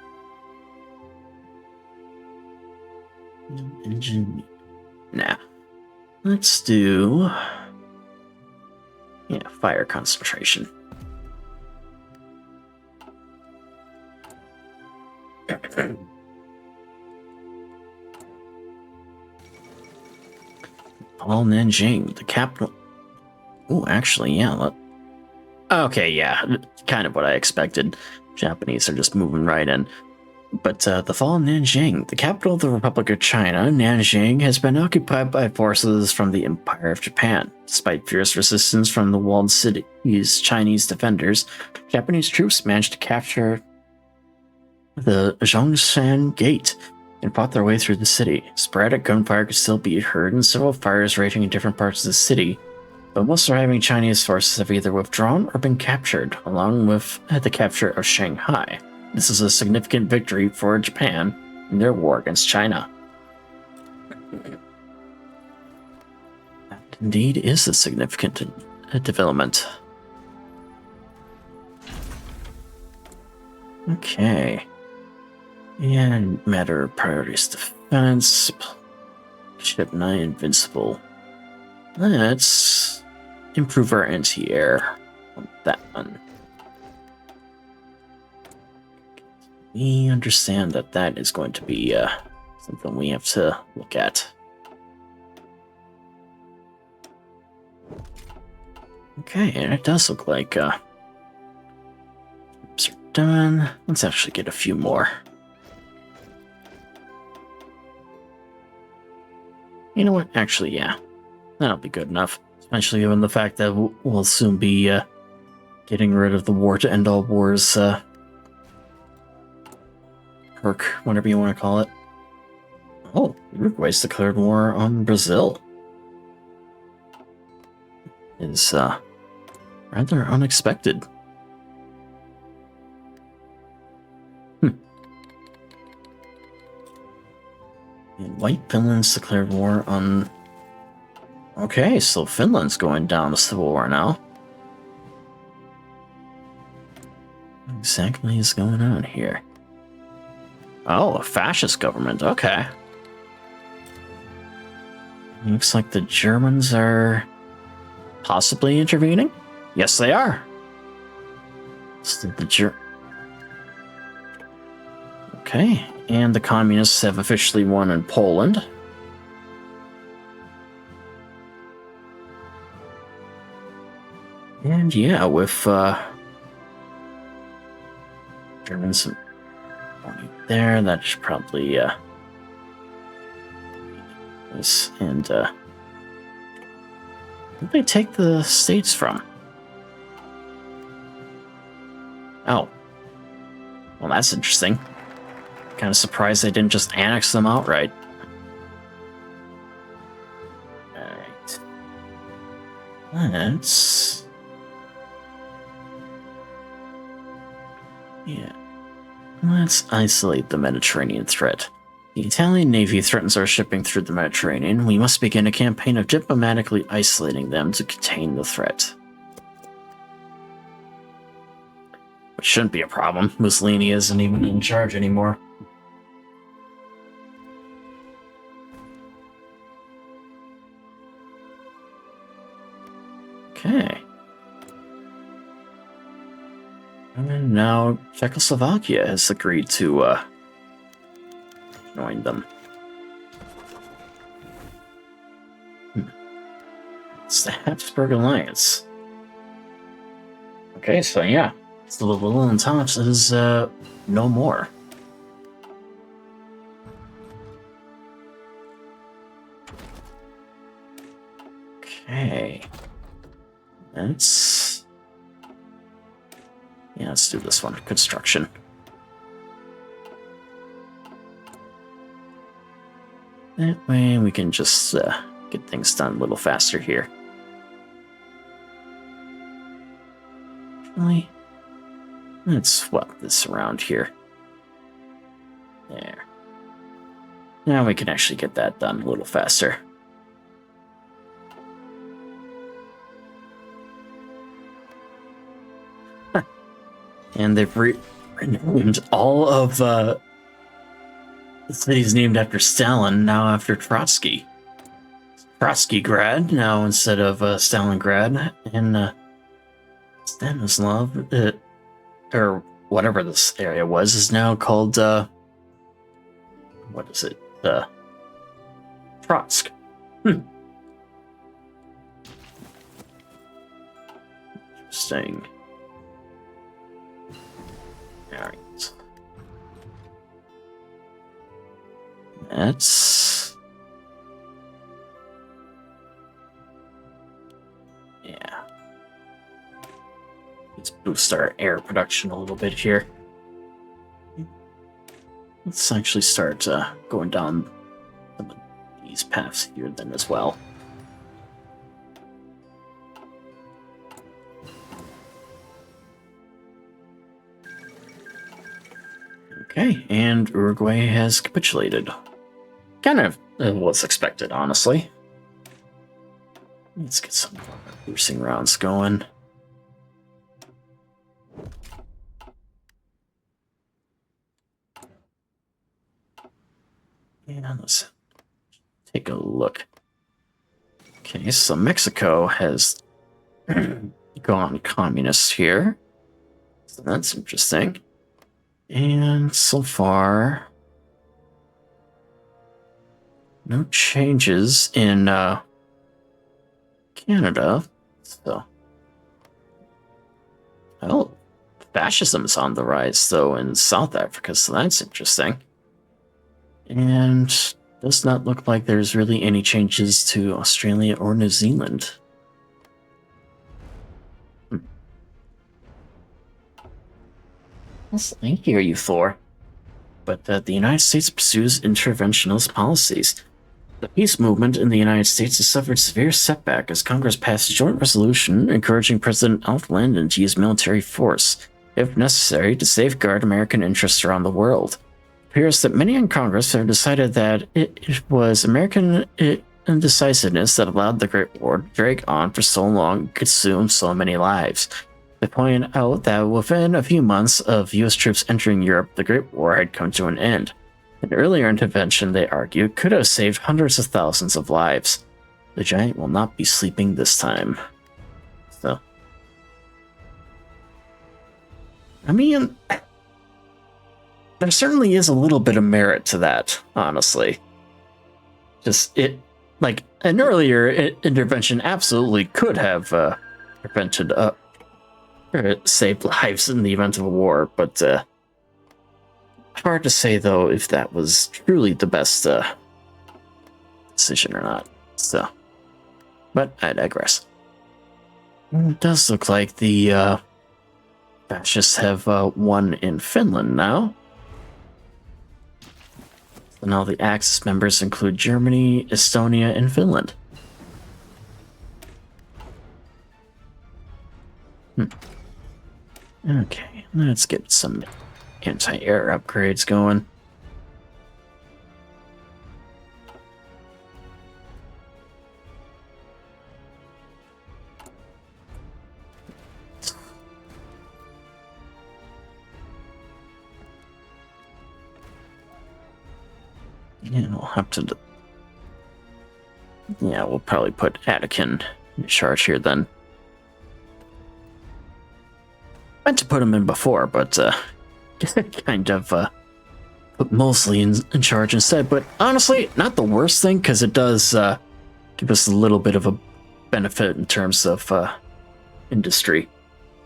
Engine. Nah. Let's do... yeah, fire concentration. All Nanjing, the capital. Oh, actually, yeah. Okay, yeah, kind of what I expected. Japanese are just moving right in. But the fall of Nanjing, the capital of the Republic of China, Nanjing has been occupied by forces from the Empire of Japan. Despite fierce resistance from the walled city's Chinese defenders, Japanese troops managed to capture the Zhongshan Gate and fought their way through the city. Sporadic gunfire could still be heard, and several fires raging in different parts of the city, but most surviving Chinese forces have either withdrawn or been captured, along with the capture of Shanghai. This is a significant victory for Japan in their war against China. That indeed is a significant development. Okay. And matter of priorities defense. Ship 9 invincible. Let's improve our anti-air on that one. We understand that that is going to be something we have to look at. Okay, and it does look like done. Let's actually get a few more. You know what? Actually, yeah. That'll be good enough. Especially given the fact that we'll soon be getting rid of the war to end all wars perk, whatever you want to call it. Oh, Uruguay's declared war on Brazil. Is rather unexpected. And White Finland's declared war on... Okay, so Finland's going down a civil war now. What exactly is going on here? Oh, a fascist government, okay. Looks like the Germans are possibly intervening? Yes, they are. So okay, and the communists have officially won in Poland. And yeah, with Germans there, that should probably this. And where did they take the states from? Oh, well, that's interesting. Kind of surprised they didn't just annex them outright. Alright. Let's... yeah. Let's isolate the Mediterranean threat. The Italian Navy threatens our shipping through the Mediterranean. We must begin a campaign of diplomatically isolating them to contain the threat. Which shouldn't be a problem. Mussolini isn't even in charge anymore. Okay. And now Czechoslovakia has agreed to join them. It's the Habsburg Alliance. Okay, so yeah. So the Wilhelm Tops is no more. Okay. Let's do this one. Construction. That way we can just get things done a little faster here. Actually, let's swap this around here. There. Now we can actually get that done a little faster. And they've renamed all of the cities named after Stalin now after Trotsky. Trotskygrad now instead of Stalingrad, and Stanislav, or whatever this area was, is now called what is it? Trotsk. Interesting. Alright. That's... yeah. Let's boost our air production a little bit here. Let's actually start going down some of these paths here then as well. Okay, and Uruguay has capitulated. Kind of was expected, honestly. Let's get some boosting rounds going. And let's take a look. Okay, so Mexico has gone communist here. So that's interesting. And so far, no changes in Canada. So, oh, fascism is on the rise, though, in South Africa, so that's interesting. And does not look like there's really any changes to Australia or New Zealand. Yes, I hear you, Thor. But the United States pursues interventionist policies. The peace movement in the United States has suffered severe setback as Congress passed a joint resolution encouraging President Alf Landon to use military force, if necessary, to safeguard American interests around the world. It appears that many in Congress have decided that it was American indecisiveness that allowed the Great War to drag on for so long and consume so many lives. They point out that within a few months of U.S. troops entering Europe, the Great War had come to an end. An earlier intervention, they argue, could have saved hundreds of thousands of lives. The giant will not be sleeping this time. So, I mean, there certainly is a little bit of merit to that, honestly. Just, like, an earlier intervention absolutely could have prevented, or saved lives in the event of a war, but, hard to say, though, if that was truly the best decision or not. So, but I digress. It does look like the fascists have won in Finland now. So now the Axis members include Germany, Estonia, and Finland. Okay, let's get some anti-air upgrades going. Yeah, we'll have to... Yeah, we'll probably put Anakin in charge here then. Meant to put him in before, but kind of put Mosley in charge instead. But honestly, not the worst thing, because it does give us a little bit of a benefit in terms of industry.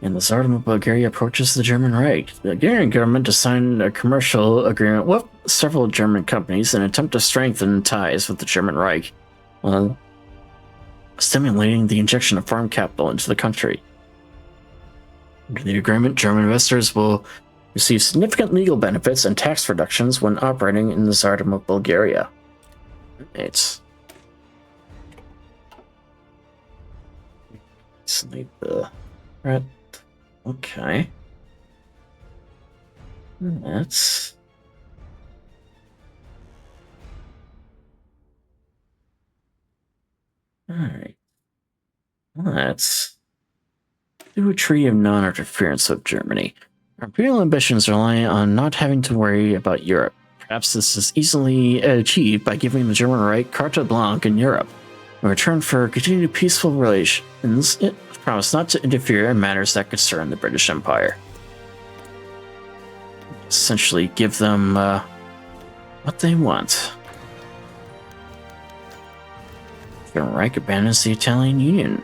And the Tsardom of Bulgaria approaches the German Reich. The Bulgarian government has signed a commercial agreement with several German companies in an attempt to strengthen ties with the German Reich, while stimulating the injection of foreign capital into the country. Under the agreement, German investors will receive significant legal benefits and tax reductions when operating in the Tsardom of Bulgaria. It's sleep right. Okay. That's alright. Let's do a treaty of non-interference with Germany. Our imperial ambitions rely on not having to worry about Europe. Perhaps this is easily achieved by giving the German Reich carte blanche in Europe. In return for continued peaceful relations, it promised not to interfere in matters that concern the British Empire. Essentially give them what they want. German Reich abandons the Italian Union.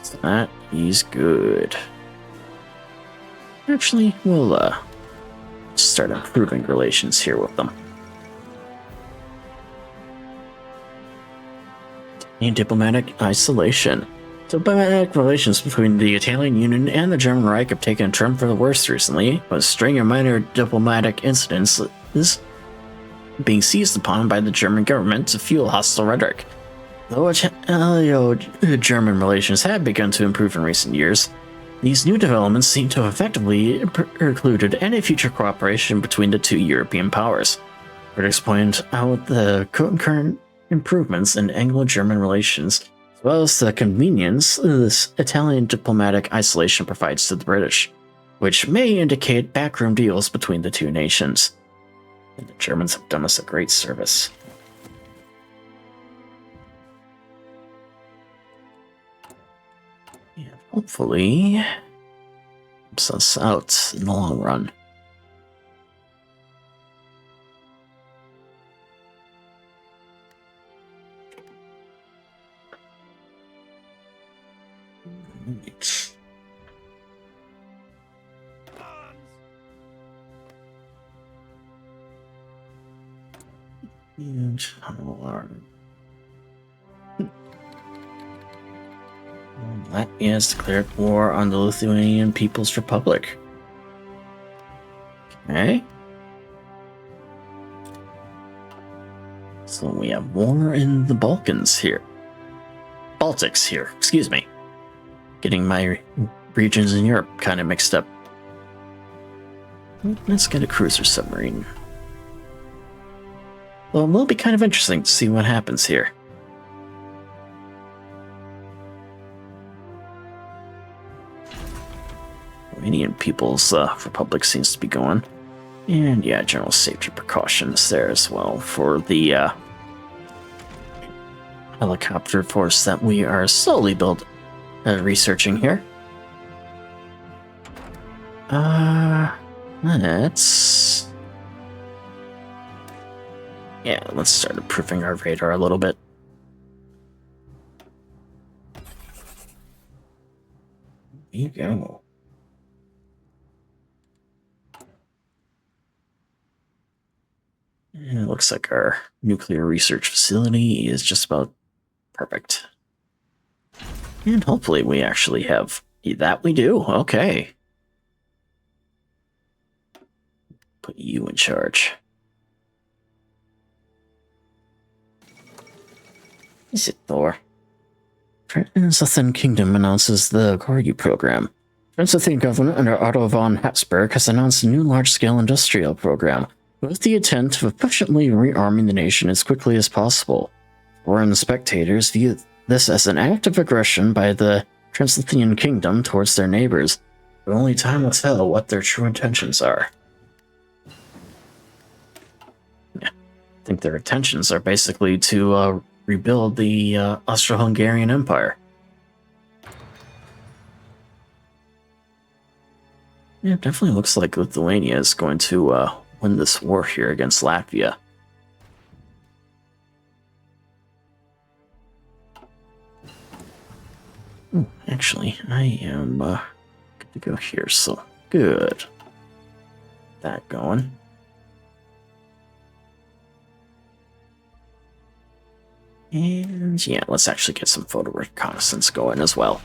So that is good. Actually, we'll start improving relations here with them. In diplomatic isolation. Diplomatic relations between the Italian Union and the German Reich have taken a turn for the worse recently, with a string of minor diplomatic incidents being seized upon by the German government to fuel hostile rhetoric. Though Italo-German relations have begun to improve in recent years, these new developments seem to have effectively precluded any future cooperation between the two European powers. Critics point out the concurrent improvements in Anglo-German relations, as well as the convenience this Italian diplomatic isolation provides to the British, which may indicate backroom deals between the two nations. And the Germans have done us a great service. Yeah, hopefully, helps us out in the long run. And Latvia has declared war on the Lithuanian People's Republic. Okay. So we have war in the Baltics here, excuse me. Getting my regions in Europe kind of mixed up. Let's get a cruiser submarine. Well, it will be kind of interesting to see what happens here. Romanian People's Republic seems to be going. And yeah, general safety precautions there as well for the helicopter force that we are slowly researching here. Let's start improving our radar a little bit. There you go. And it looks like our nuclear research facility is just about perfect. And hopefully we actually have that. We do. Okay. Put you in charge. Is it Thor? Prince of the Kingdom announces the Corgi program. Prince of the government under Otto von Habsburg has announced a new large-scale industrial program with the intent of efficiently rearming the nation as quickly as possible. Foreign spectators view this as an act of aggression by the Transylvanian Kingdom towards their neighbors, but only time will tell what their true intentions are. Yeah, I think their intentions are basically to rebuild the Austro-Hungarian Empire. Yeah, it definitely looks like Lithuania is going to win this war here against Latvia. Ooh, actually, I am good to go here, so good. That going. And yeah, let's actually get some photo reconnaissance going as well.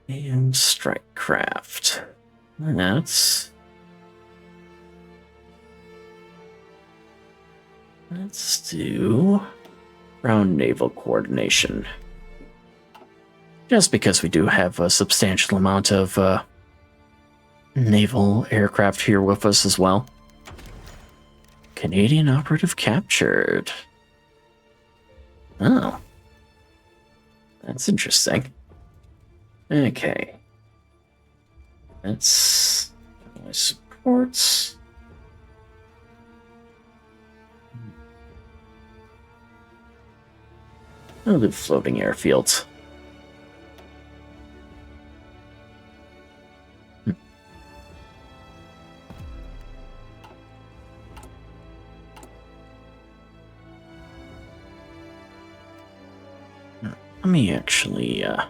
And strike craft. Let's do ground naval coordination. Just because we do have a substantial amount of naval aircraft here with us as well. Canadian operative captured. Oh. That's interesting. Okay. That's my supports. Oh, the floating airfields. Let me actually, yeah,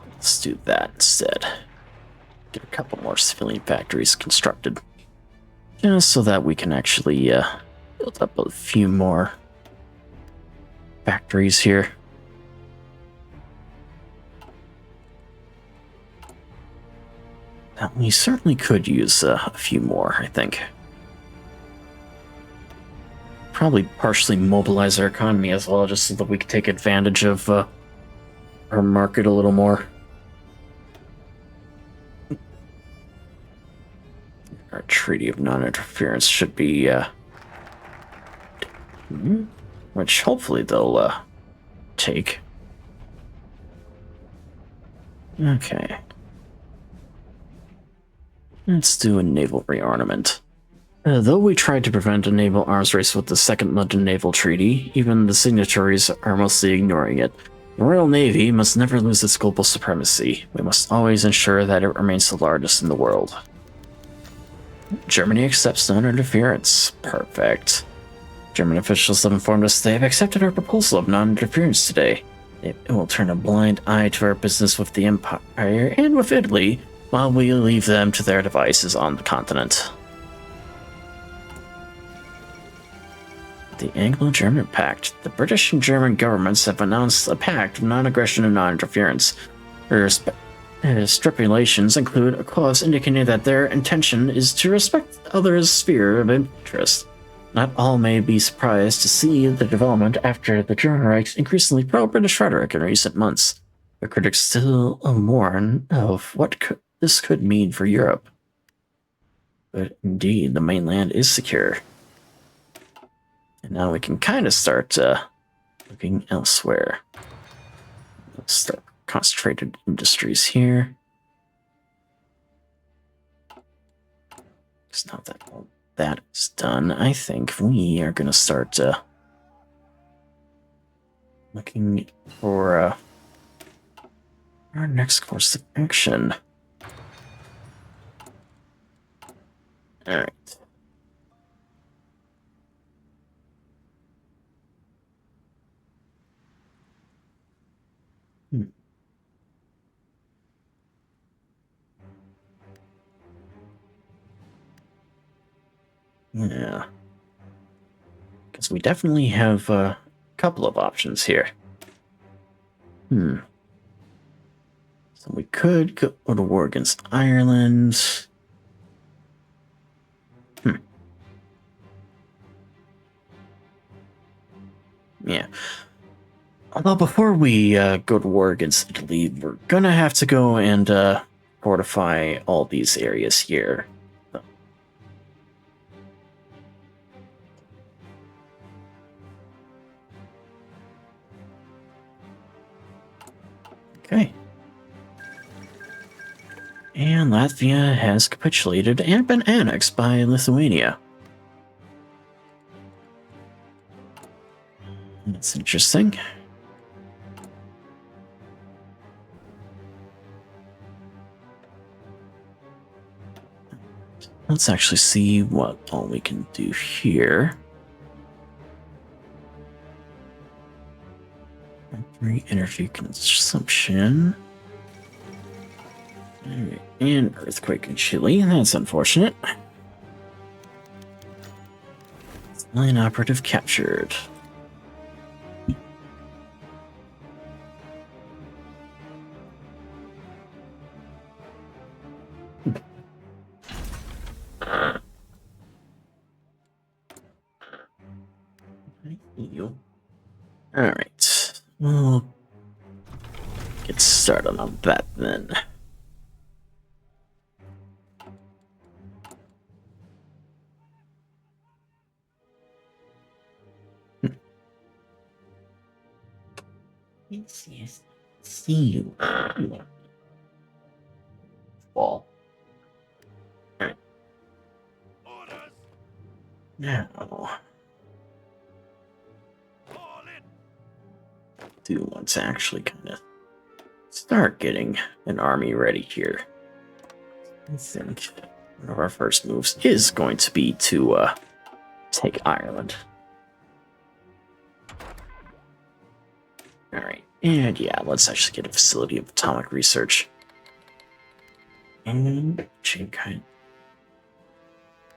let's do that instead. Get a couple more civilian factories constructed. Just so that we can actually, build up a few more factories here. Now, we certainly could use a few more, I think. Probably partially mobilize our economy as well, just so that we can take advantage of our market a little more. Our Treaty of Non-Interference should be, which hopefully they'll take. Okay. Let's do a naval rearmament. Though we tried to prevent a naval arms race with the Second London Naval Treaty, even the signatories are mostly ignoring it. The Royal Navy must never lose its global supremacy. We must always ensure that it remains the largest in the world. Germany accepts non-interference. Perfect. German officials have informed us they have accepted our proposal of non-interference today. It will turn a blind eye to our business with the Empire and with Italy, while we leave them to their devices on the continent. The Anglo-German Pact. The British and German governments have announced a pact of non-aggression and non-interference. Their stipulations include a clause indicating that their intention is to respect others' sphere of interest. Not all may be surprised to see the development after the German Reich's increasingly pro-British rhetoric in recent months. The critics still warn of what this could mean for Europe. But indeed, the mainland is secure. And now we can kind of start looking elsewhere. Let's start concentrated industries here. It's not that all that is done. I think we are going to start looking for our next course of action. All right. Yeah. Because we definitely have a couple of options here. So we could go to war against Ireland. Yeah. Although before we go to war against Italy, we're gonna have to go and fortify all these areas here. Okay. And Latvia has capitulated and been annexed by Lithuania. That's interesting. Let's actually see what all we can do here. Energy consumption. Alright, and earthquake in Chile. That's unfortunate. Line operative captured. Alright, we'll get started on that then. Yes, see you. Ball. Alright. Now. Do want to actually kind of start getting an army ready here. I think one of our first moves is going to be to take Ireland. Alright, and yeah, let's actually get a facility of atomic research. And Shanghai.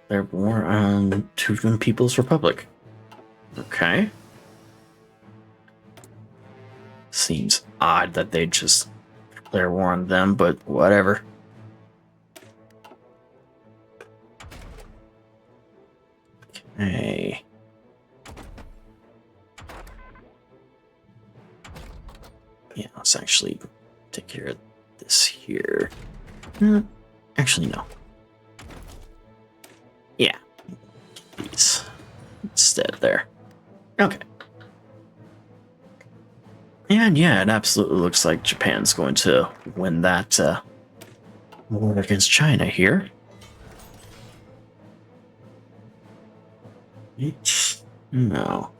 They're war on Tuvan People's Republic. Okay. Seems odd that they just declare war on them, but whatever. Okay. Yeah, let's actually take care of this here. Actually, no. Yeah. These instead there. Okay. And yeah, it absolutely looks like Japan's going to win that war against China here. No.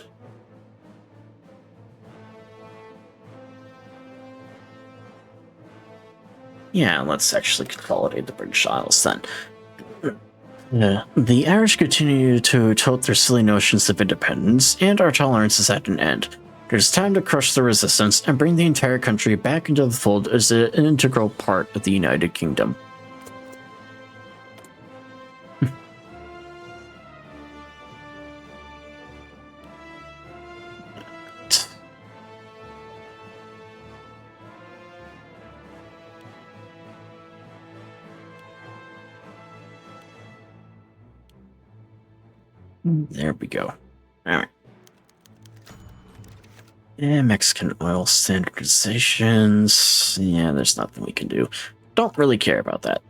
Yeah, let's actually consolidate the British Isles then. The Irish continue to tote their silly notions of independence, and our tolerance is at an end. It is time to crush the resistance and bring the entire country back into the fold as an integral part of the United Kingdom. There we go. Alright. And Mexican oil standardizations. Yeah, there's nothing we can do. Don't really care about that.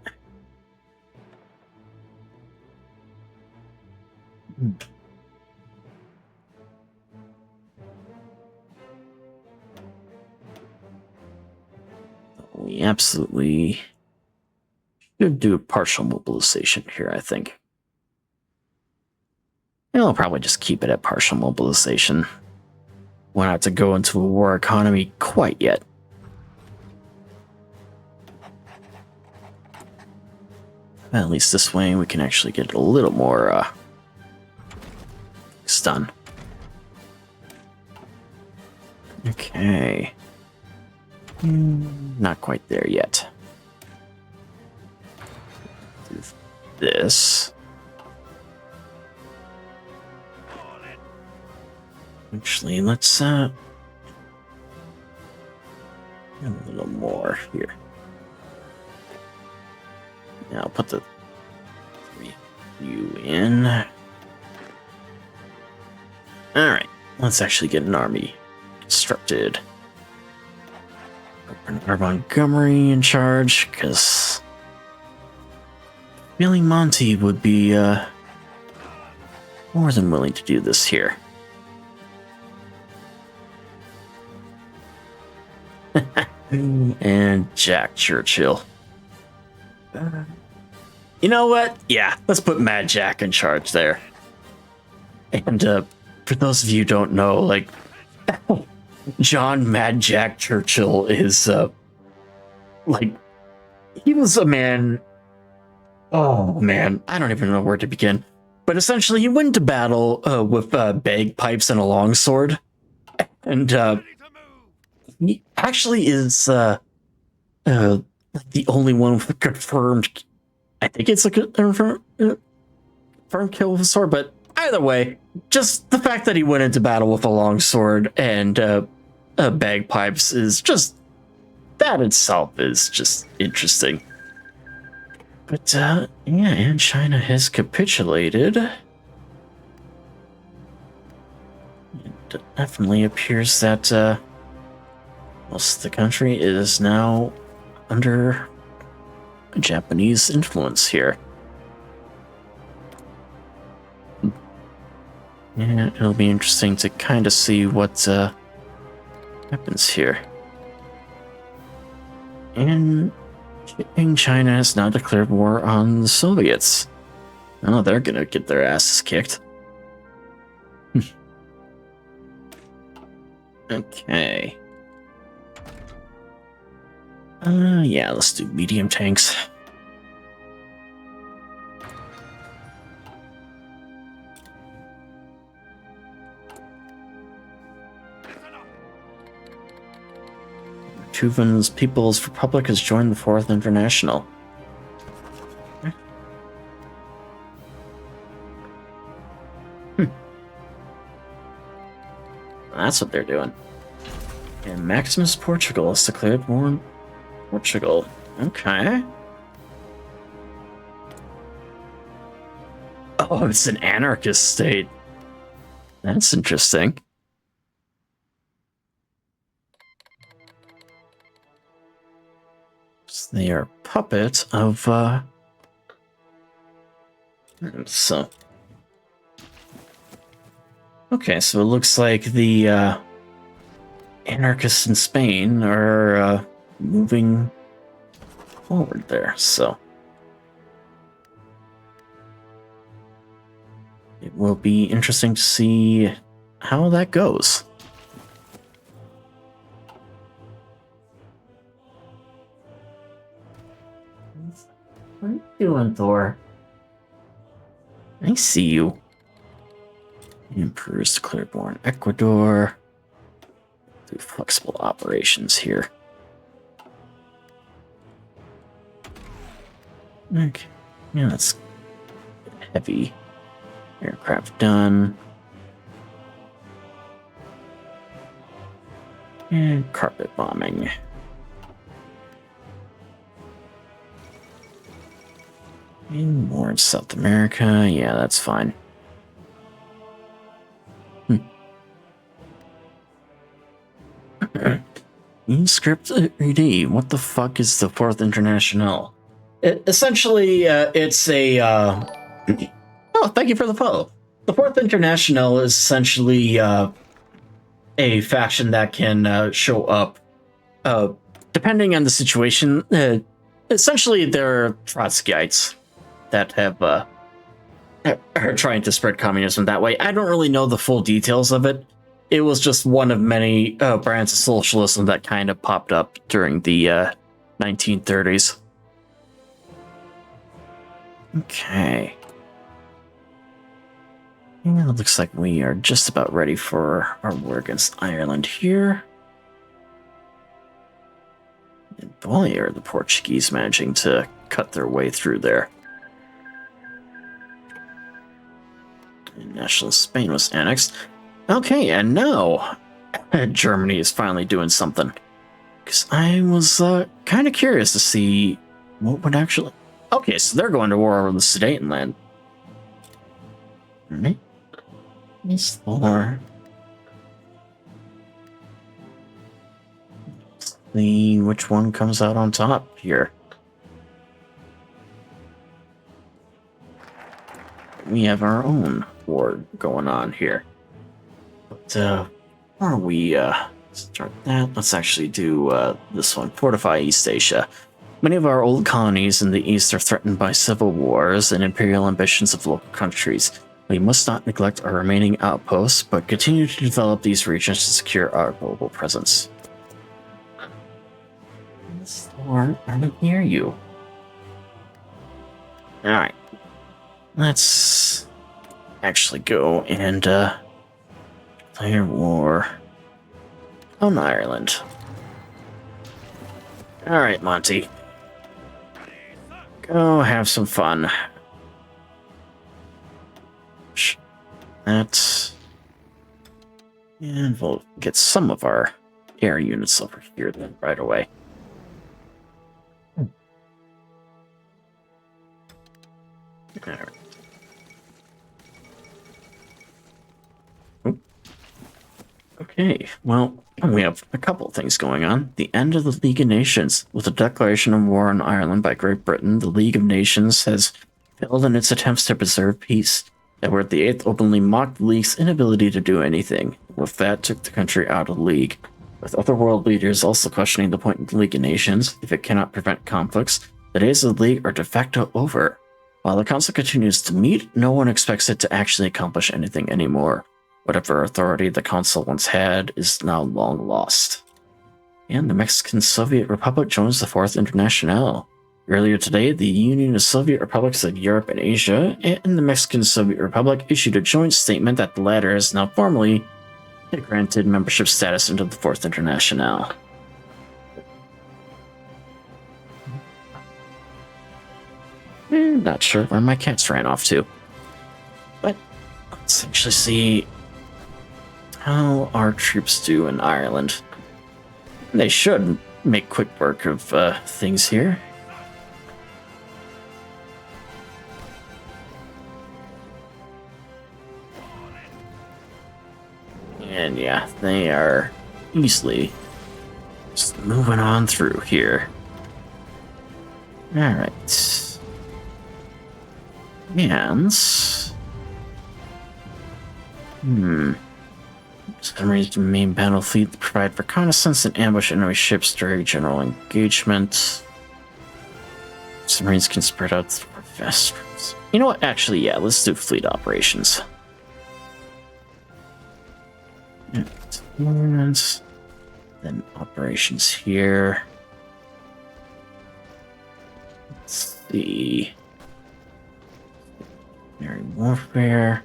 We absolutely should do a partial mobilization here, I think. And I'll probably just keep it at partial mobilization. Won't have to go into a war economy quite yet. At least this way we can actually get a little more stun. Okay. Not quite there yet. Do this. Actually, let's a little more here. Now I'll put the 3U in. Alright, let's actually get an army constructed. Open our Montgomery in charge, because feeling Monty would be more than willing to do this here. And Jack Churchill. You know what? Yeah, let's put Mad Jack in charge there. And for those of you who don't know, like, John Mad Jack Churchill is like, he was a man. Oh man, I don't even know where to begin. But essentially, he went to battle with bagpipes and a longsword, and he actually is like the only one with confirmed. I think it's a confirmed kill with a sword, but either way, just the fact that he went into battle with a longsword and bagpipes is just, that itself is just interesting. But yeah, and China has capitulated. It definitely appears that most of the country is now under Japanese influence here. Yeah, it'll be interesting to kind of see what happens here. And China has now declared war on the Soviets. Oh, they're gonna get their asses kicked. Okay. Yeah, let's do medium tanks. Tuvan's People's Republic has joined the Fourth International. That's what they're doing. And Maximus Portugal has declared war on Portugal. Okay. Oh, it's an anarchist state. That's interesting. So they are puppets of so okay, so it looks like the anarchists in Spain are moving forward there, so it will be interesting to see how that goes. What are you doing, Thor? I see you. Emperor's declared war in Ecuador. Do flexible operations here. Okay. Yeah, that's heavy aircraft done. And carpet bombing. And more in South America. Yeah, that's fine. Script 3D. What the fuck is the Fourth International? Essentially, it's a. Oh, thank you for the follow. The Fourth International is essentially a faction that can show up depending on the situation. Essentially, they're Trotskyites that have are trying to spread communism that way. I don't really know the full details of it. It was just one of many brands of socialism that kind of popped up during the 1930s. Okay. Yeah, it looks like we are just about ready for our war against Ireland here. And boy, are the Portuguese managing to cut their way through there. And national Spain was annexed. Okay, and now Germany is finally doing something. Because I was kind of curious to see what would actually... Okay, so they're going to war over the Sudetenland. Alright. Let's see which one comes out on top here. We have our own war going on here. But before we start that, let's actually do this one. Fortify East Asia. Many of our old colonies in the East are threatened by civil wars and imperial ambitions of local countries. We must not neglect our remaining outposts, but continue to develop these regions to secure our global presence. Or I don't hear you. Alright. Let's actually go and declare war on Ireland. Alright, Monty. Go have some fun. That. And we'll get some of our air units over here then right away. Alright. Okay, well, we have a couple of things going on. The end of the League of Nations. With the declaration of war on Ireland by Great Britain, the League of Nations has failed in its attempts to preserve peace. Edward VIII openly mocked the League's inability to do anything. With that, took the country out of the League. With other world leaders also questioning the point of the League of Nations, if it cannot prevent conflicts, the days of the League are de facto over. While the Council continues to meet, no one expects it to actually accomplish anything anymore. Whatever authority the Council once had is now long lost. And the Mexican Soviet Republic joins the Fourth International. Earlier today, the Union of Soviet Republics of Europe and Asia and the Mexican Soviet Republic issued a joint statement that the latter has now formally granted membership status into the Fourth International. Not sure where my cats ran off to. But let's actually see how our troops do in Ireland. They should make quick work of things here. And yeah, they are easily just moving on through here. Alright. And... Submarines to main battle fleet to provide reconnaissance and ambush enemy ships during general engagement. Submarines can spread out through vast routes. You know what? Actually, yeah, let's do fleet operations. And then operations here. Let's see. Very warfare.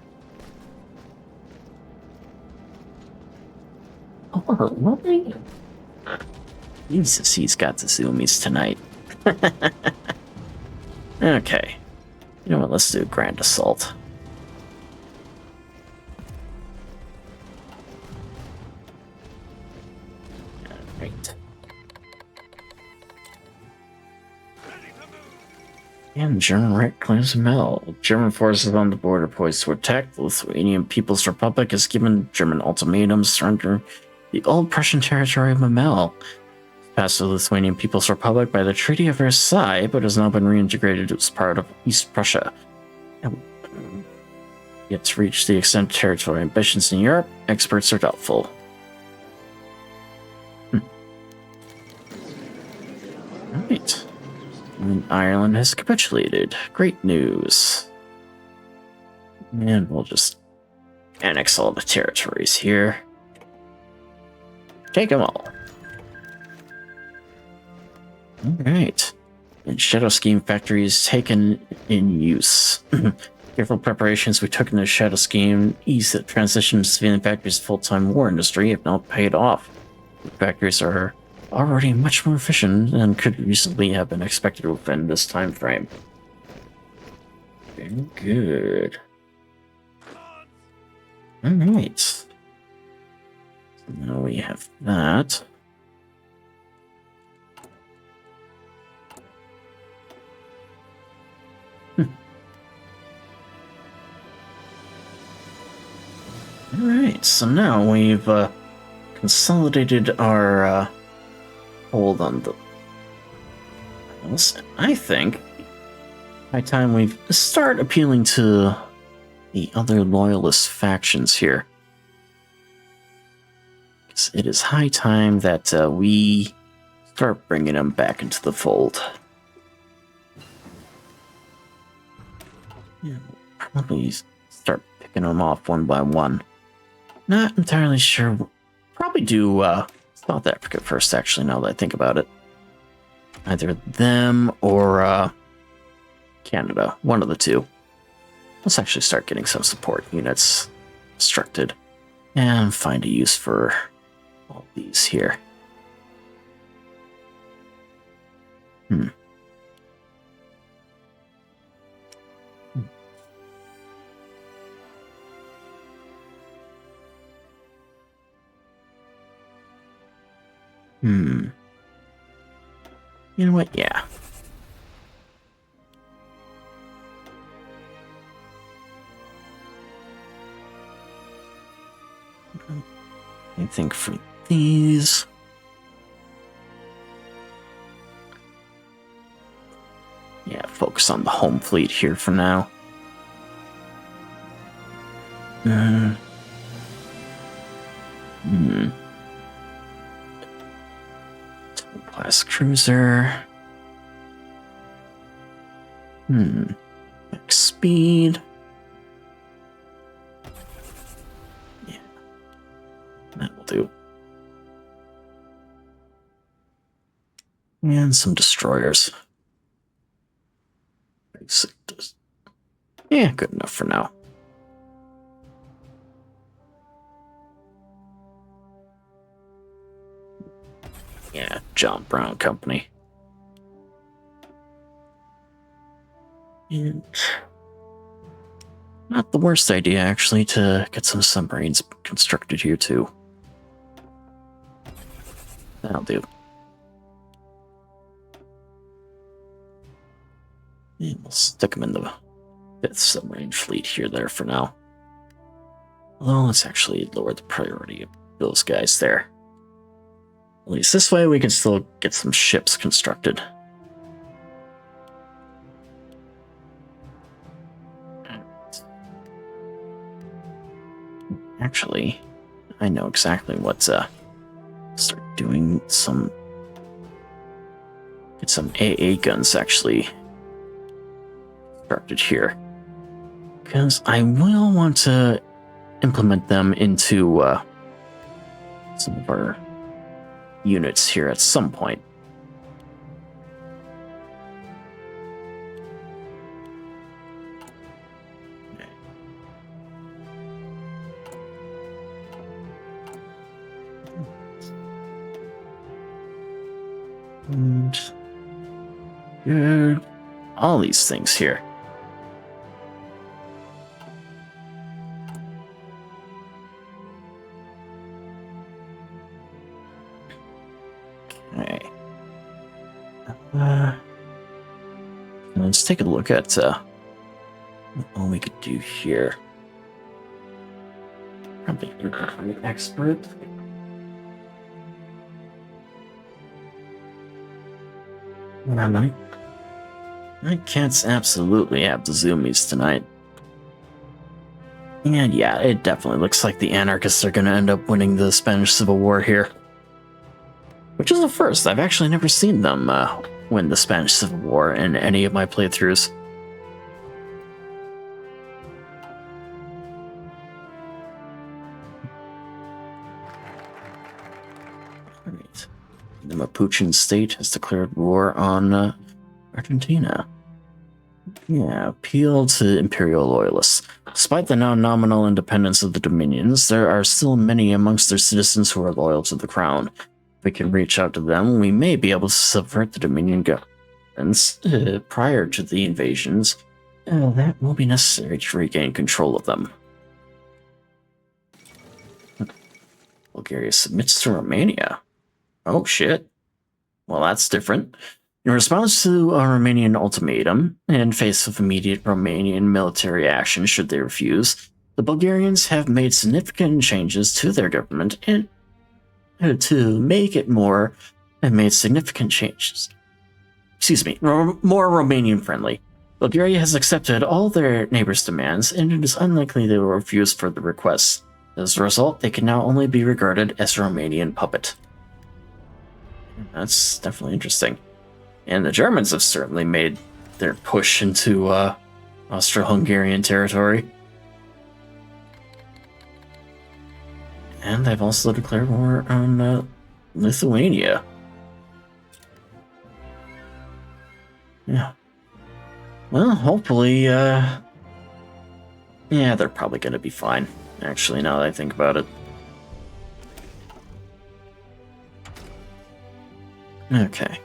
Oh, really? Jesus, he's got the zoomies tonight. Okay. You know what? Let's do a grand assault. Right. And German right claims Mel. German forces on the border poised to attack. The Lithuanian People's Republic has given German ultimatums surrender the old Prussian territory of Memel. Passed to the Lithuanian People's Republic by the Treaty of Versailles, but has now been reintegrated as part of East Prussia. Yet to reach the extent of territory ambitions in Europe, experts are doubtful. Right. And Ireland has capitulated. Great news. And we'll just annex all the territories here. Take them all. Alright. And Shadow Scheme Factory is taken in use. Careful preparations we took in the Shadow Scheme ease the transition to civilian factories full-time war industry have now paid off. The factories are already much more efficient than could reasonably have been expected within this time frame. Very good. Alright. So now we have that. Alright, so now we've consolidated our hold on the... I think high time we start appealing to the other loyalist factions here. Because it is high time that we start bringing them back into the fold. Yeah, probably start picking them off one by one. Not entirely sure. Probably do South Africa first, actually, now that I think about it. Either them or Canada. One of the two. Let's actually start getting some support units constructed. And find a use for all these here. You know what? Yeah. I think for these... Yeah, focus on the home fleet here for now. Class cruiser. Max speed. Yeah. That will do. And some destroyers. Yeah, good enough for now. Yeah, John Brown Company. And not the worst idea, actually, to get some submarines constructed here, too. That'll do. And we'll stick them in the 5th submarine fleet here there for now. Although, let's actually lower the priority of those guys there. At least this way we can still get some ships constructed. Actually, I know exactly what start doing some... Get some AA guns actually constructed here. Because I will want to implement them into some of our units here at some point. And good. All these things here. Okay. Let's take a look at what we could do here. Probably an expert. My cats absolutely have the zoomies tonight. And yeah, it definitely looks like the anarchists are going to end up winning the Spanish Civil War here. Which is a first. I've actually never seen them win the Spanish Civil War in any of my playthroughs. Alright. The Mapuchan state has declared war on Argentina. Yeah, appeal to imperial loyalists. Despite the now nominal independence of the dominions, there are still many amongst their citizens who are loyal to the crown. If we can reach out to them, we may be able to subvert the dominion governments prior to the invasions. That will be necessary to regain control of them. Bulgaria submits to Romania. Oh shit. Well, that's different. In response to a Romanian ultimatum, in face of immediate Romanian military action should they refuse, the Bulgarians have made significant changes to their government and to make it more significant changes. More Romanian friendly. Bulgaria has accepted all their neighbors' demands, and it is unlikely they will refuse further requests. As a result, they can now only be regarded as a Romanian puppet. That's definitely interesting. And the Germans have certainly made their push into Austro-Hungarian territory. And they've also declared war on Lithuania. Yeah. Well, hopefully, yeah, they're probably going to be fine, actually, now that I think about it. Okay.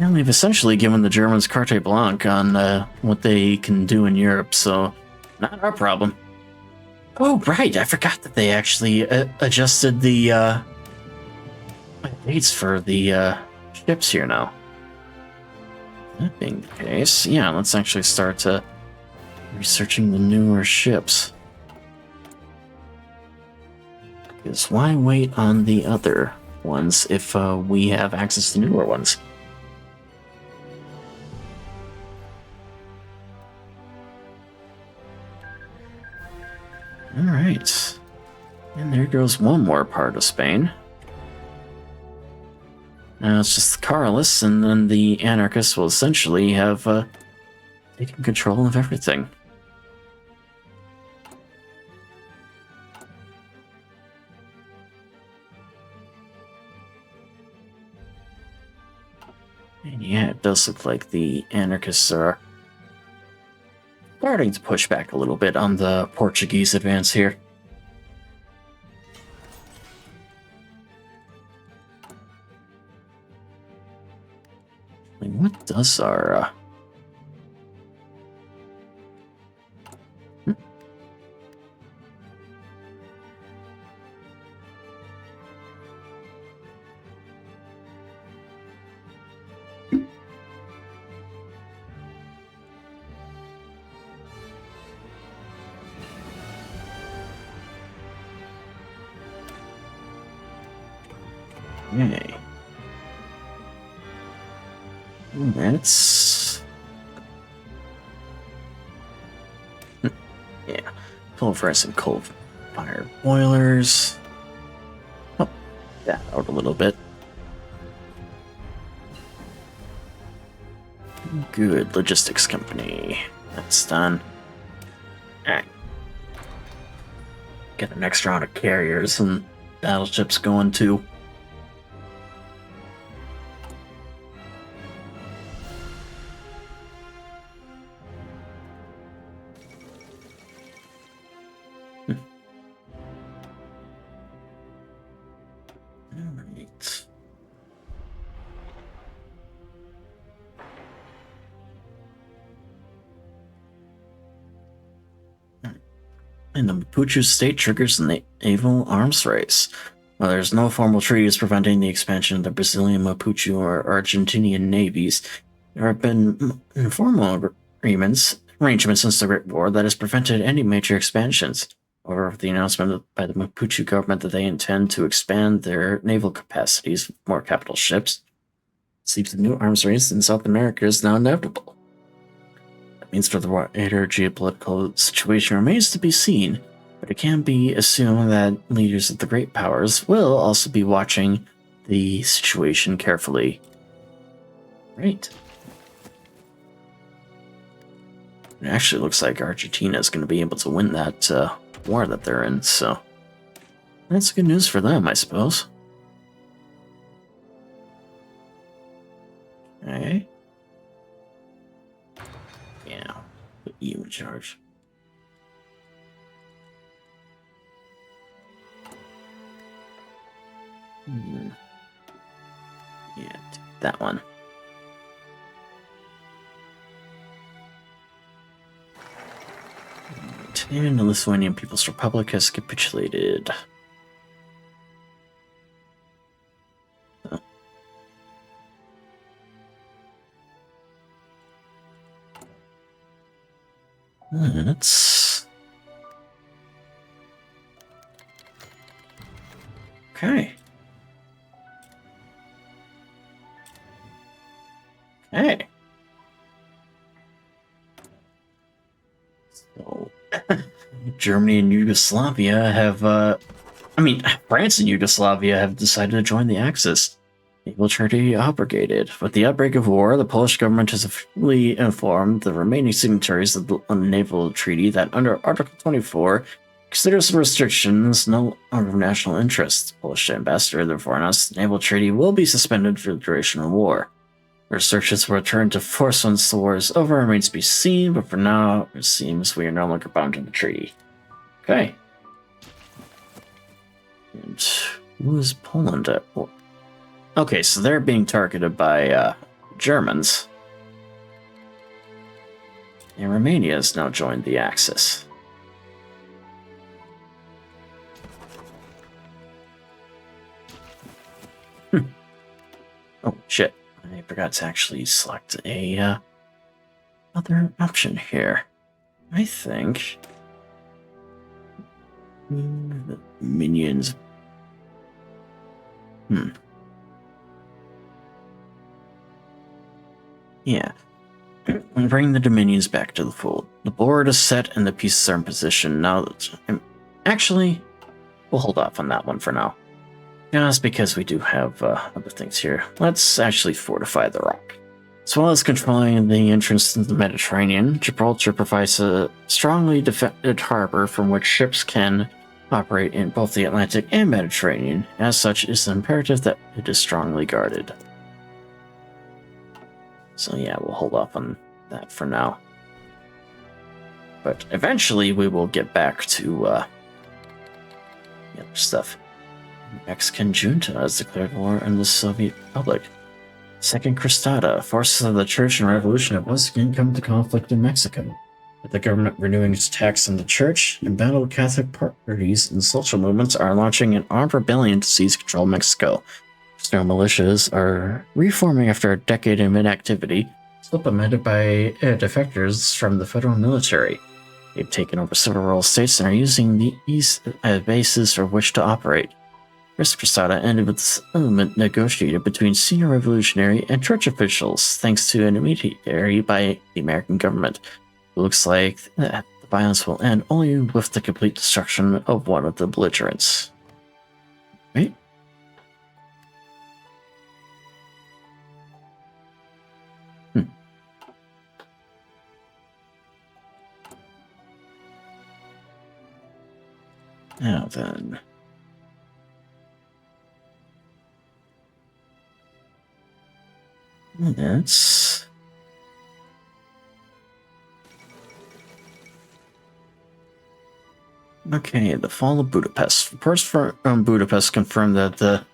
And they've essentially given the Germans carte blanche on what they can do in Europe, so not our problem. Oh, right, I forgot that they actually adjusted the dates for the ships here now. That being the case, yeah, let's actually start researching the newer ships. Because why wait on the other ones if we have access to newer ones? Alright. And there goes one more part of Spain. Now it's just the Carlists, and then the anarchists will essentially have taken control of everything. And yeah, it does look like the anarchists are starting to push back a little bit on the Portuguese advance here. I mean, what does our Okay. That's... yeah. Pulverizing coal-fired boilers. Oh, that out a little bit. Good. Logistics company. That's done. Alright. Get an extra round of carriers and battleships going too. Alright. And the Mapuche state triggers the naval arms race. While there's no formal treaties preventing the expansion of the Brazilian Mapuche or Argentinian navies, there have been informal arrangements since the Great War that has prevented any major expansions. However, the announcement by the Mapuche government that they intend to expand their naval capacities with more capital ships seems the new arms race in South America is now inevitable. That means for the wider geopolitical situation remains to be seen, but it can be assumed that leaders of the great powers will also be watching the situation carefully. Right. It actually looks like Argentina is going to be able to win that war that they're in, so that's good news for them, I suppose. Okay. Yeah, put you in charge. Yeah, that one. And the Lithuanian People's Republic has capitulated. Oh. That's... Okay. Okay. So, Germany and Yugoslavia have, France and Yugoslavia have decided to join the Axis. Naval treaty abrogated. With the outbreak of war, the Polish government has officially informed the remaining signatories of the naval treaty that under Article 24, considers the restrictions no longer of national interest. The Polish ambassador therefore announced the naval treaty will be suspended for the duration of war. Restrictions will return to force once the war is over remains to be seen, but for now, it seems we are no longer bound to the treaty. Okay. And who is Poland at war? Okay, so they're being targeted by Germans. And Romania has now joined the Axis. Oh, shit. I forgot to actually select a other option here. I think the minions. Yeah. Bring the Dominions back to the fold. The board is set and the pieces are in position. Now that actually, we'll hold off on that one for now. Just because we do have other things here. Let's actually fortify the rock. As well as controlling the entrance to the Mediterranean, Gibraltar provides a strongly defended harbor from which ships can operate in both the Atlantic and Mediterranean. As such, it is imperative that it is strongly guarded. So yeah, we'll hold off on that for now. But eventually we will get back to the other stuff. Mexican junta has declared war on the Soviet Republic. Second Crustada, forces of the Church and Revolution have once again come to conflict in Mexico, with the government renewing its attacks on the Church. Embattled Catholic parties and social movements are launching an armed rebellion to seize control of Mexico. Snow militias are reforming after a decade of inactivity, supplemented by defectors from the federal military. They've taken over several rural states and are using these as bases for which to operate. First Crusada ended with a settlement negotiated between senior revolutionary and church officials, thanks to an intermediary by the American government. It looks like the violence will end only with the complete destruction of one of the belligerents. Right? Now then. That's... Okay, the fall of Budapest. Reports from Budapest confirmed that the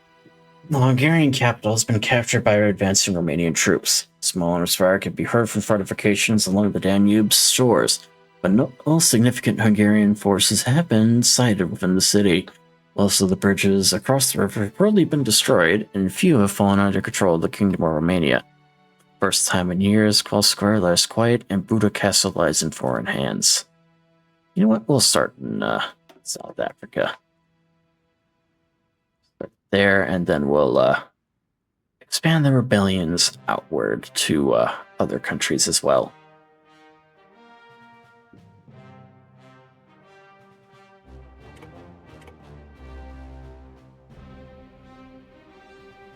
Hungarian capital has been captured by advancing Romanian troops. Small arms fire could be heard from fortifications along the Danube's shores. but no all significant Hungarian forces have been sighted within the city. Most of the bridges across the river have probably been destroyed, and few have fallen under control of the Kingdom of Romania. First time in years, Quell Square lies quiet, and Buda Castle lies in foreign hands. You know what? We'll start in South Africa. Start there, and then we'll expand the rebellions outward to other countries as well.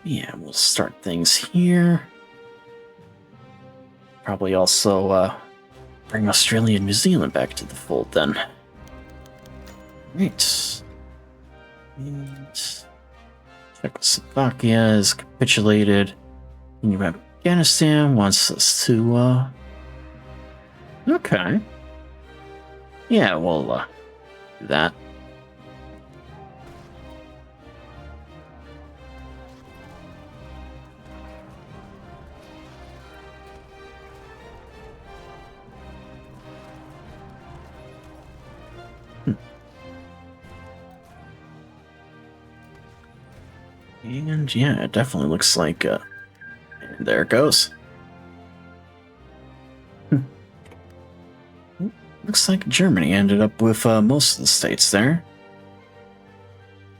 Yeah, we'll start things here. Probably also bring Australia and New Zealand back to the fold then. Right. And Czechoslovakia has capitulated. And Afghanistan wants us to okay. Yeah, we'll do that. And yeah, it definitely looks like there it goes. Looks like Germany ended up with most of the states there.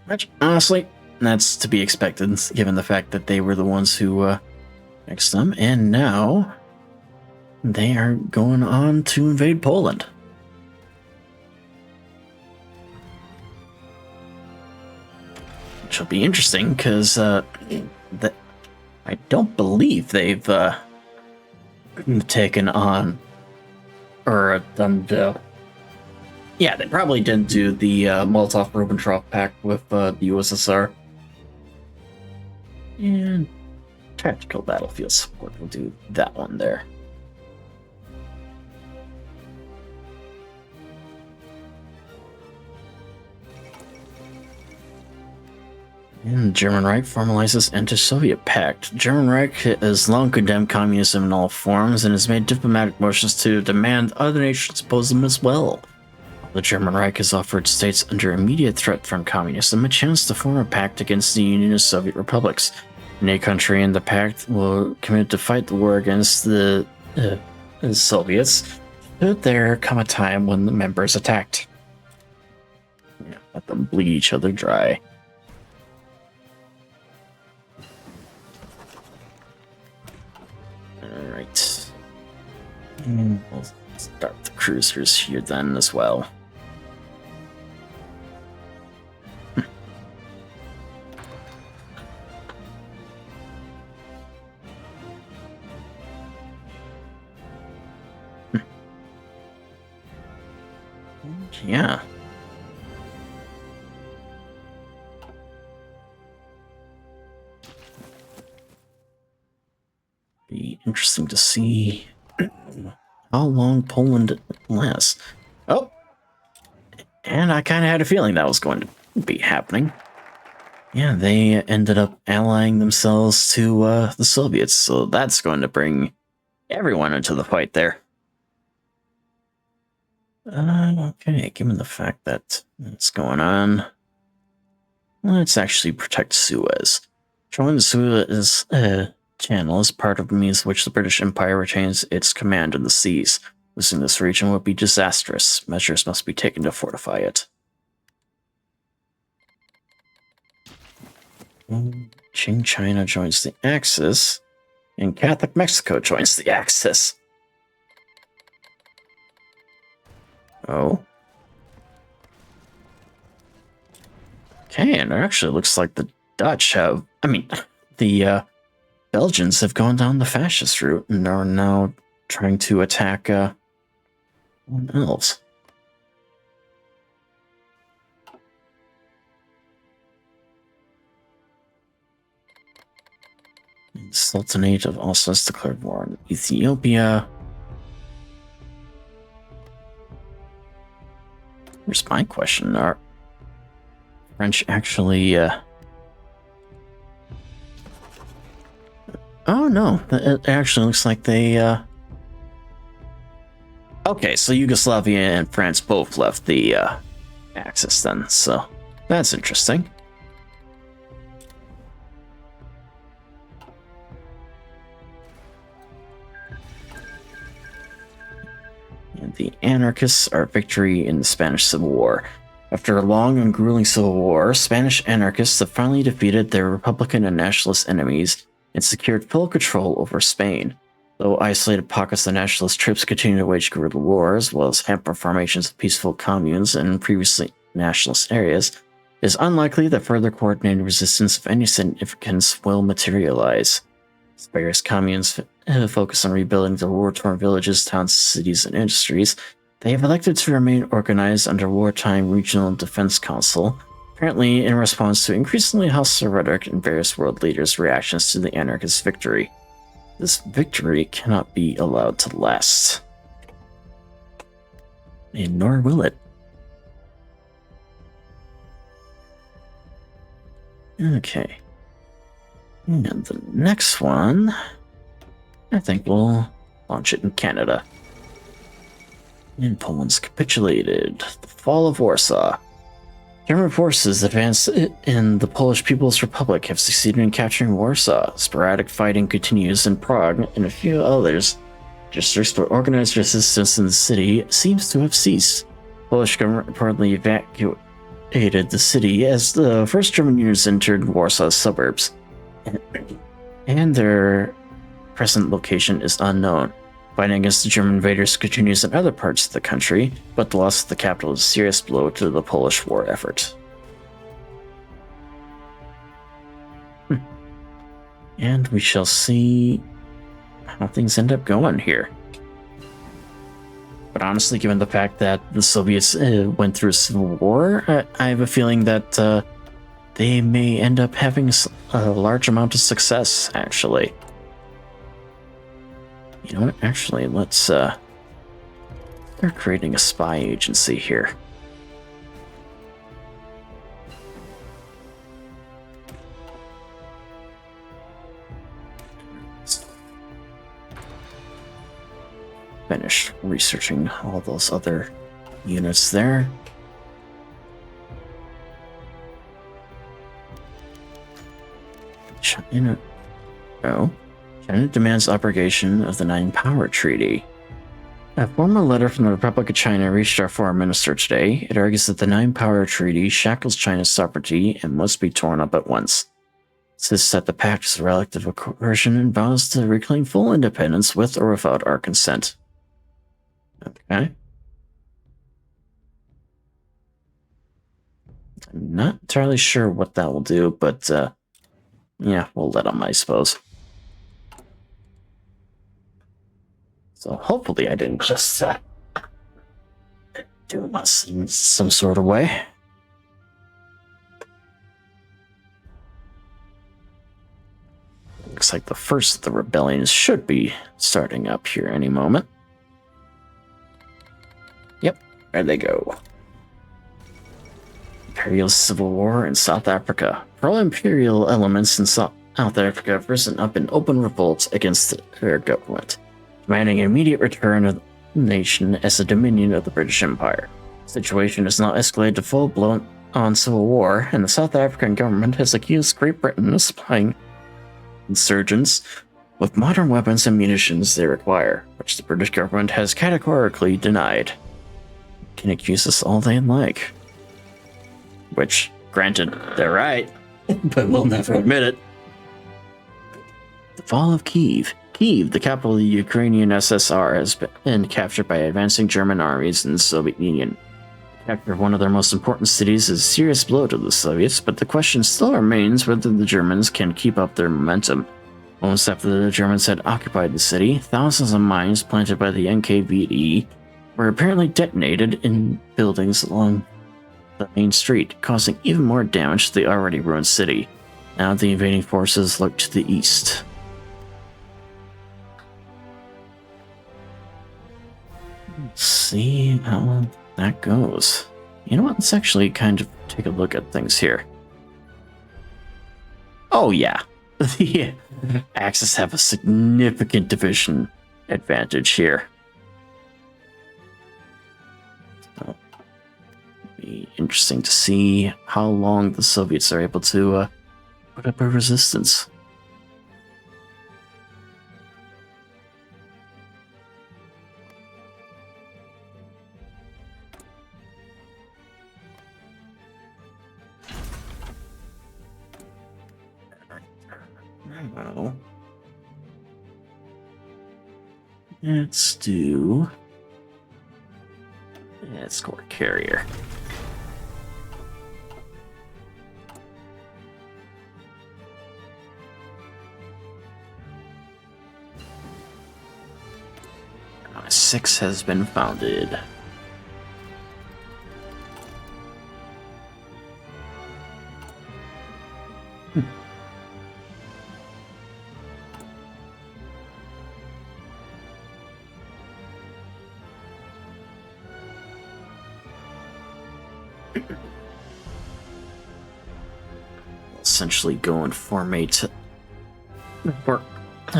Which, honestly, that's to be expected, given the fact that they were the ones who annexed them, and now they are going on to invade Poland. Which will be interesting, because I don't believe they've taken on or done the... Yeah, they probably didn't do the Molotov-Ribbentrop Pact with the USSR. And tactical battlefield support, we'll do that one there. And the German Reich formalizes anti-Soviet pact. German Reich has long condemned communism in all forms and has made diplomatic motions to demand other nations oppose them as well. The German Reich has offered states under immediate threat from communism a chance to form a pact against the Union of Soviet Republics. Any country in the pact will commit to fight the war against the Soviets should there come a time when the members attacked. Yeah, let them bleed each other dry. Alright. And we'll start the cruisers here then as well. Yeah. Be interesting to see how long Poland lasts. Oh! And I kind of had a feeling that was going to be happening. Yeah, they ended up allying themselves to the Soviets, so that's going to bring everyone into the fight there. Okay, given the fact that what's going on, let's actually protect Suez. Controlling the Suez Channel is part of the means which the British Empire retains its command in the seas. Losing this region would be disastrous. Measures must be taken to fortify it. Qing China joins the Axis, and Catholic Mexico joins the Axis. Oh. Okay, and it actually looks like the Dutch have... I mean, the Belgians have gone down the fascist route and are now trying to attack elves. The Sultanate of Oslo has declared war on Ethiopia. Here's my question. Are French actually... Oh, no. It actually looks like they... Okay, so Yugoslavia and France both left the Axis then, so that's interesting. And the anarchists are victory in the Spanish Civil War. After a long and grueling civil war, Spanish anarchists have finally defeated their Republican and nationalist enemies and secured full control over Spain. Though isolated pockets of nationalist troops continue to wage guerrilla wars, as well as hamper formations of peaceful communes in previously nationalist areas, it is unlikely that further coordinated resistance of any significance will materialize. As various communes focus on rebuilding their war-torn villages, towns, cities, and industries, they have elected to remain organized under Wartime Regional Defense Council, apparently in response to increasingly hostile rhetoric and various world leaders' reactions to the anarchist victory. This victory cannot be allowed to last. And nor will it. Okay. And the next one, I think we'll launch it in Canada. And Poland's capitulated. The fall of Warsaw. German forces advanced in the Polish People's Republic have succeeded in capturing Warsaw. Sporadic fighting continues in Prague and a few others districts, but organized resistance in the city seems to have ceased. Polish government reportedly evacuated the city as the first German units entered Warsaw's suburbs, and their present location is unknown. Fighting against the German invaders continues in other parts of the country, but the loss of the capital is a serious blow to the Polish war effort. And we shall see how things end up going here. But honestly, given the fact that the Soviets went through a civil war, I have a feeling that they may end up having a large amount of success, actually. You know what? Actually, let's start creating a spy agency here. Finish researching all those other units there. China. Oh. China demands abrogation of the Nine Power Treaty. A formal letter from the Republic of China reached our foreign minister today. It argues that the Nine Power Treaty shackles China's sovereignty and must be torn up at once. It says that the pact is a relic of coercion and vows to reclaim full independence with or without our consent. Okay. I'm not entirely sure what that will do, but yeah, we'll let them, I suppose. So hopefully I didn't just do this in some sort of way. Looks like the first of the rebellions should be starting up here any moment. Yep, there they go. Imperial Civil War in South Africa. Pro-imperial elements in South Africa have risen up in open revolt against their government, demanding an immediate return of the nation as a dominion of the British Empire. The situation has now escalated to full-blown civil war, and the South African government has accused Great Britain of supplying insurgents with modern weapons and munitions they require, which the British government has categorically denied. They can accuse us all they like. Which, granted, they're right, but we'll never admit it. The fall of Kyiv. Kyiv, the capital of the Ukrainian SSR, has been captured by advancing German armies in the Soviet Union. The capture of one of their most important cities is a serious blow to the Soviets, but the question still remains whether the Germans can keep up their momentum. Moments after the Germans had occupied the city, thousands of mines planted by the NKVD were apparently detonated in buildings along the main street, causing even more damage to the already ruined city. Now the invading forces look to the east. Let's see how that goes. You know what? Let's actually kind of take a look at things here. Oh yeah, the Axis have a significant division advantage here. Be interesting to see how long the Soviets are able to put up a resistance. Well, let's do escort carrier. My 6 has been founded. Essentially going formate or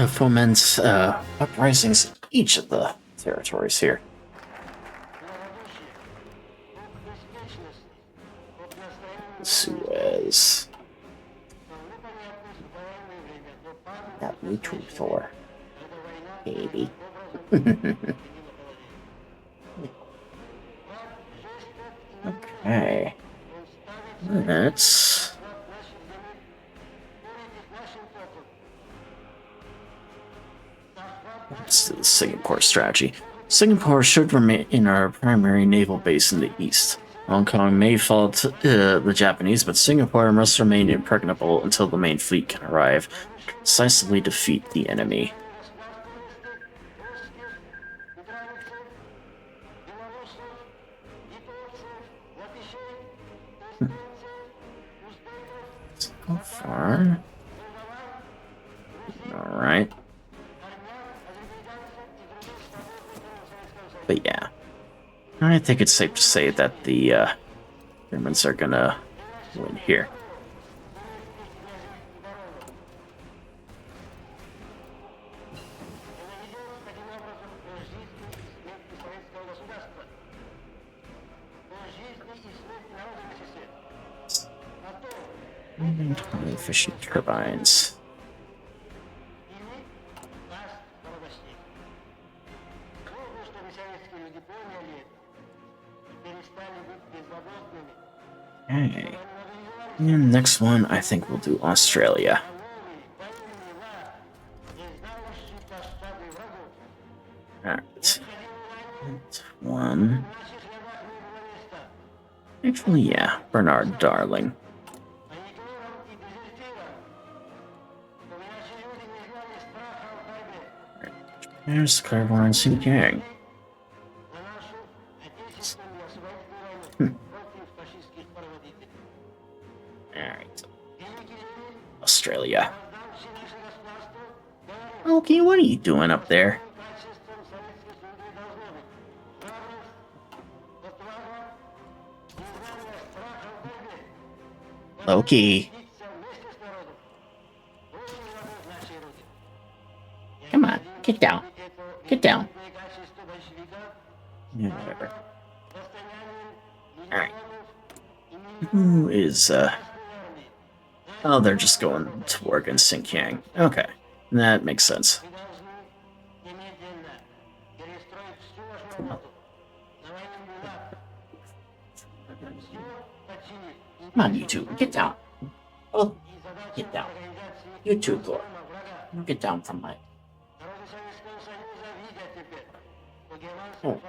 foment uprisings in each of the territories here. Suez. That new tweet for baby. Okay. Let's do the Singapore strategy. Singapore should remain our primary naval base in the east. Hong Kong may fall to the Japanese, but Singapore must remain impregnable until the main fleet can arrive to decisively defeat the enemy. So far. Alright. But yeah, I think it's safe to say that the Germans are gonna win here. Efficient turbines. Okay. And next one, I think we'll do Australia. Alright. One. Actually, yeah, Bernard Darling. There's Claiborne and Xinjiang. Alright. Australia. Okay, what are you doing up there? Loki. Come on, get down. Get down. Yeah, whatever. Alright. Who is, Oh, they're just going to war against Xinjiang. Okay. That makes sense. Come on, you two. Get down. Oh, get down. You two, Thor. Get down from my... Oh.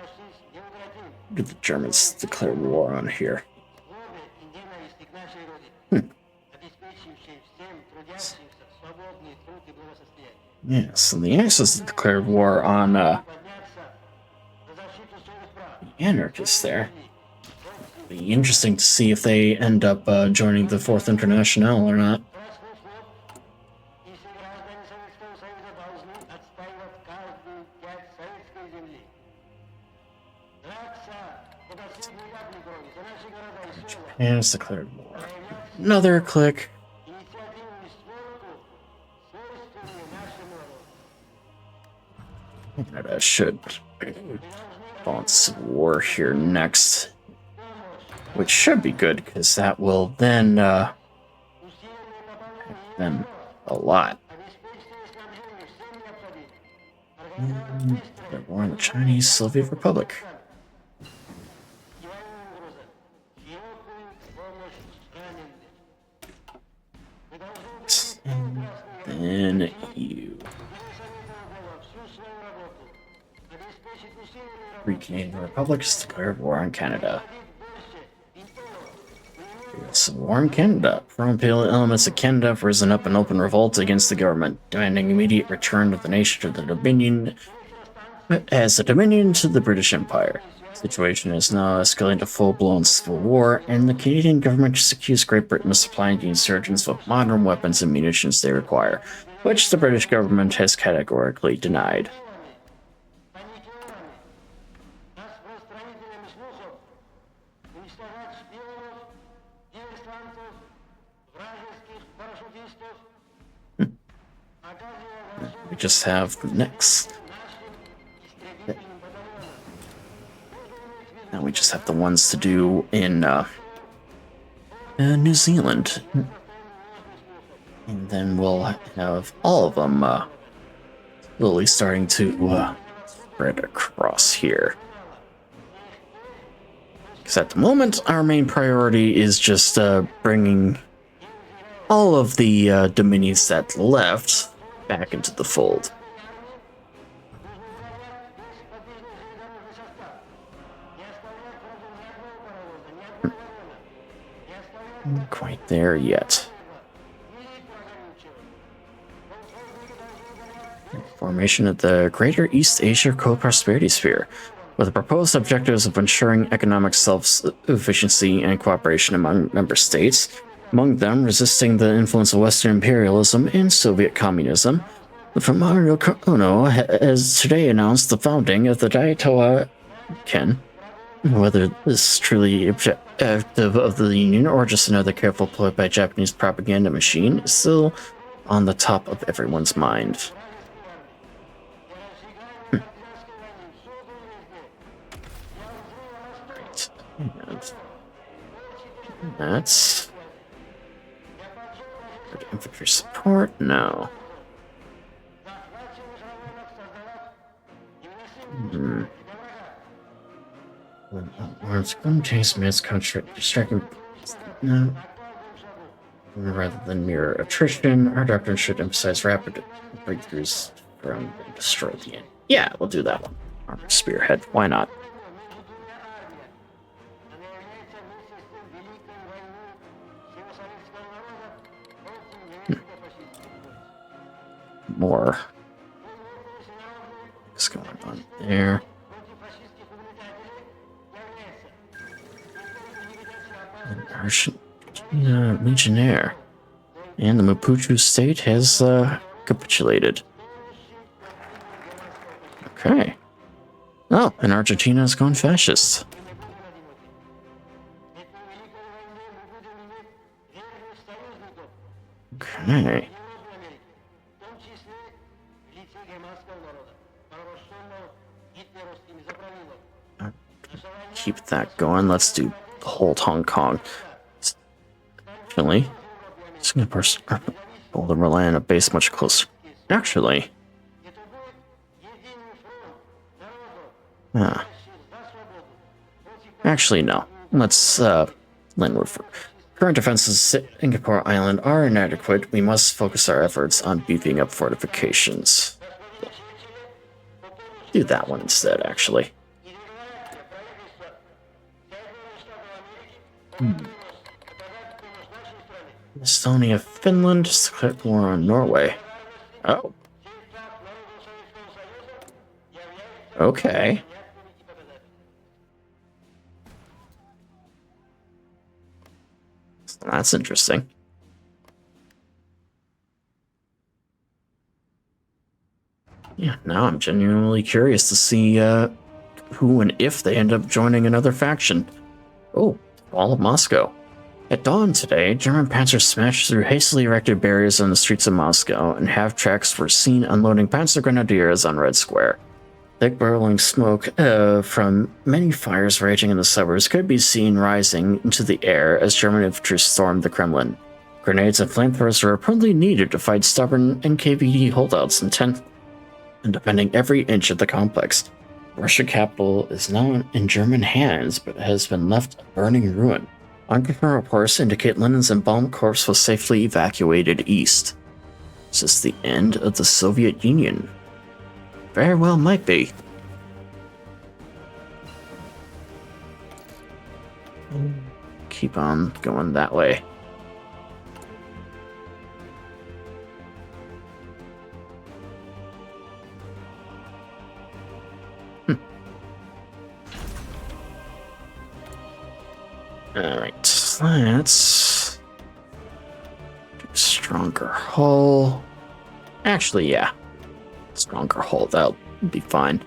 Look at the Germans declare war on here. Yeah, so the Axis declared war on the Anarchists there. Be interesting to see if they end up joining the Fourth International or not. Japan's declared war. Another click. Canada should balance war here next. which should be good, because that will then help them a lot. They're war in the Chinese Soviet Republic. And then you. Three Canadian republics declared war on Canada. Civil War in Canada. Pro-imperial elements of Canada have risen up in open revolt against the government, demanding immediate return of the nation to the Dominion as a Dominion to the British Empire. The situation is now escalating to full-blown civil war, and the Canadian government has accused Great Britain of supplying the insurgents with modern weapons and munitions they require, which the British government has categorically denied. We just have the next. Now we just have the ones to do in New Zealand. And then we'll have all of them slowly starting to spread across here. Because at the moment, our main priority is just bringing all of the dominions that left back into the fold. Not quite there yet. Formation of the Greater East Asia Co-Prosperity Sphere, with the proposed objectives of ensuring economic self-sufficiency and cooperation among member states, among them resisting the influence of Western imperialism and Soviet communism. The Mario Ono has today announced the founding of the Daitoa Ken. Whether this is truly objective of the Union or just another careful ploy by Japanese propaganda machine is still on the top of everyone's mind. Right. And that's infantry support? No. Words gun chase man's contract distracting. No. Rather than mere attrition, our doctrine should emphasize rapid breakthroughs from and destroy the enemy. Yeah, we'll do that one. Armored spearhead. Why not? More. What's going on there? Legionnaire. And the Maputo state has capitulated. Okay. Oh, and Argentina has gone fascist. Okay. Keep that going. Let's do hold Hong Kong. Actually, Singapore will rely on a base much closer. Actually, no. Let's land for current defenses at Singapore Island are inadequate. We must focus our efforts on beefing up fortifications. Do that one instead, actually. Estonia, Finland just declared war on Norway. Oh. Okay. That's interesting. Yeah, now I'm genuinely curious to see who and if they end up joining another faction. Oh, Wall of Moscow. At dawn today, German panzers smashed through hastily erected barriers on the streets of Moscow, and half-tracks were seen unloading panzer grenadiers on Red Square. Thick burrowing smoke from many fires raging in the suburbs could be seen rising into the air as German infantry stormed the Kremlin. Grenades and flamethrowers were apparently needed to fight stubborn NKVD holdouts intent and defending every inch of the complex. The Russian capital is now in German hands, but has been left a burning ruin. Unconfirmed reports indicate Lenin's embalmed corpse was safely evacuated east. Is this the end of the Soviet Union? Very well might be. Keep on going that way. Alright, let's do a stronger hull. Actually, yeah. Stronger hull, that'll be fine.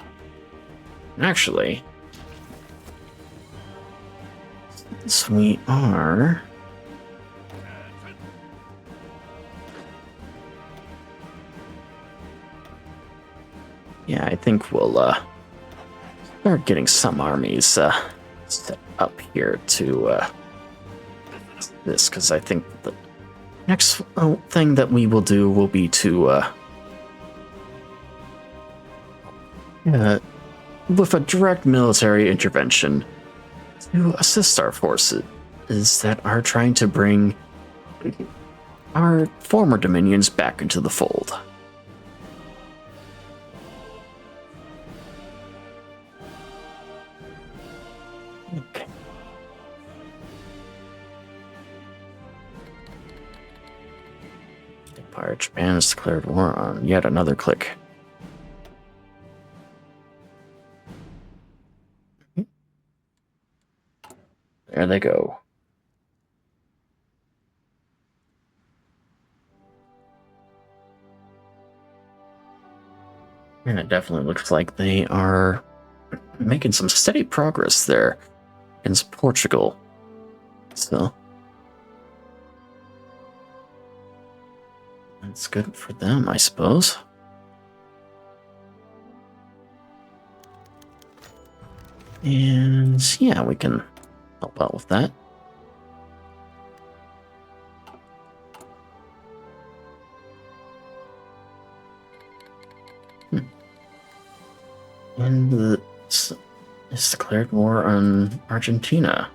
Actually, since we are... Yeah, I think we'll start getting some armies set up here to this, because I think the next thing that we will do will be to with a direct military intervention to assist our forces that are trying to bring our former dominions back into the fold. Okay. Empire Japan has declared war on yet another clique. There they go. And it definitely looks like they are making some steady progress there against Portugal. So that's good for them, I suppose. And yeah, we can help out with that. And it's declared war on Argentina.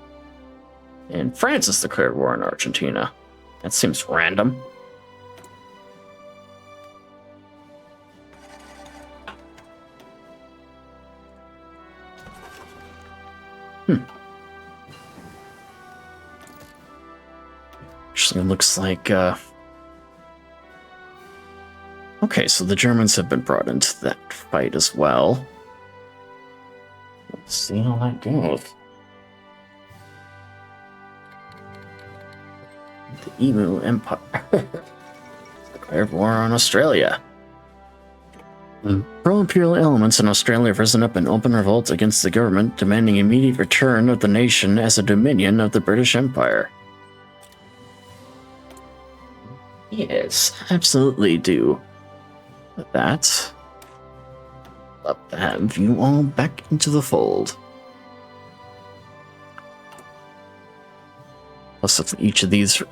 And France has declared war on Argentina. That seems random. Actually, it looks like... Okay, so the Germans have been brought into that fight as well. Let's see how that goes. The Emu Empire declared war on Australia. Pro-imperial elements in Australia have risen up in open revolt against the government, demanding immediate return of the nation as a dominion of the British Empire. Yes, absolutely do that. Love to have you all back into the fold. Plus, each of these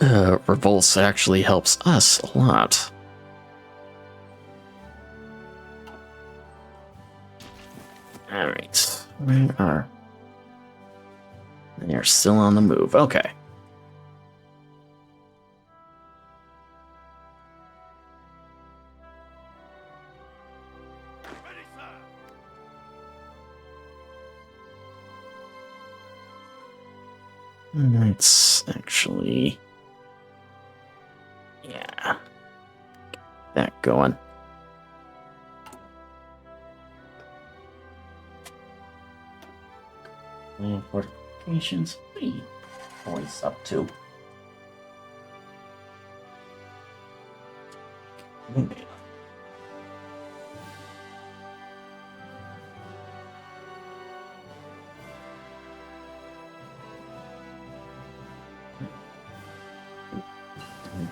revolts actually helps us a lot. Alright, they are still on the move. Okay. Let's actually, yeah, get that going. Fortifications, always up to. Okay.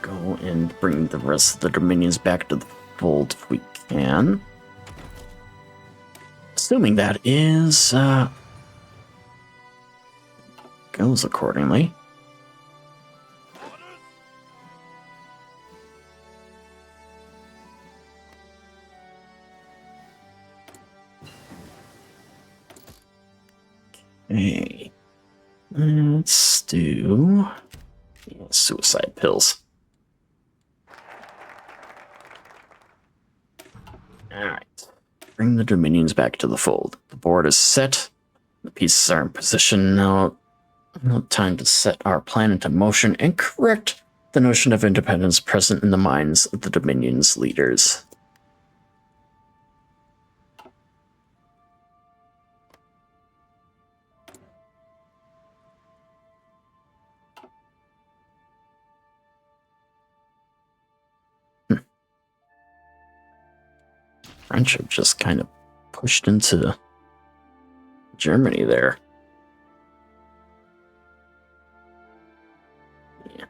Go and bring the rest of the dominions back to the fold if we can. assuming that is goes accordingly. Okay, let's do suicide pills. Alright, bring the Dominions back to the fold. The board is set, the pieces are in position. Now time to set our plan into motion and correct the notion of independence present in the minds of the Dominion's leaders. Friendship just kind of pushed into Germany there. Yeah.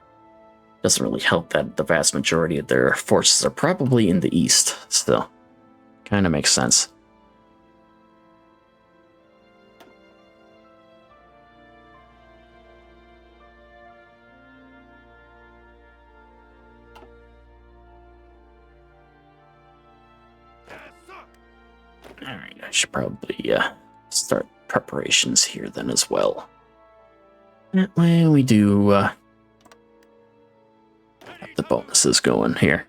Doesn't really help that the vast majority of their forces are probably in the east still. Kind of makes sense. Alright, I should probably start preparations here then as well. That way we do have the bonuses going here.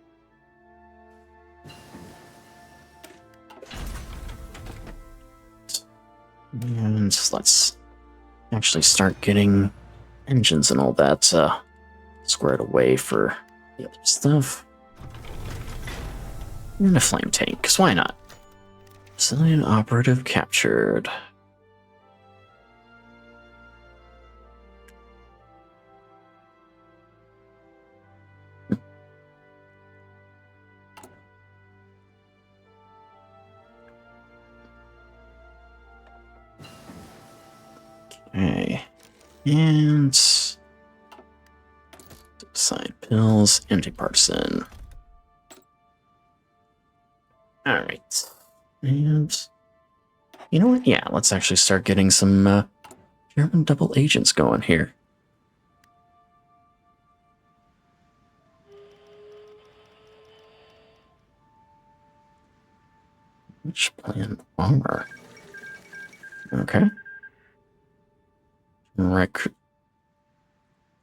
And let's actually start getting engines and all that squared away for the other stuff. And a flame tank, because why not? Civilian operative captured. Okay. And side pills, anti-partisan. Alright. And you know what? Yeah, let's actually start getting some German double agents going here. Which plan are? Okay.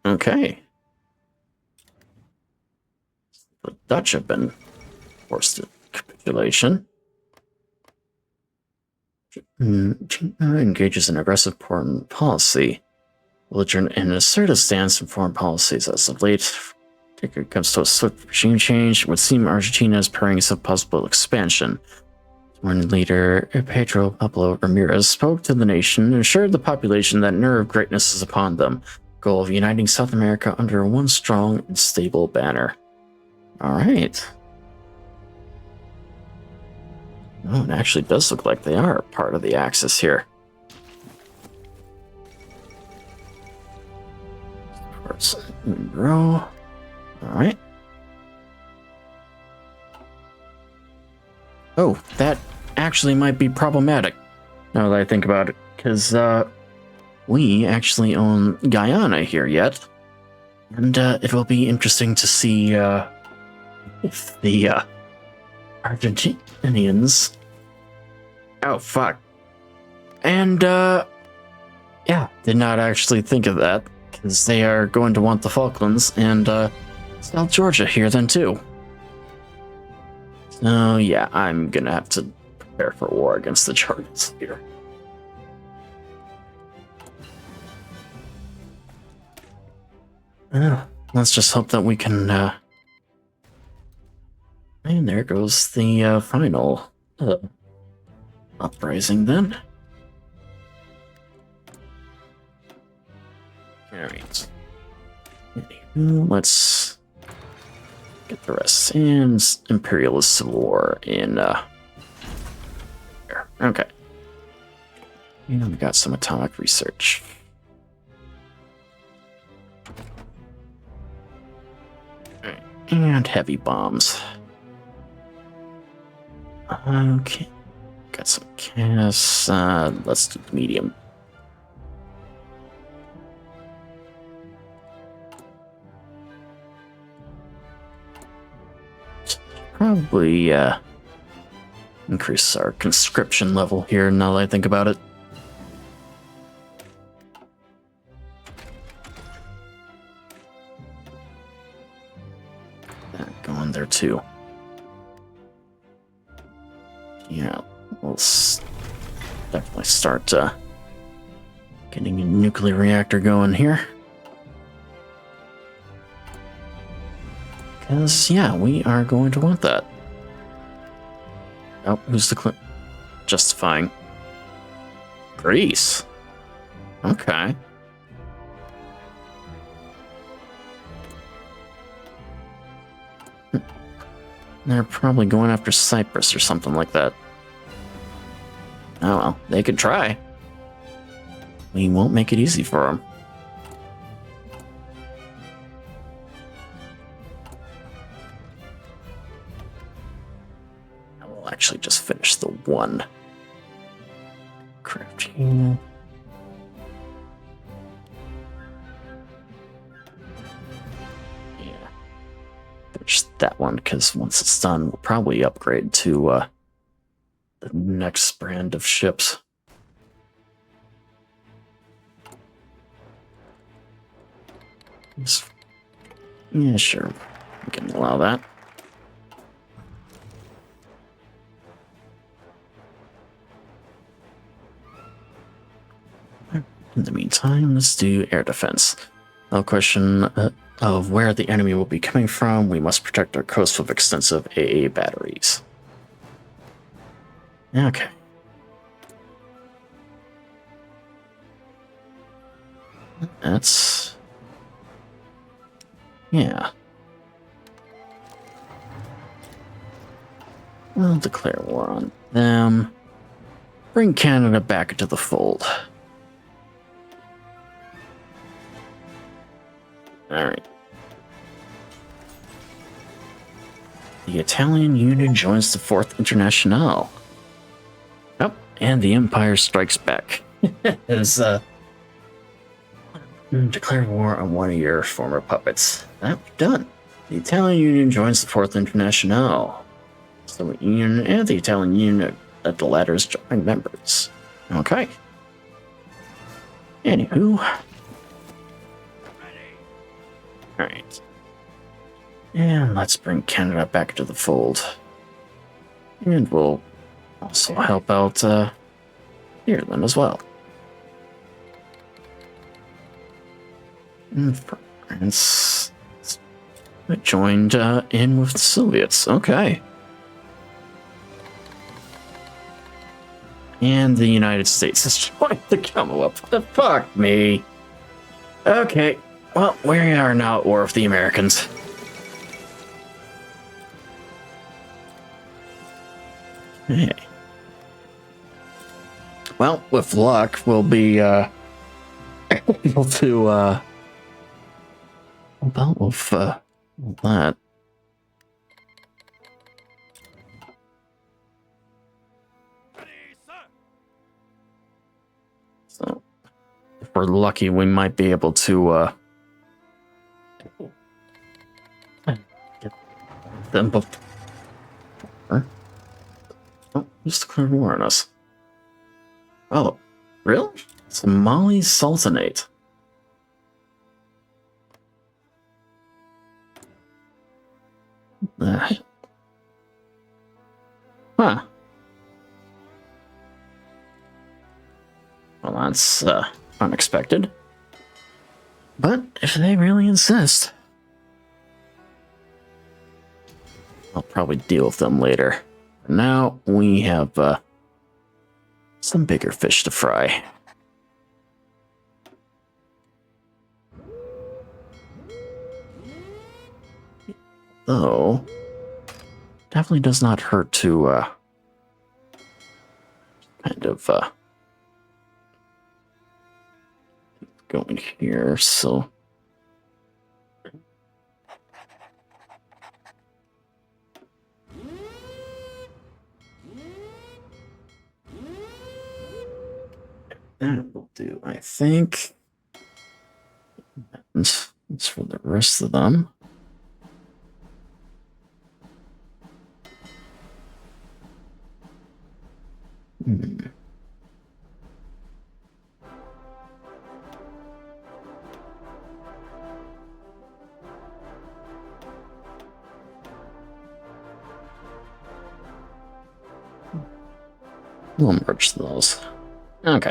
Okay. The Dutch have been forced to capitulation. Engages in aggressive foreign policy. Belligerent and assertive stance in foreign policies as of late. If it comes to a swift regime change, it would seem Argentina is preparing some possible expansion. Foreign leader Pedro Pablo Ramirez spoke to the nation and assured the population that an era of greatness is upon them. Goal of uniting South America under one strong and stable banner. Alright. Oh, it actually does look like they are part of the Axis here. Row. Alright. Oh, that actually might be problematic, now that I think about it, because we actually own Guyana here yet, and it will be interesting to see if the Argentinians... Oh, fuck. And, yeah, did not actually think of that, because they are going to want the Falklands and South Georgia here then, too. So, yeah, I'm gonna have to prepare for war against the Georgians here. Let's just hope that we can, And there goes the final uprising then. Alright. Let's get the rest. And Imperialist Civil War in there. Okay. And we got some atomic research. Alright. And heavy bombs. Okay. Got some Cass, let's do medium. Probably, increase our conscription level here now that I think about it. That going there too. Yeah, we'll definitely start getting a nuclear reactor going here. Because, yeah, we are going to want that. Oh, who's the justifying? Greece. Okay. They're probably going after Cyprus or something like that. Oh well, they could try. We won't make it easy for them. I will actually just finish the one. Crafting. Yeah. Finish that one, because once it's done, we'll probably upgrade to the next brand of ships. Yeah, sure. We can allow that. In the meantime, let's do air defense. No question of where the enemy will be coming from. We must protect our coast with extensive AA batteries. Okay. That's... yeah. We'll declare war on them. Bring Canada back into the fold. Alright. The Italian unit joins the 4th Internationale. Oh, and the Empire strikes back. As, declare war on one of your former puppets. That we've done. The Italian Union joins the 4th Internationale. So the Union and the Italian Union at the latter's joint members. Okay. Anywho. Alright. And let's bring Canada back to the fold. And we'll also help out Ireland as well. And France joined in with the Soviets. Okay. And the United States has joined the Commonwealth. Fuck me. Okay. Well, we are now at war with the Americans. Hey. Well, with luck, we'll be able to about with that. So, if we're lucky, we might be able to get them before. Oh, just declared war on us. Oh, really? Somali Sultanate. Huh. Well, that's unexpected. But if they really insist, I'll probably deal with them later. For now, we have some bigger fish to fry. Though, definitely does not hurt to kind of go in here, so That will do, I think. And that's for the rest of them. We'll merge those. Okay.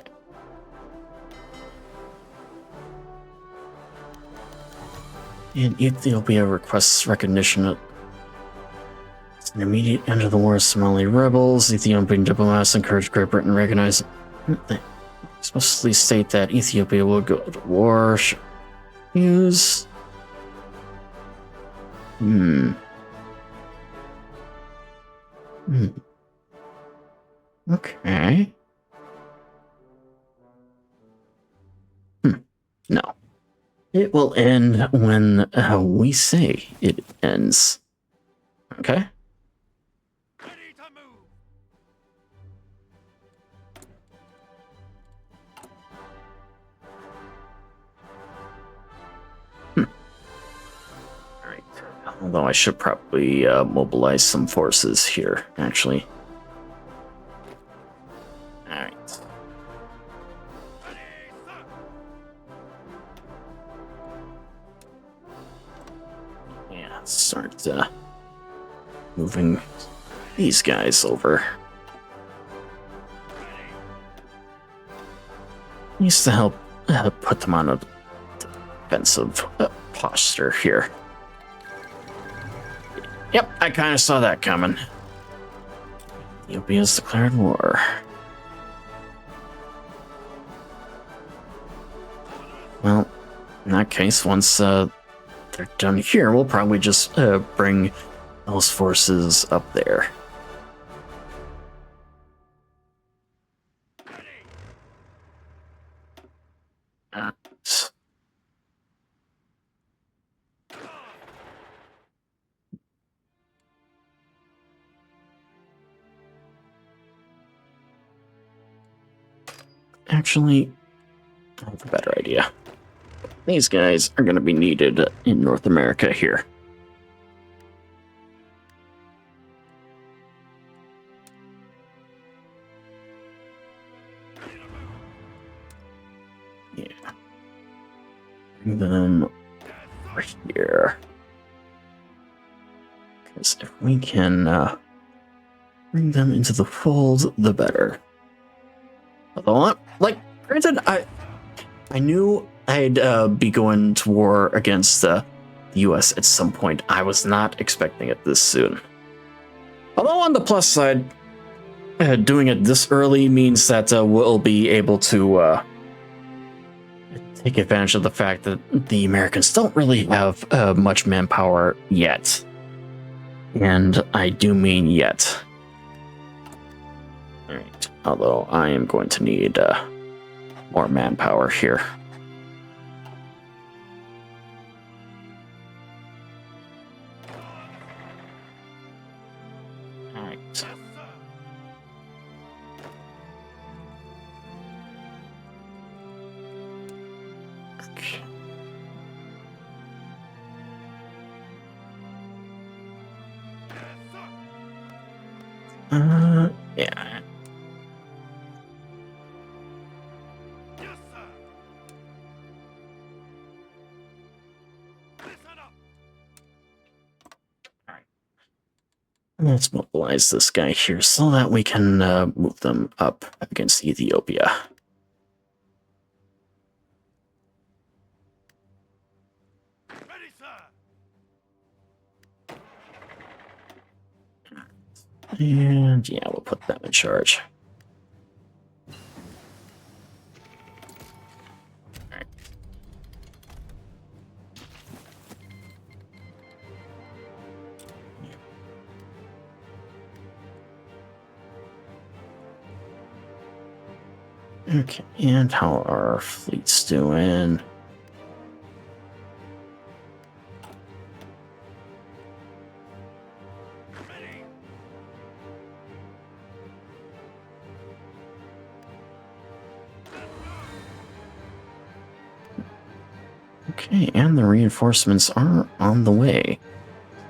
And Ethiopia requests recognition of an immediate end of the war of Somali rebels. Ethiopian diplomats encourage Great Britain to recognize. They explicitly state that Ethiopia will go to war. Use. Okay. No. It will end when we say it ends. Okay? Ready to move. Alright. Although I should probably mobilize some forces here, actually. Alright. Yeah, start moving these guys over. Needs to help put them on a defensive posture here. Yep, I kind of saw that coming. Ethiopia's declared war. Well, in that case, once they're done here, we'll probably just bring those forces up there. Actually, I have a better idea. These guys are going to be needed in North America here. Yeah. Bring them over here. Because if we can bring them into the fold, the better. Although, like, granted, I knew I'd be going to war against the US at some point. I was not expecting it this soon. Although on the plus side, doing it this early means that we'll be able to take advantage of the fact that the Americans don't really have much manpower yet. And I do mean yet. Alright, although I am going to need more manpower here. Alright. Okay. Yeah. Yes, sir. Listen up. Let's mobilize this guy here so that we can move them up against Ethiopia. Ready, sir. And yeah, we'll put them in charge. Alright. Okay, and how are our fleets doing? Ready. Okay, and the reinforcements are on the way.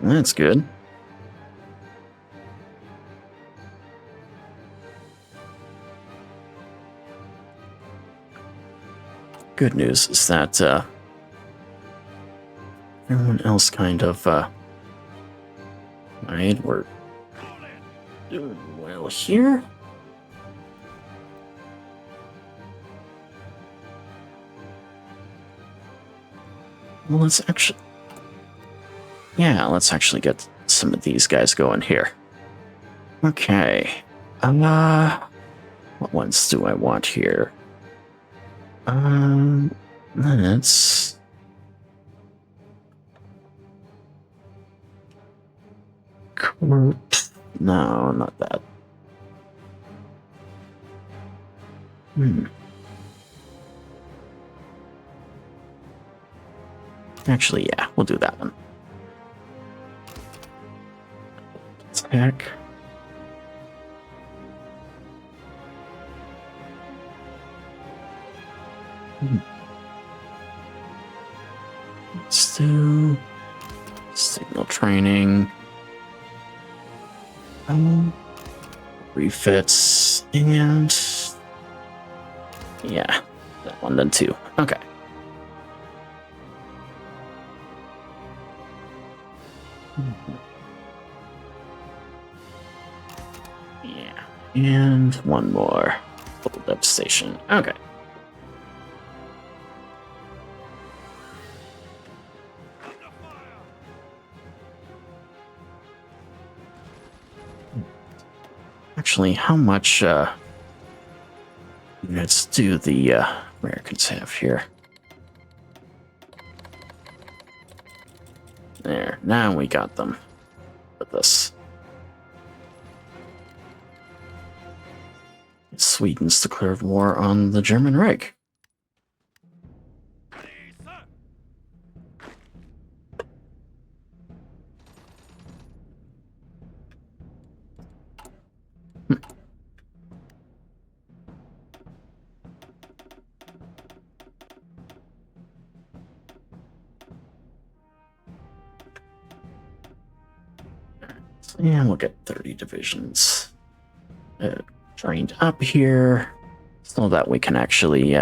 That's good. Good news is that everyone else kind of right, we're doing well here. Well, let's actually get some of these guys going here. Okay. What ones do I want here? Let's... No, not that. Actually, yeah, we'll do that one. Attack. Let's do signal training. Refits and yeah, that one then too. Okay. Yeah, and one more hold up station. Okay. Actually, how much units do the Americans have here? There, now we got them with this. Sweden's declared war on the German Reich. Ready, sir. And we'll get 30 divisions trained up here so that we can actually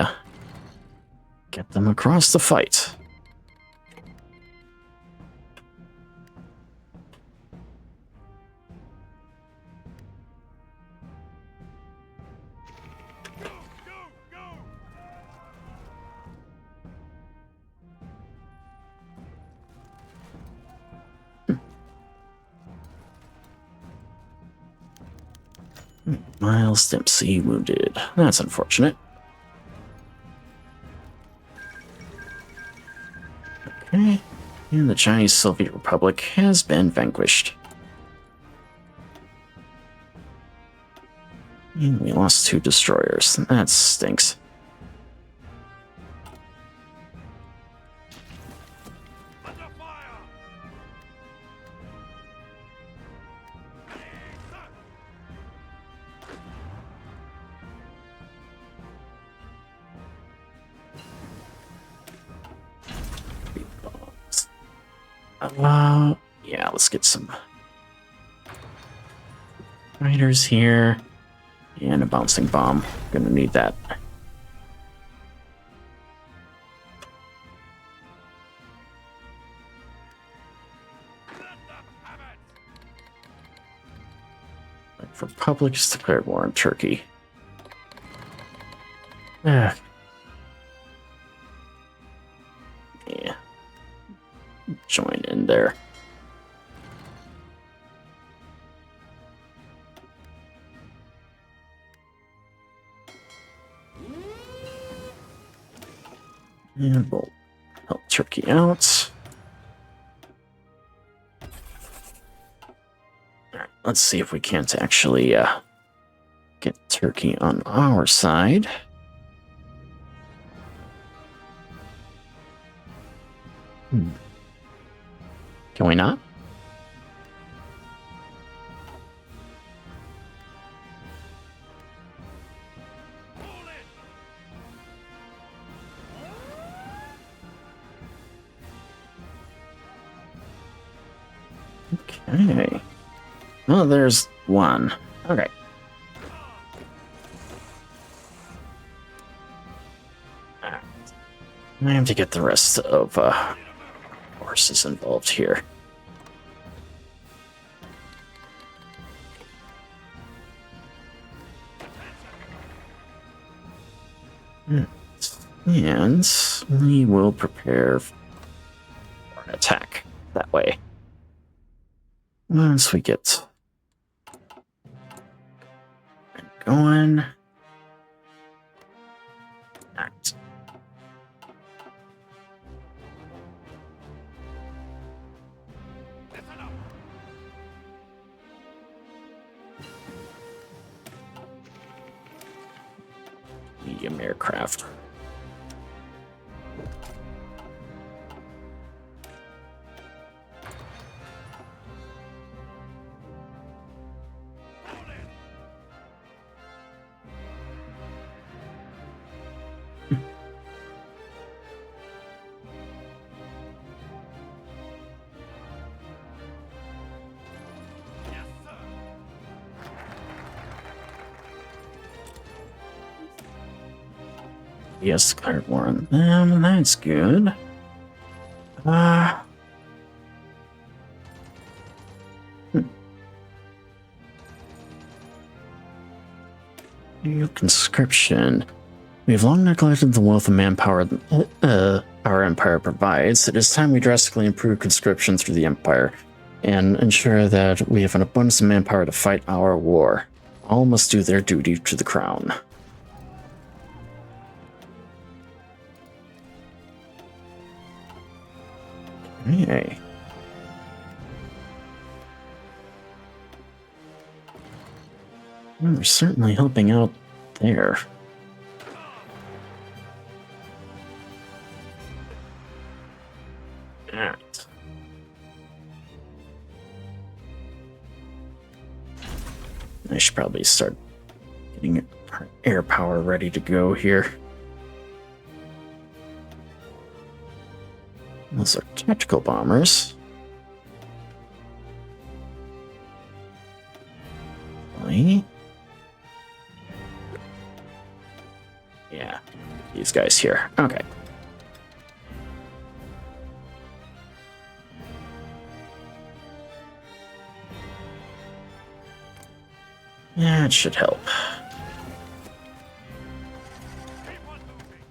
get them across the fight. Go, go, go. Miles Dempsey wounded. That's unfortunate. Okay. And the Chinese Soviet Republic has been vanquished. And we lost 2 destroyers. That stinks. Under fire. Ready, sir. Yeah, let's get some fighters here. And a bouncing bomb. Gonna need that. Let them have it. The Republic has declared war on Turkey. Ah. Yeah. Join in there. And we'll help Turkey out. Alright, let's see if we can't actually get Turkey on our side. Can we not? Pull it. Okay. Oh, there's one. Okay. I have to get the rest of horses involved here. And we will prepare for an attack that way. Once we get going. Act. Listen up. Medium aircraft. Hold it. Yes, sir. Yes, declared war on them. That's good. New conscription. We have long neglected the wealth of manpower our empire provides. It is time we drastically improve conscription through the empire and ensure that we have an abundance of manpower to fight our war. All must do their duty to the crown. Okay. We're certainly helping out there. Alright. I should probably start getting our air power ready to go here. Those are tactical bombers. Really? Yeah, these guys here. Okay. Yeah, it should help. Keep on moving.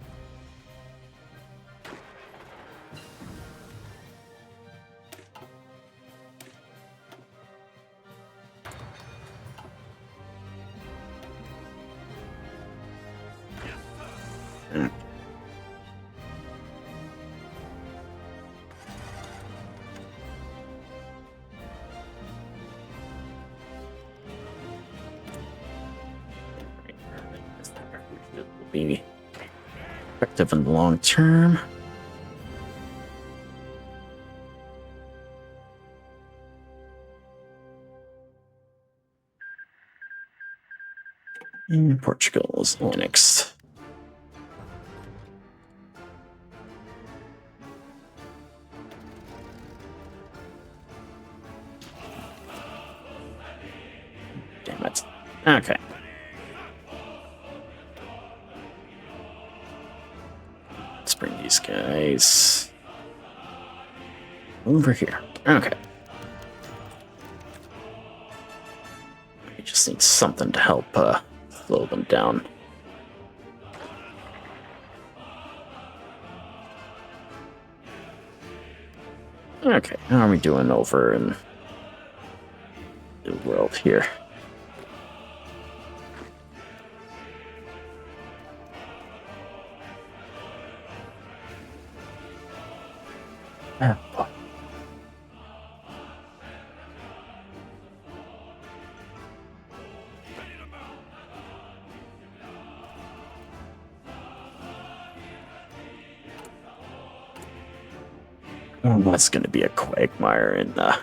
Yes, sir. Mm. It will be effective in the long term. And Portugal is annexed. Damn it. Okay. Let's bring these guys over here. Okay. We just need something to help slow them down. Okay, how are we doing over in the world here? Ah, fuck. Ready to move. Oh, that's gonna be a quagmire in I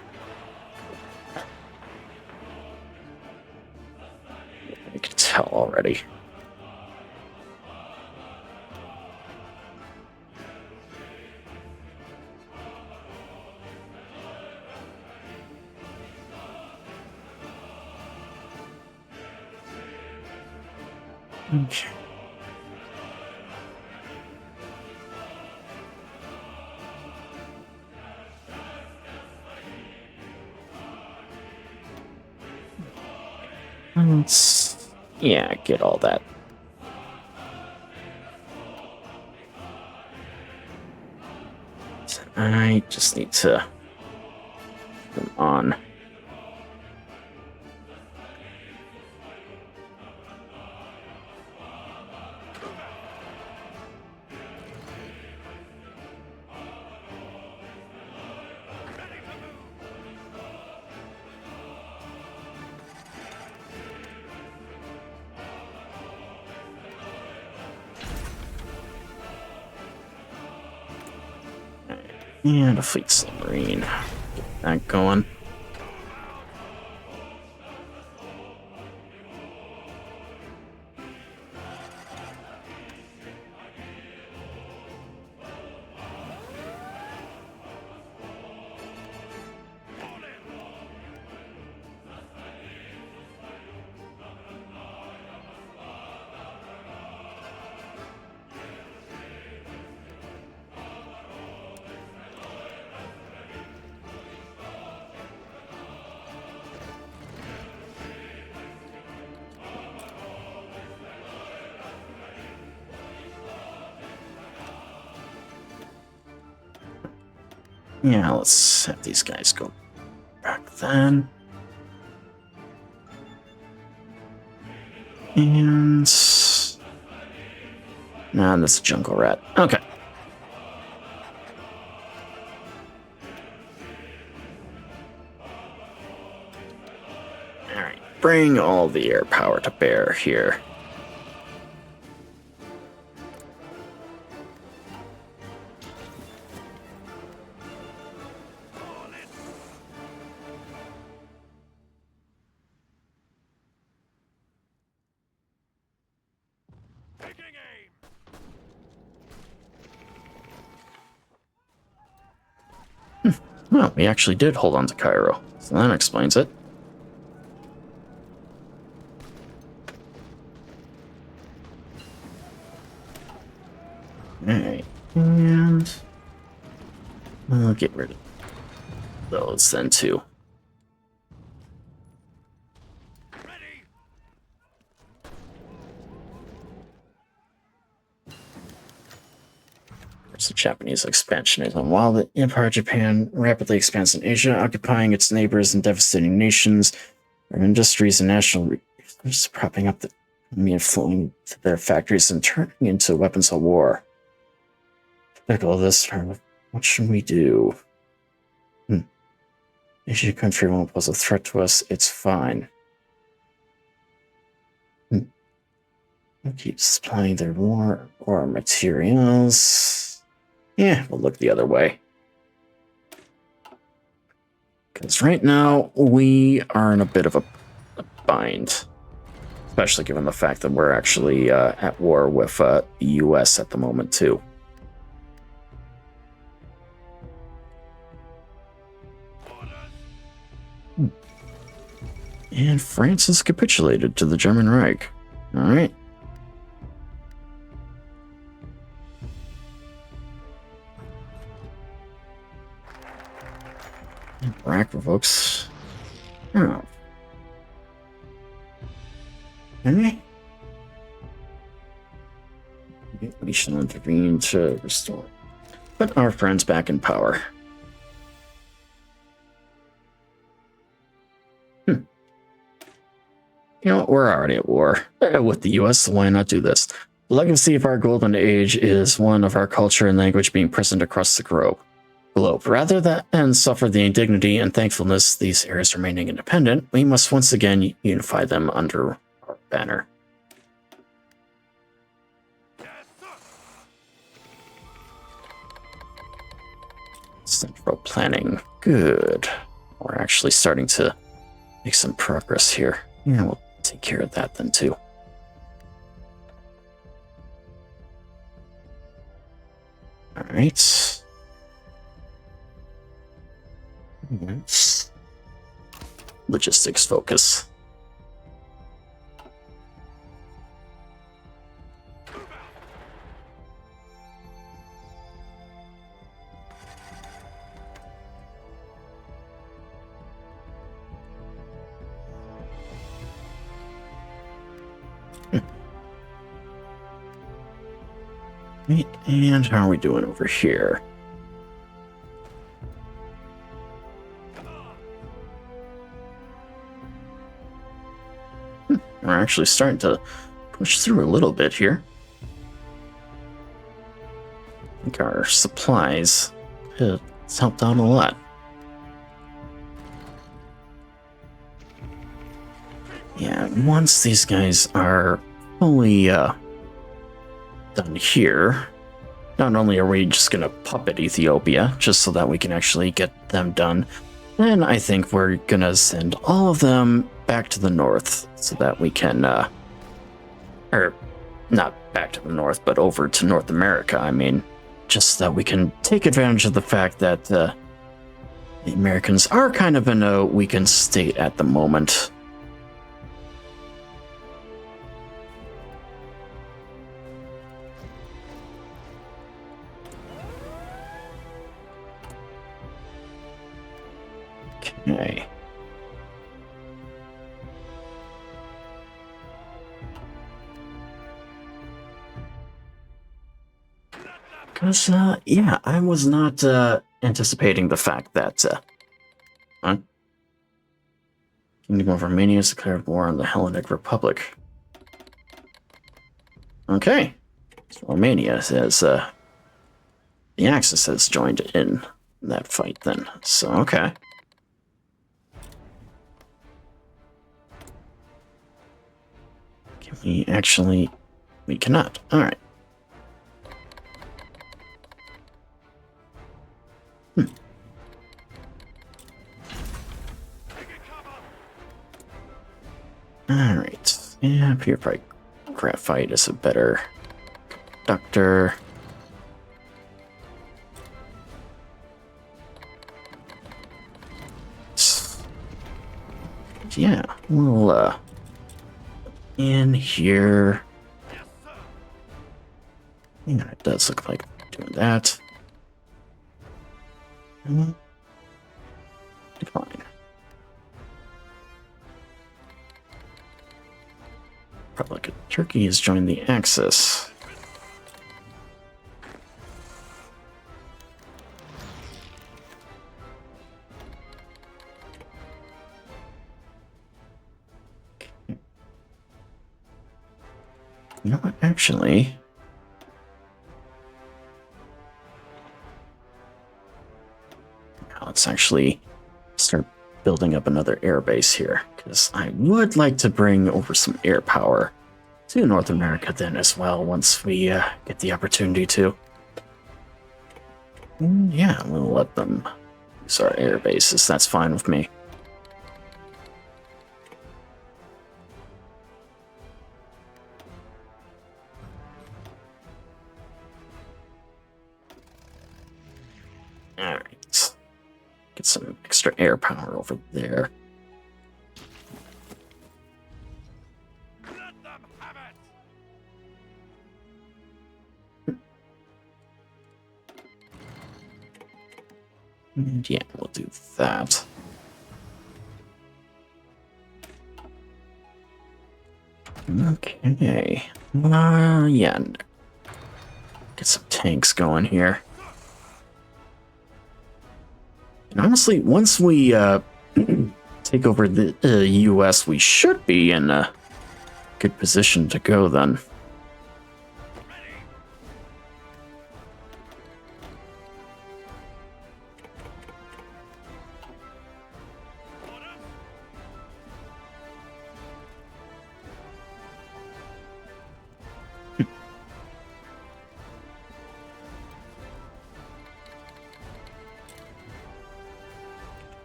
can tell already. Okay. Let's, yeah, get all that. I just need to put them on. And a fleet submarine. Get that going. Yeah, let's have these guys go back then. And... nah, that's a jungle rat. Okay. Alright, bring all the air power to bear here. Taking aim. Well, we actually did hold on to Cairo, so that explains it. Alright, and we'll get rid of those then too. Ready. There's the Japanese expansionism. While the Empire of Japan rapidly expands in Asia, occupying its neighbors and devastating nations, their industries and national resources propping up the economy and flowing to their factories and turning into weapons of war. Typical of this, what should we do? Asia country won't pose a threat to us. It's fine. We'll keep supplying their war or materials. Yeah, we'll look the other way. Because right now, we are in a bit of a bind. Especially given the fact that we're actually at war with the US at the moment, too. And France has capitulated to the German Reich. Alright. Iraq revokes. Oh. Okay. We shall intervene to restore. Put our friends back in power. You know what? We're already at war with the US, so why not do this? The legacy of our golden age is one of our culture and language being present across the globe. Rather than suffer the indignity and thankfulness these areas remaining independent, we must once again unify them under our banner. Yes, sir. Central planning. Good. We're actually starting to make some progress here. Yeah, we'll take care of that then too. Alright. Logistics focus. Right, and how are we doing over here? We're actually starting to push through a little bit here. I think our supplies it's helped out a lot. Yeah, once these guys are fully done here, not only are we just gonna puppet Ethiopia just so that we can actually get them done, then I think we're gonna send all of them back to the north so that we can, or not back to the north, but over to North America. I mean, just so that we can take advantage of the fact that the Americans are kind of in a weakened state at the moment. Okay. Because, yeah, I was not anticipating the fact that, Kingdom of Romania has declared war on the Hellenic Republic. Okay. So Romania says, the Axis has joined in that fight then. So, okay. Can we actually... We cannot. Alright. Alright. Yeah, pure graphite is a better conductor. Yeah, we'll in here. Yeah, it does look like doing that. Fine. Republic of Turkey has joined the Axis. You know what, actually... Let's actually start building up another air base here, because I would like to bring over some air power to North America then as well, once we get the opportunity to. Yeah, we'll let them use our air bases, that's fine with me. Alright. Get some extra air power over there. Let them have it. And yeah, we'll do that. Okay. Yeah. Get some tanks going here. And honestly, once we take over the US, we should be in a good position to go then.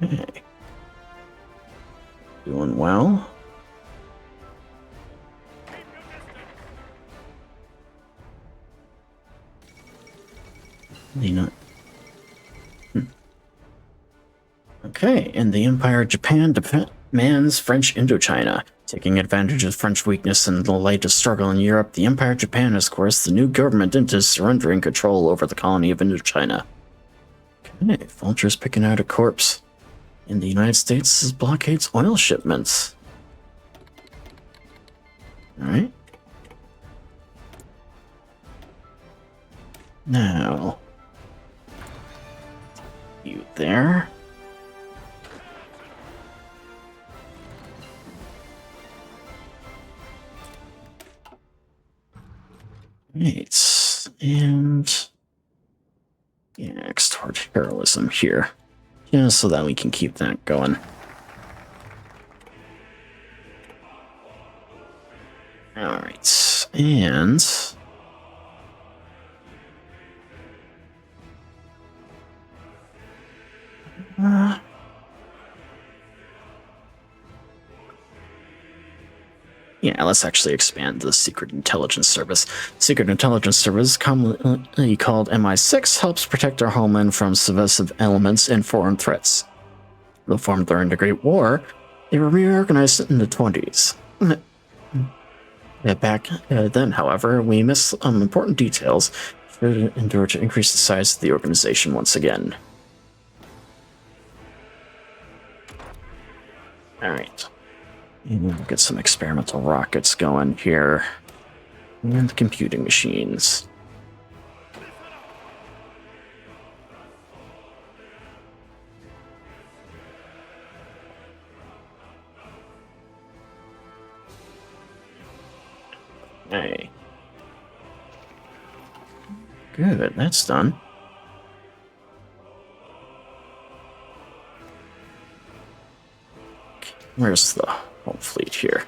Okay. Doing well. Not. Okay, and the Empire of Japan demands French Indochina. Taking advantage of French weakness and the latest struggle in Europe, the Empire of Japan has coerced the new government into surrendering control over the colony of Indochina. Okay, Vulture's picking out a corpse. In the United States, blockades oil shipments. Alright. Now, you there. Right, and yeah, next toward heroism here, just so that we can keep that going. All right, and yeah, let's actually expand the Secret Intelligence Service. Secret Intelligence Service, commonly called MI6, helps protect our homeland from subversive elements and foreign threats. Though formed during the Great War, they were reorganized in the 20s. Back then, however, we missed some important details in order to increase the size of the organization once again. Alright. We'll get some experimental rockets going here. And computing machines. Hey. Good, that's done. Where's the whole fleet here?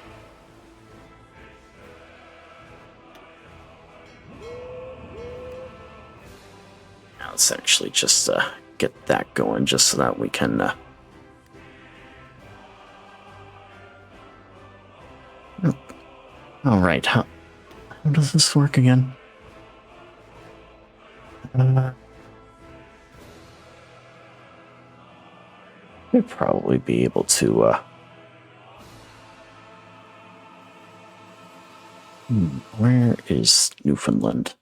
Now let's actually just get that going just so that we can all right, how does this work again? I'd probably be able to where is Newfoundland?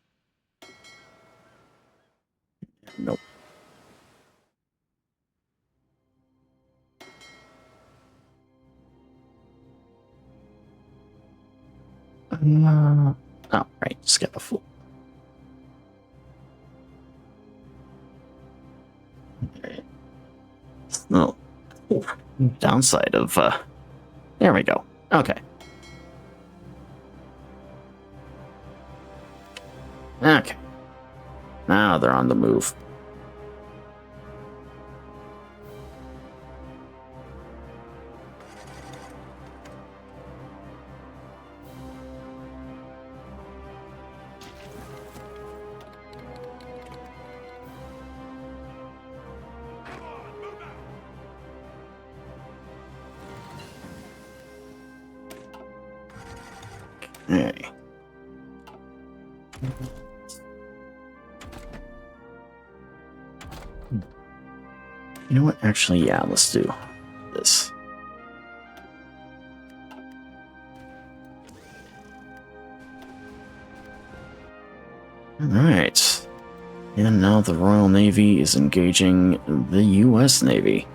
Nope. Oh, right, skip a fool. No. Downside of, there we go. Okay. Okay. Now they're on the move. Hey. You know what? Actually, yeah, let's do this. Alright. And now the Royal Navy is engaging the US Navy.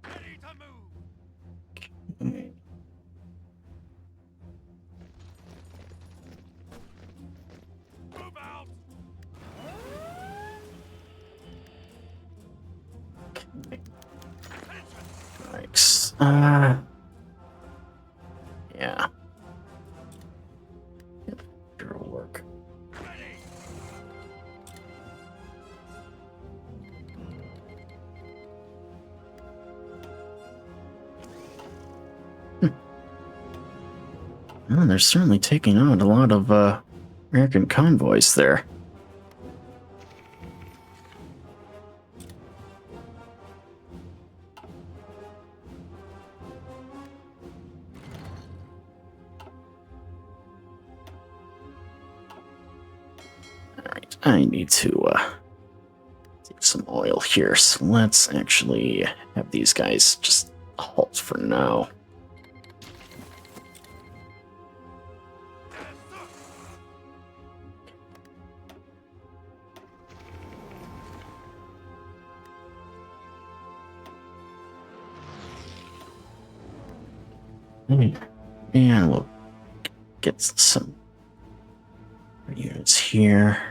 Ready to move. Okay. Move out. Thanks. Yeah. Sure will work. Ready. Well, they're certainly taking out a lot of American convoys there. Alright, I need to take some oil here, so let's actually have these guys just halt for now. And we'll get some units here.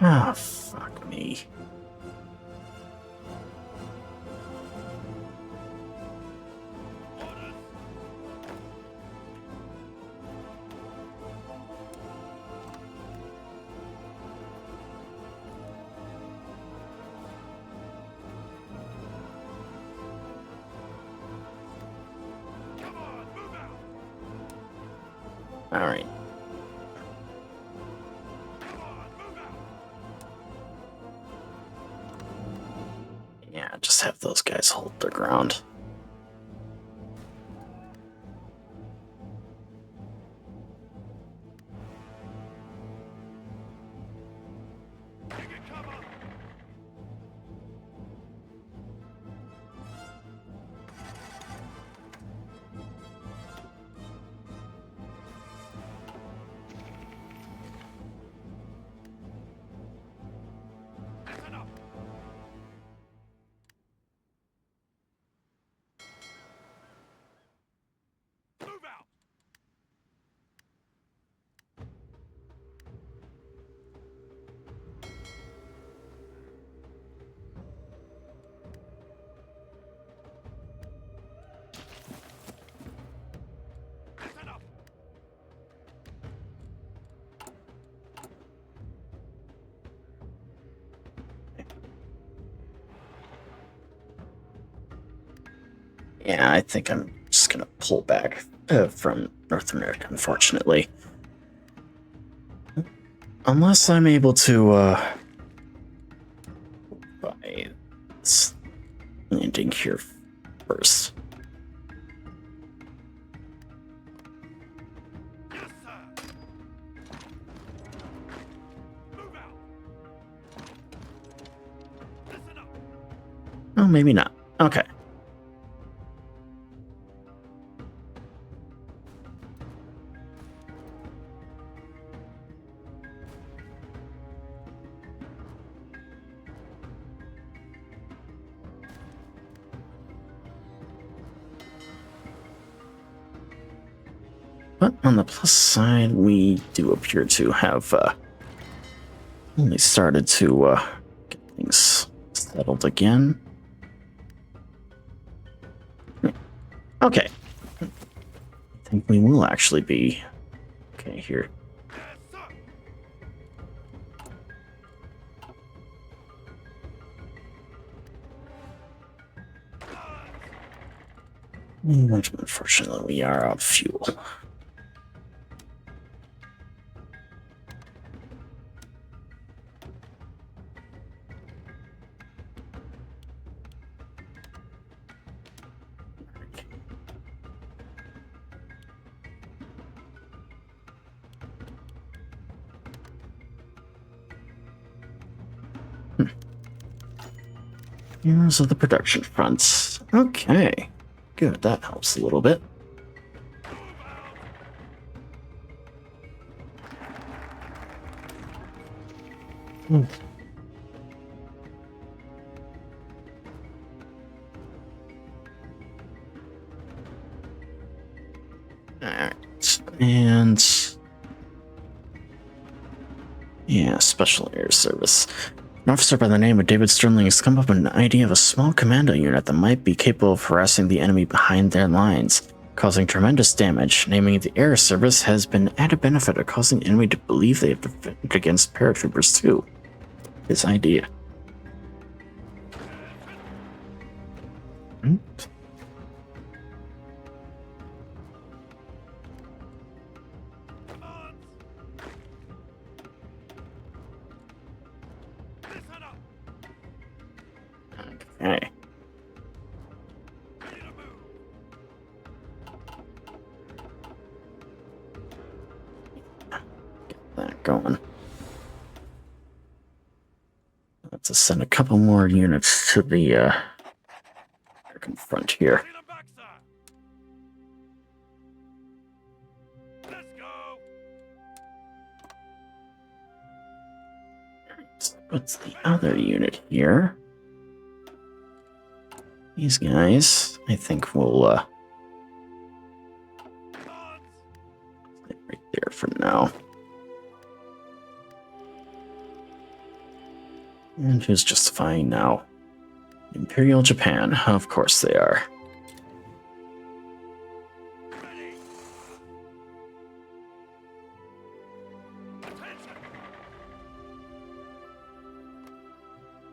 Ah, fuck me. Come on, move out. All right. Come on, move out. Yeah, just have those guys hold their ground. Take it, cover. That's enough. Move out. That's enough. Yeah, I think I'm just gonna pull back from North America, unfortunately. Unless I'm able to buy this landing here first. Yes, sir. Move out. That's enough. Oh, maybe not. Okay. But on the plus side, we do appear to have only started to get things settled again. Okay. I think we will actually be okay here. Yes, sir. Unfortunately, we are out of fuel. Here's the production fronts. Okay. Good, that helps a little bit. Hmm. Alright, and yeah, Special Air Service. An officer by the name of David Sterling has come up with an idea of a small commando unit that might be capable of harassing the enemy behind their lines, causing tremendous damage. Naming the Air Service has been added benefit of causing the enemy to believe they have defended against paratroopers too. His idea. Commands. Listen up. Okay. Ready to move. That going. Let's send a couple more units to the American frontier. See them back, sir. Let's go. What's the other unit here? These guys, I think will Commands. stay right there for now. And who's justifying now? Imperial Japan, of course they are. Ready. Attention.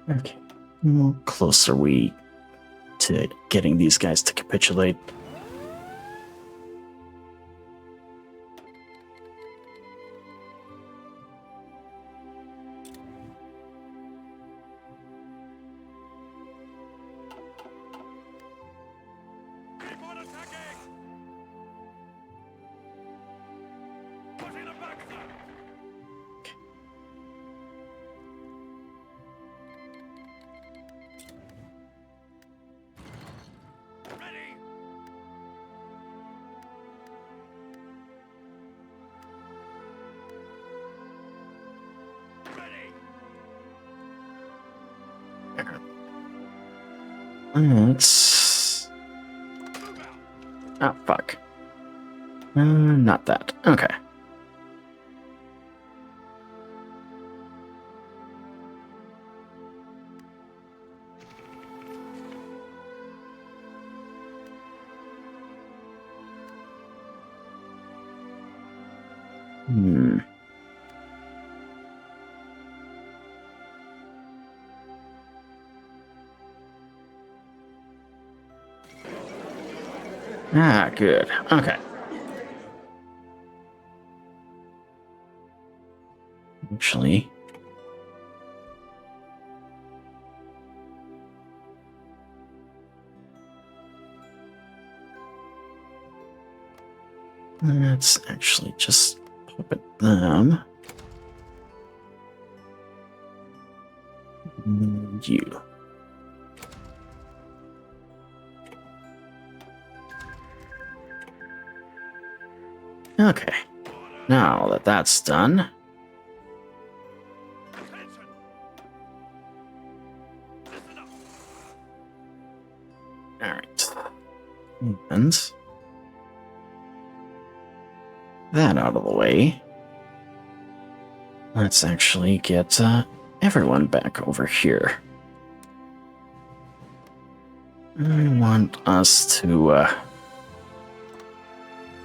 Okay, how close are we to getting these guys to capitulate? Keep on attacking. Pushing them back, sir. Ready. Ready. Let's... Move out. Oh, fuck. Not that. Okay. Hmm. Ah, good. Okay. Actually, let's actually just pop at them. And you. Okay. Now that that's done, Attention. Listen up. alright. And that out of the way. Let's actually get everyone back over here. I want us to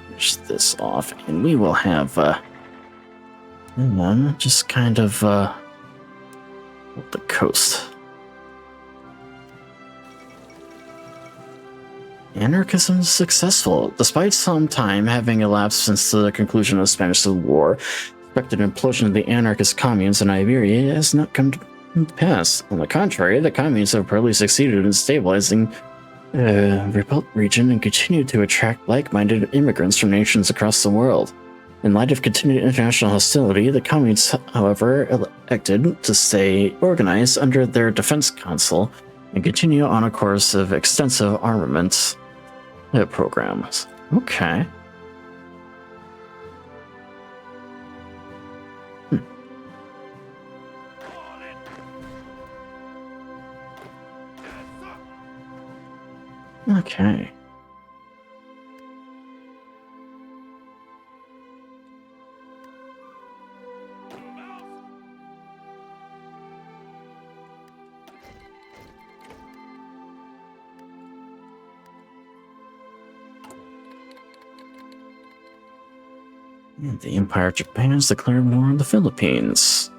finish this off, and we will have just kind of hold the coast. Anarchism is successful. Despite some time having elapsed since the conclusion of the Spanish Civil War, expected implosion of the anarchist communes in Iberia has not come to pass. On the contrary, the communes have probably succeeded in stabilizing the rebuilt region and continue to attract like-minded immigrants from nations across the world. In light of continued international hostility, the communes, however, elected to stay organized under their defense council and continue on a course of extensive armaments programs. Okay. All in. Yes, sir. Okay. Move out. The Empire of Japan has declared war on the Philippines.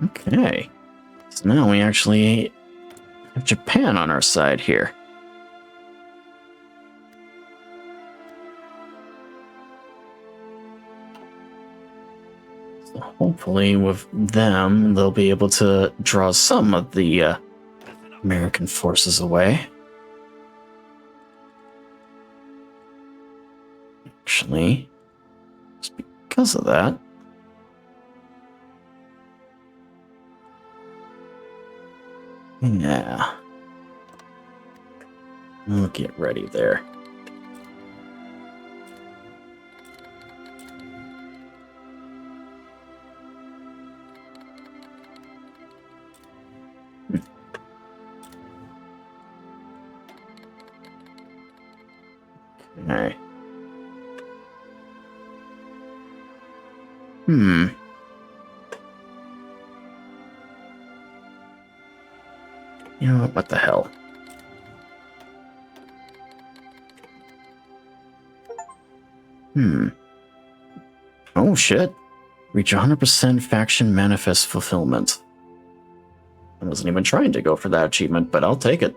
Okay. So now we actually have Japan on our side here. So hopefully with them, they'll be able to draw some of the American forces away. Actually, just because of that. Yeah. We'll get ready there. Okay. You know what the hell? Oh shit. Reach 100% faction manifest fulfillment. I wasn't even trying to go for that achievement, but I'll take it.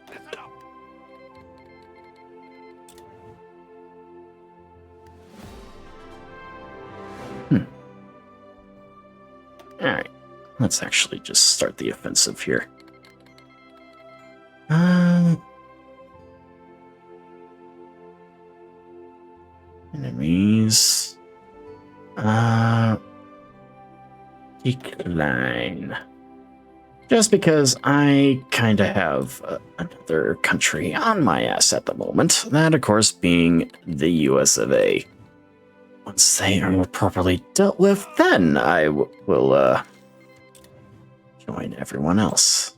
Listen up. Alright. Let's actually just start the offensive here. Enemies. Decline. Just because I kind of have another country on my ass at the moment. That, of course, being the US of A. Once they are properly dealt with, then I will join everyone else.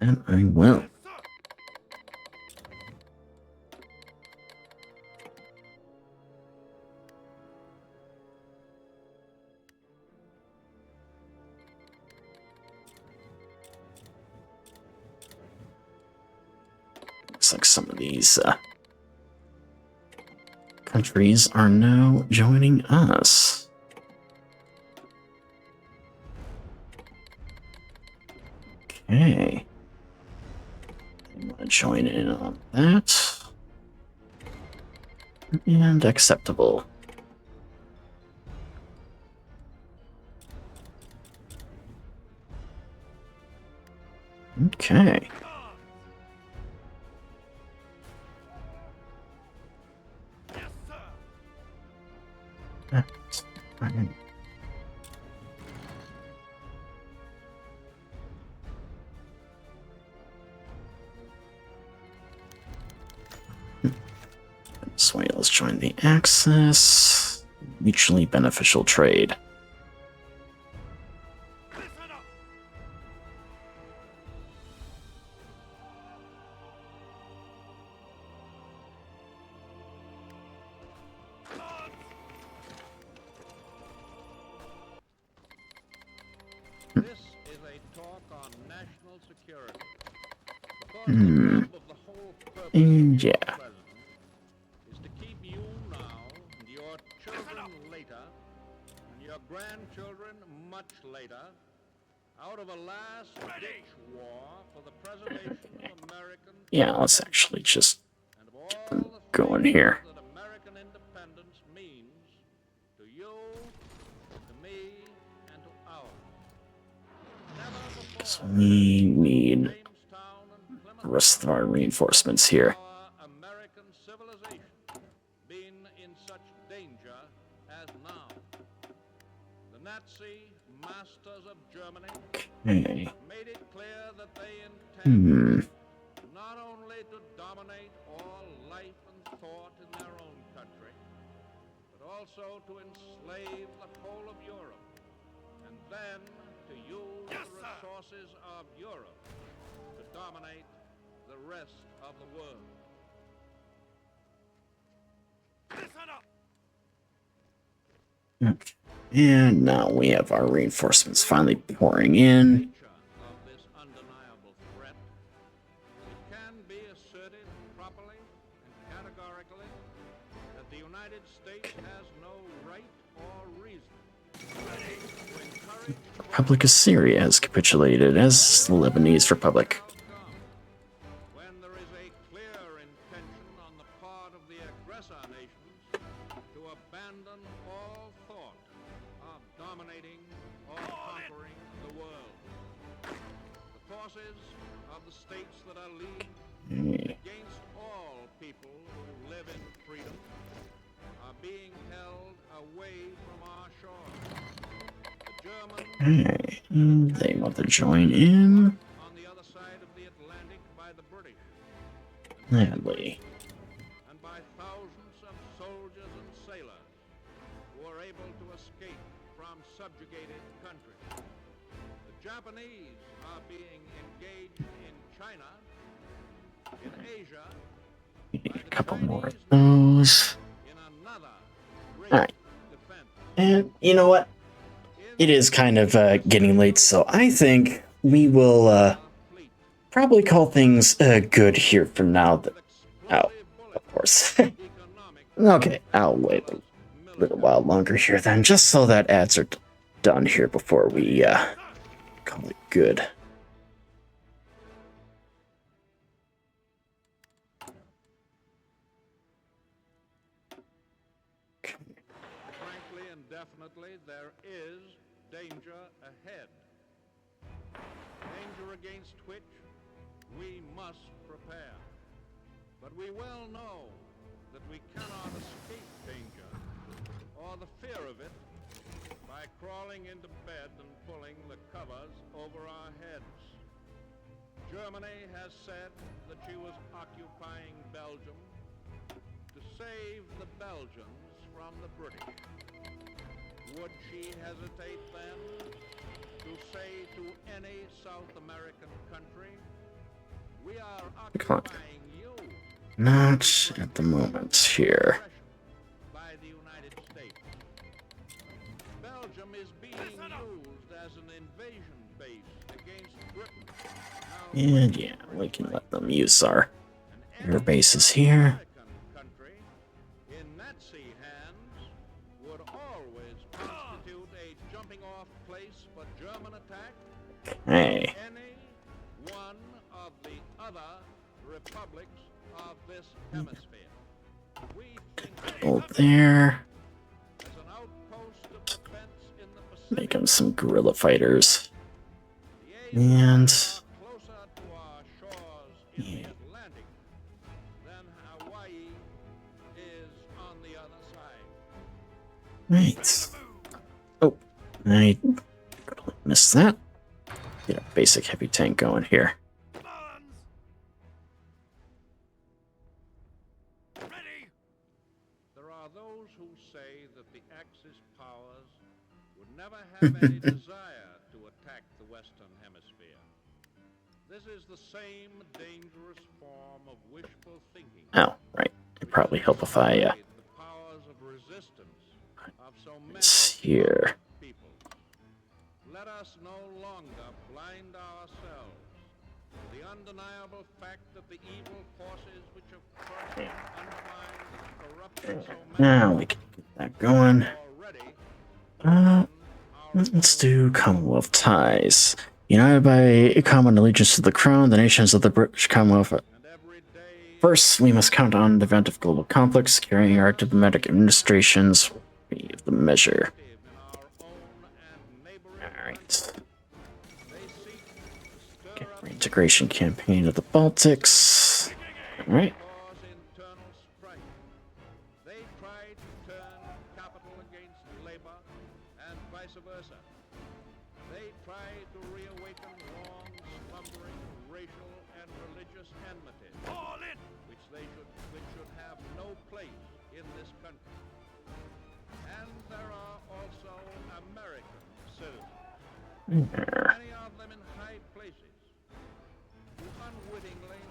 And I will. Yes, sir. Looks like some of these countries are now joining us. Okay. I want to join in on that. And acceptable. Okay. Yes, sir. That's fine. This way, let's join the Axis. Mutually beneficial trade. Listen up. This is a talk on national security. Because the job of the whole purpose of Yeah. the president is to keep you now and your children later and your grandchildren much later out of a last-ditch war for the preservation of American Yeah, let's actually just and of all them the going things here. that American independence means to you, to me, and to ours. Never before So we need Jamestown and Plymouth the rest of our reinforcements here. our American civilization been in such danger as now. The Nazi masters of Germany Okay. made it clear that they intend not only to dominate all life and thought in their own country, but also to enslave the whole of Europe, and then to use Yes, the sir. resources of Europe to dominate the rest of the world. Listen up! Okay. And now we have our reinforcements finally pouring in. Nature of this undeniable threat, it can be asserted properly and categorically that the United States has no right or reason to encourage Republic of Syria has capitulated as the Lebanese Republic. outcome when there is a clear intention on the part of the aggressor nations to abandon all thought of dominating or conquering the world. The forces of the states that are leagued against all people who live in freedom are being held away from our shores. The Germans Okay. They want to join in. on the other side of the Atlantic by the British, Gladly. and by thousands of soldiers and sailors who are able to escape from subjugated countries. The Japanese are being engaged in China, in Asia, We need by a the couple more of Chinese those. in another great Alright. defense. And you know what? It is kind of getting late, so I think we will Fleet probably call things good here for now. with Oh, explosive bullets, of course. economic Okay, I'll wait a little while longer here then, just so that ads are done here before we call it good. Frankly and definitely, there is danger ahead. Danger against which we must prepare. But we well know that we cannot escape danger or the fear of it by crawling into bed and pulling the covers over our heads. Germany has said that she was occupying Belgium to save the Belgians from the British. Would she hesitate then to say to any South American country, we are occupying you? Not at the moment here. By the United States. Belgium is being used as an invasion base against Britain. Now, And yeah, we can let them use our an air bases here. American country in Nazi hands would always constitute a jumping off place for German attack. Hey, Any one of the other republics of this hemisphere. We think of it hold there. as an outpost of defense in the Make Pacific. them some guerrilla fighters. The And Azores are closer to our shores in the Atlantic than Hawaii is on the other side. right. Oh, I completely missed that. Get a basic heavy tank going here. Bonds! Ready! There are those who say that the Axis powers would never have any desire to attack the Western Hemisphere. This is the same dangerous form of wishful thinking. Oh, right. It'd probably help if I The powers of resistance of so many it's here. people. Let us no longer blind ourselves to the undeniable fact that the evil forces which have crushed, undermined, and corrupted so many Now we can get that going. already Uh, let's do Commonwealth ties. United by a common allegiance to the crown, the nations of the British Commonwealth. and every day First, we must count on the event of global conflict. Securing our diplomatic administrations will be the measure. in our own and neighboring Alright. they seek to Okay, stir up reintegration campaign of the Baltics. Alright. cause internal strife. They try to turn capital against labor and vice versa. They try to reawaken long slumbering racial and religious enmity, All in! which should have no place in this country. And there are also American citizens, There. many of them in high places, who unwittingly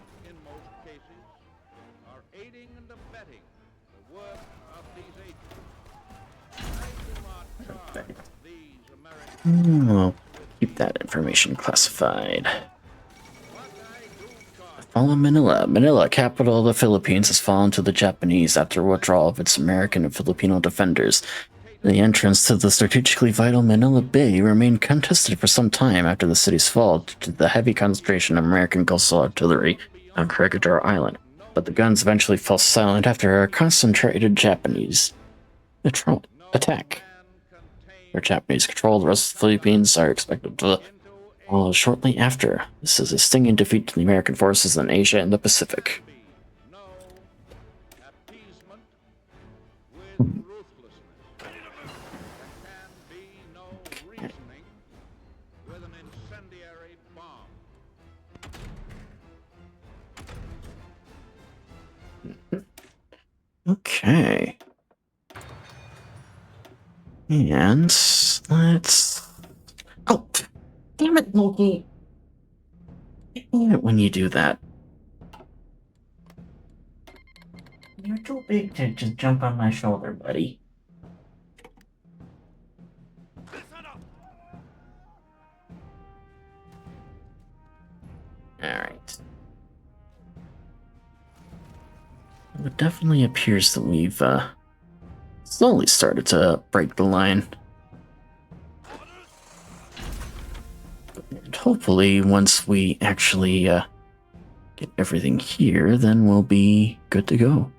abetting the work of these agents. I do not charge these American We'll keep that information classified. what I do charge. Follow Manila. Manila, capital of the Philippines, has fallen to the Japanese after withdrawal of its American and Filipino defenders. The entrance to the strategically vital Manila Bay remained contested for some time after the city's fall due to the heavy concentration of American coastal artillery on Corregidor Island, but the guns eventually fell silent after a concentrated Japanese attack. Where Japanese control, the rest of the Philippines are expected to follow shortly after. This is a stinging defeat to the American forces in Asia and the Pacific. No appeasement with ruthlessness. There can be no reasoning with an incendiary bomb. Okay. And let's... Oh, damn it, Loki. Damn it when you do that. You're too big to just jump on my shoulder, buddy. Listen up. Alright. It definitely appears that we've, slowly started to break the line. And hopefully, once we actually, get everything here, then we'll be good to go.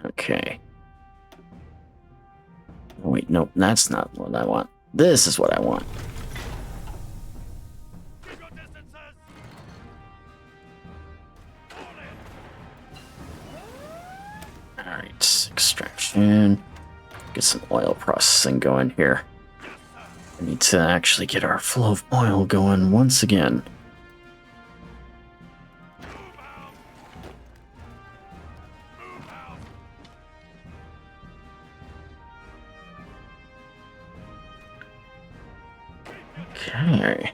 Okay. Oh, wait, nope, that's not what I want. This is what I want. Keep your distances. Hold it. Alright, extraction. Get some oil processing going here. We need to actually get our flow of oil going once again. Move out. Move out. Okay.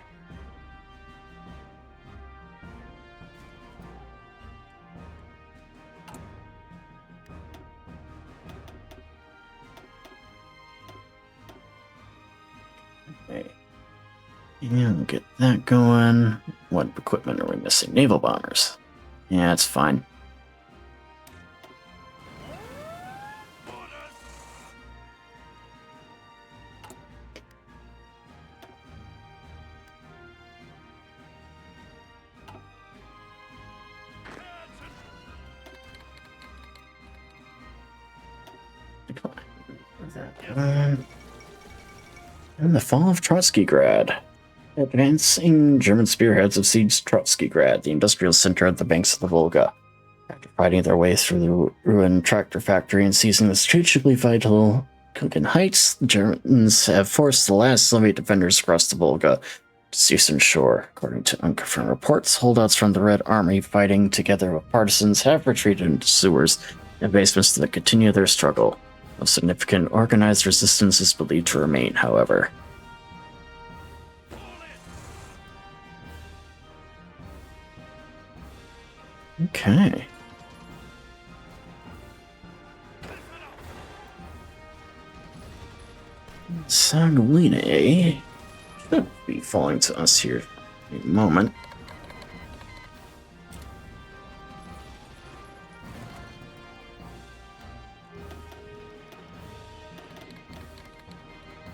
Okay. Yeah, we'll get that going. What equipment are we missing? Naval bombers. Yeah, that's fine. Orders. And the fall of Trotskygrad. Advancing German spearheads have sieged Trotskygrad, the industrial center at the banks of the Volga. After fighting their way through the ruined tractor factory and seizing the strategically vital Kugan Heights, the Germans have forced the last Soviet defenders across the Volga to its eastern shore. According to unconfirmed reports, holdouts from the Red Army, fighting together with partisans, have retreated into sewers and basements to continue their struggle. No significant organized resistance is believed to remain, however. Okay. Sagline should be falling to us here in a moment.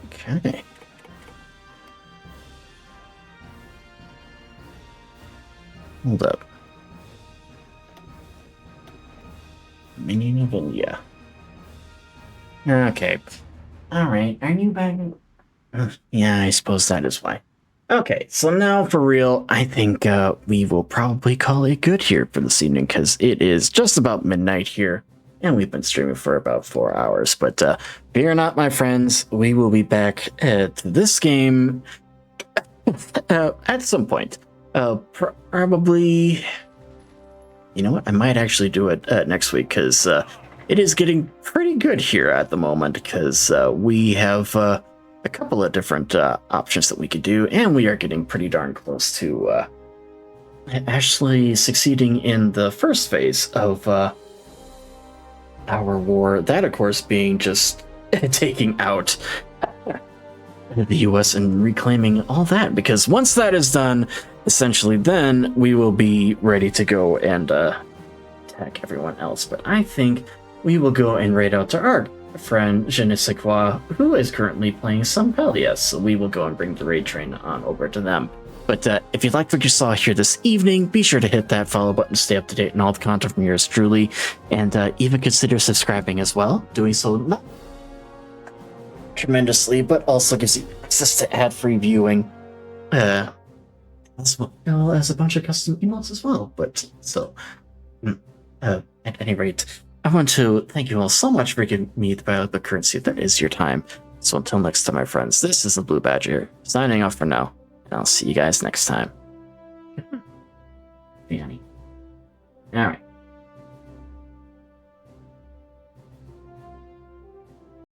Okay. Hold up. Minion of India. Okay. Alright, are you back? Yeah, I suppose that is why. Okay, so now for real, I think we will probably call it good here for this evening, because it is just about midnight here, and we've been streaming for about 4 hours. But fear not, my friends, we will be back at this game at some point. Probably... You know what? I might actually do it next week, because it is getting pretty good here at the moment, because we have a couple of different options that we could do, and we are getting pretty darn close to actually succeeding in the first phase of our war. That, of course, being just taking out the US and reclaiming all that. Because once that is done, essentially, then we will be ready to go and attack everyone else. But I think we will go and raid out to our friend Je ne sais quoi, who is currently playing some Pelias. So we will go and bring the raid train on over to them. But if you liked what you saw here this evening, be sure to hit that follow button to stay up to date on all the content from yours truly, and even consider subscribing as well. Doing so not tremendously, but also gives you access to ad-free viewing, as well as a bunch of custom emotes as well. But so, at any rate, I want to thank you all so much for giving me the valuable currency that is your time. So until next time, my friends, this is the Blue Badger, signing off for now. And I'll see you guys next time. All right.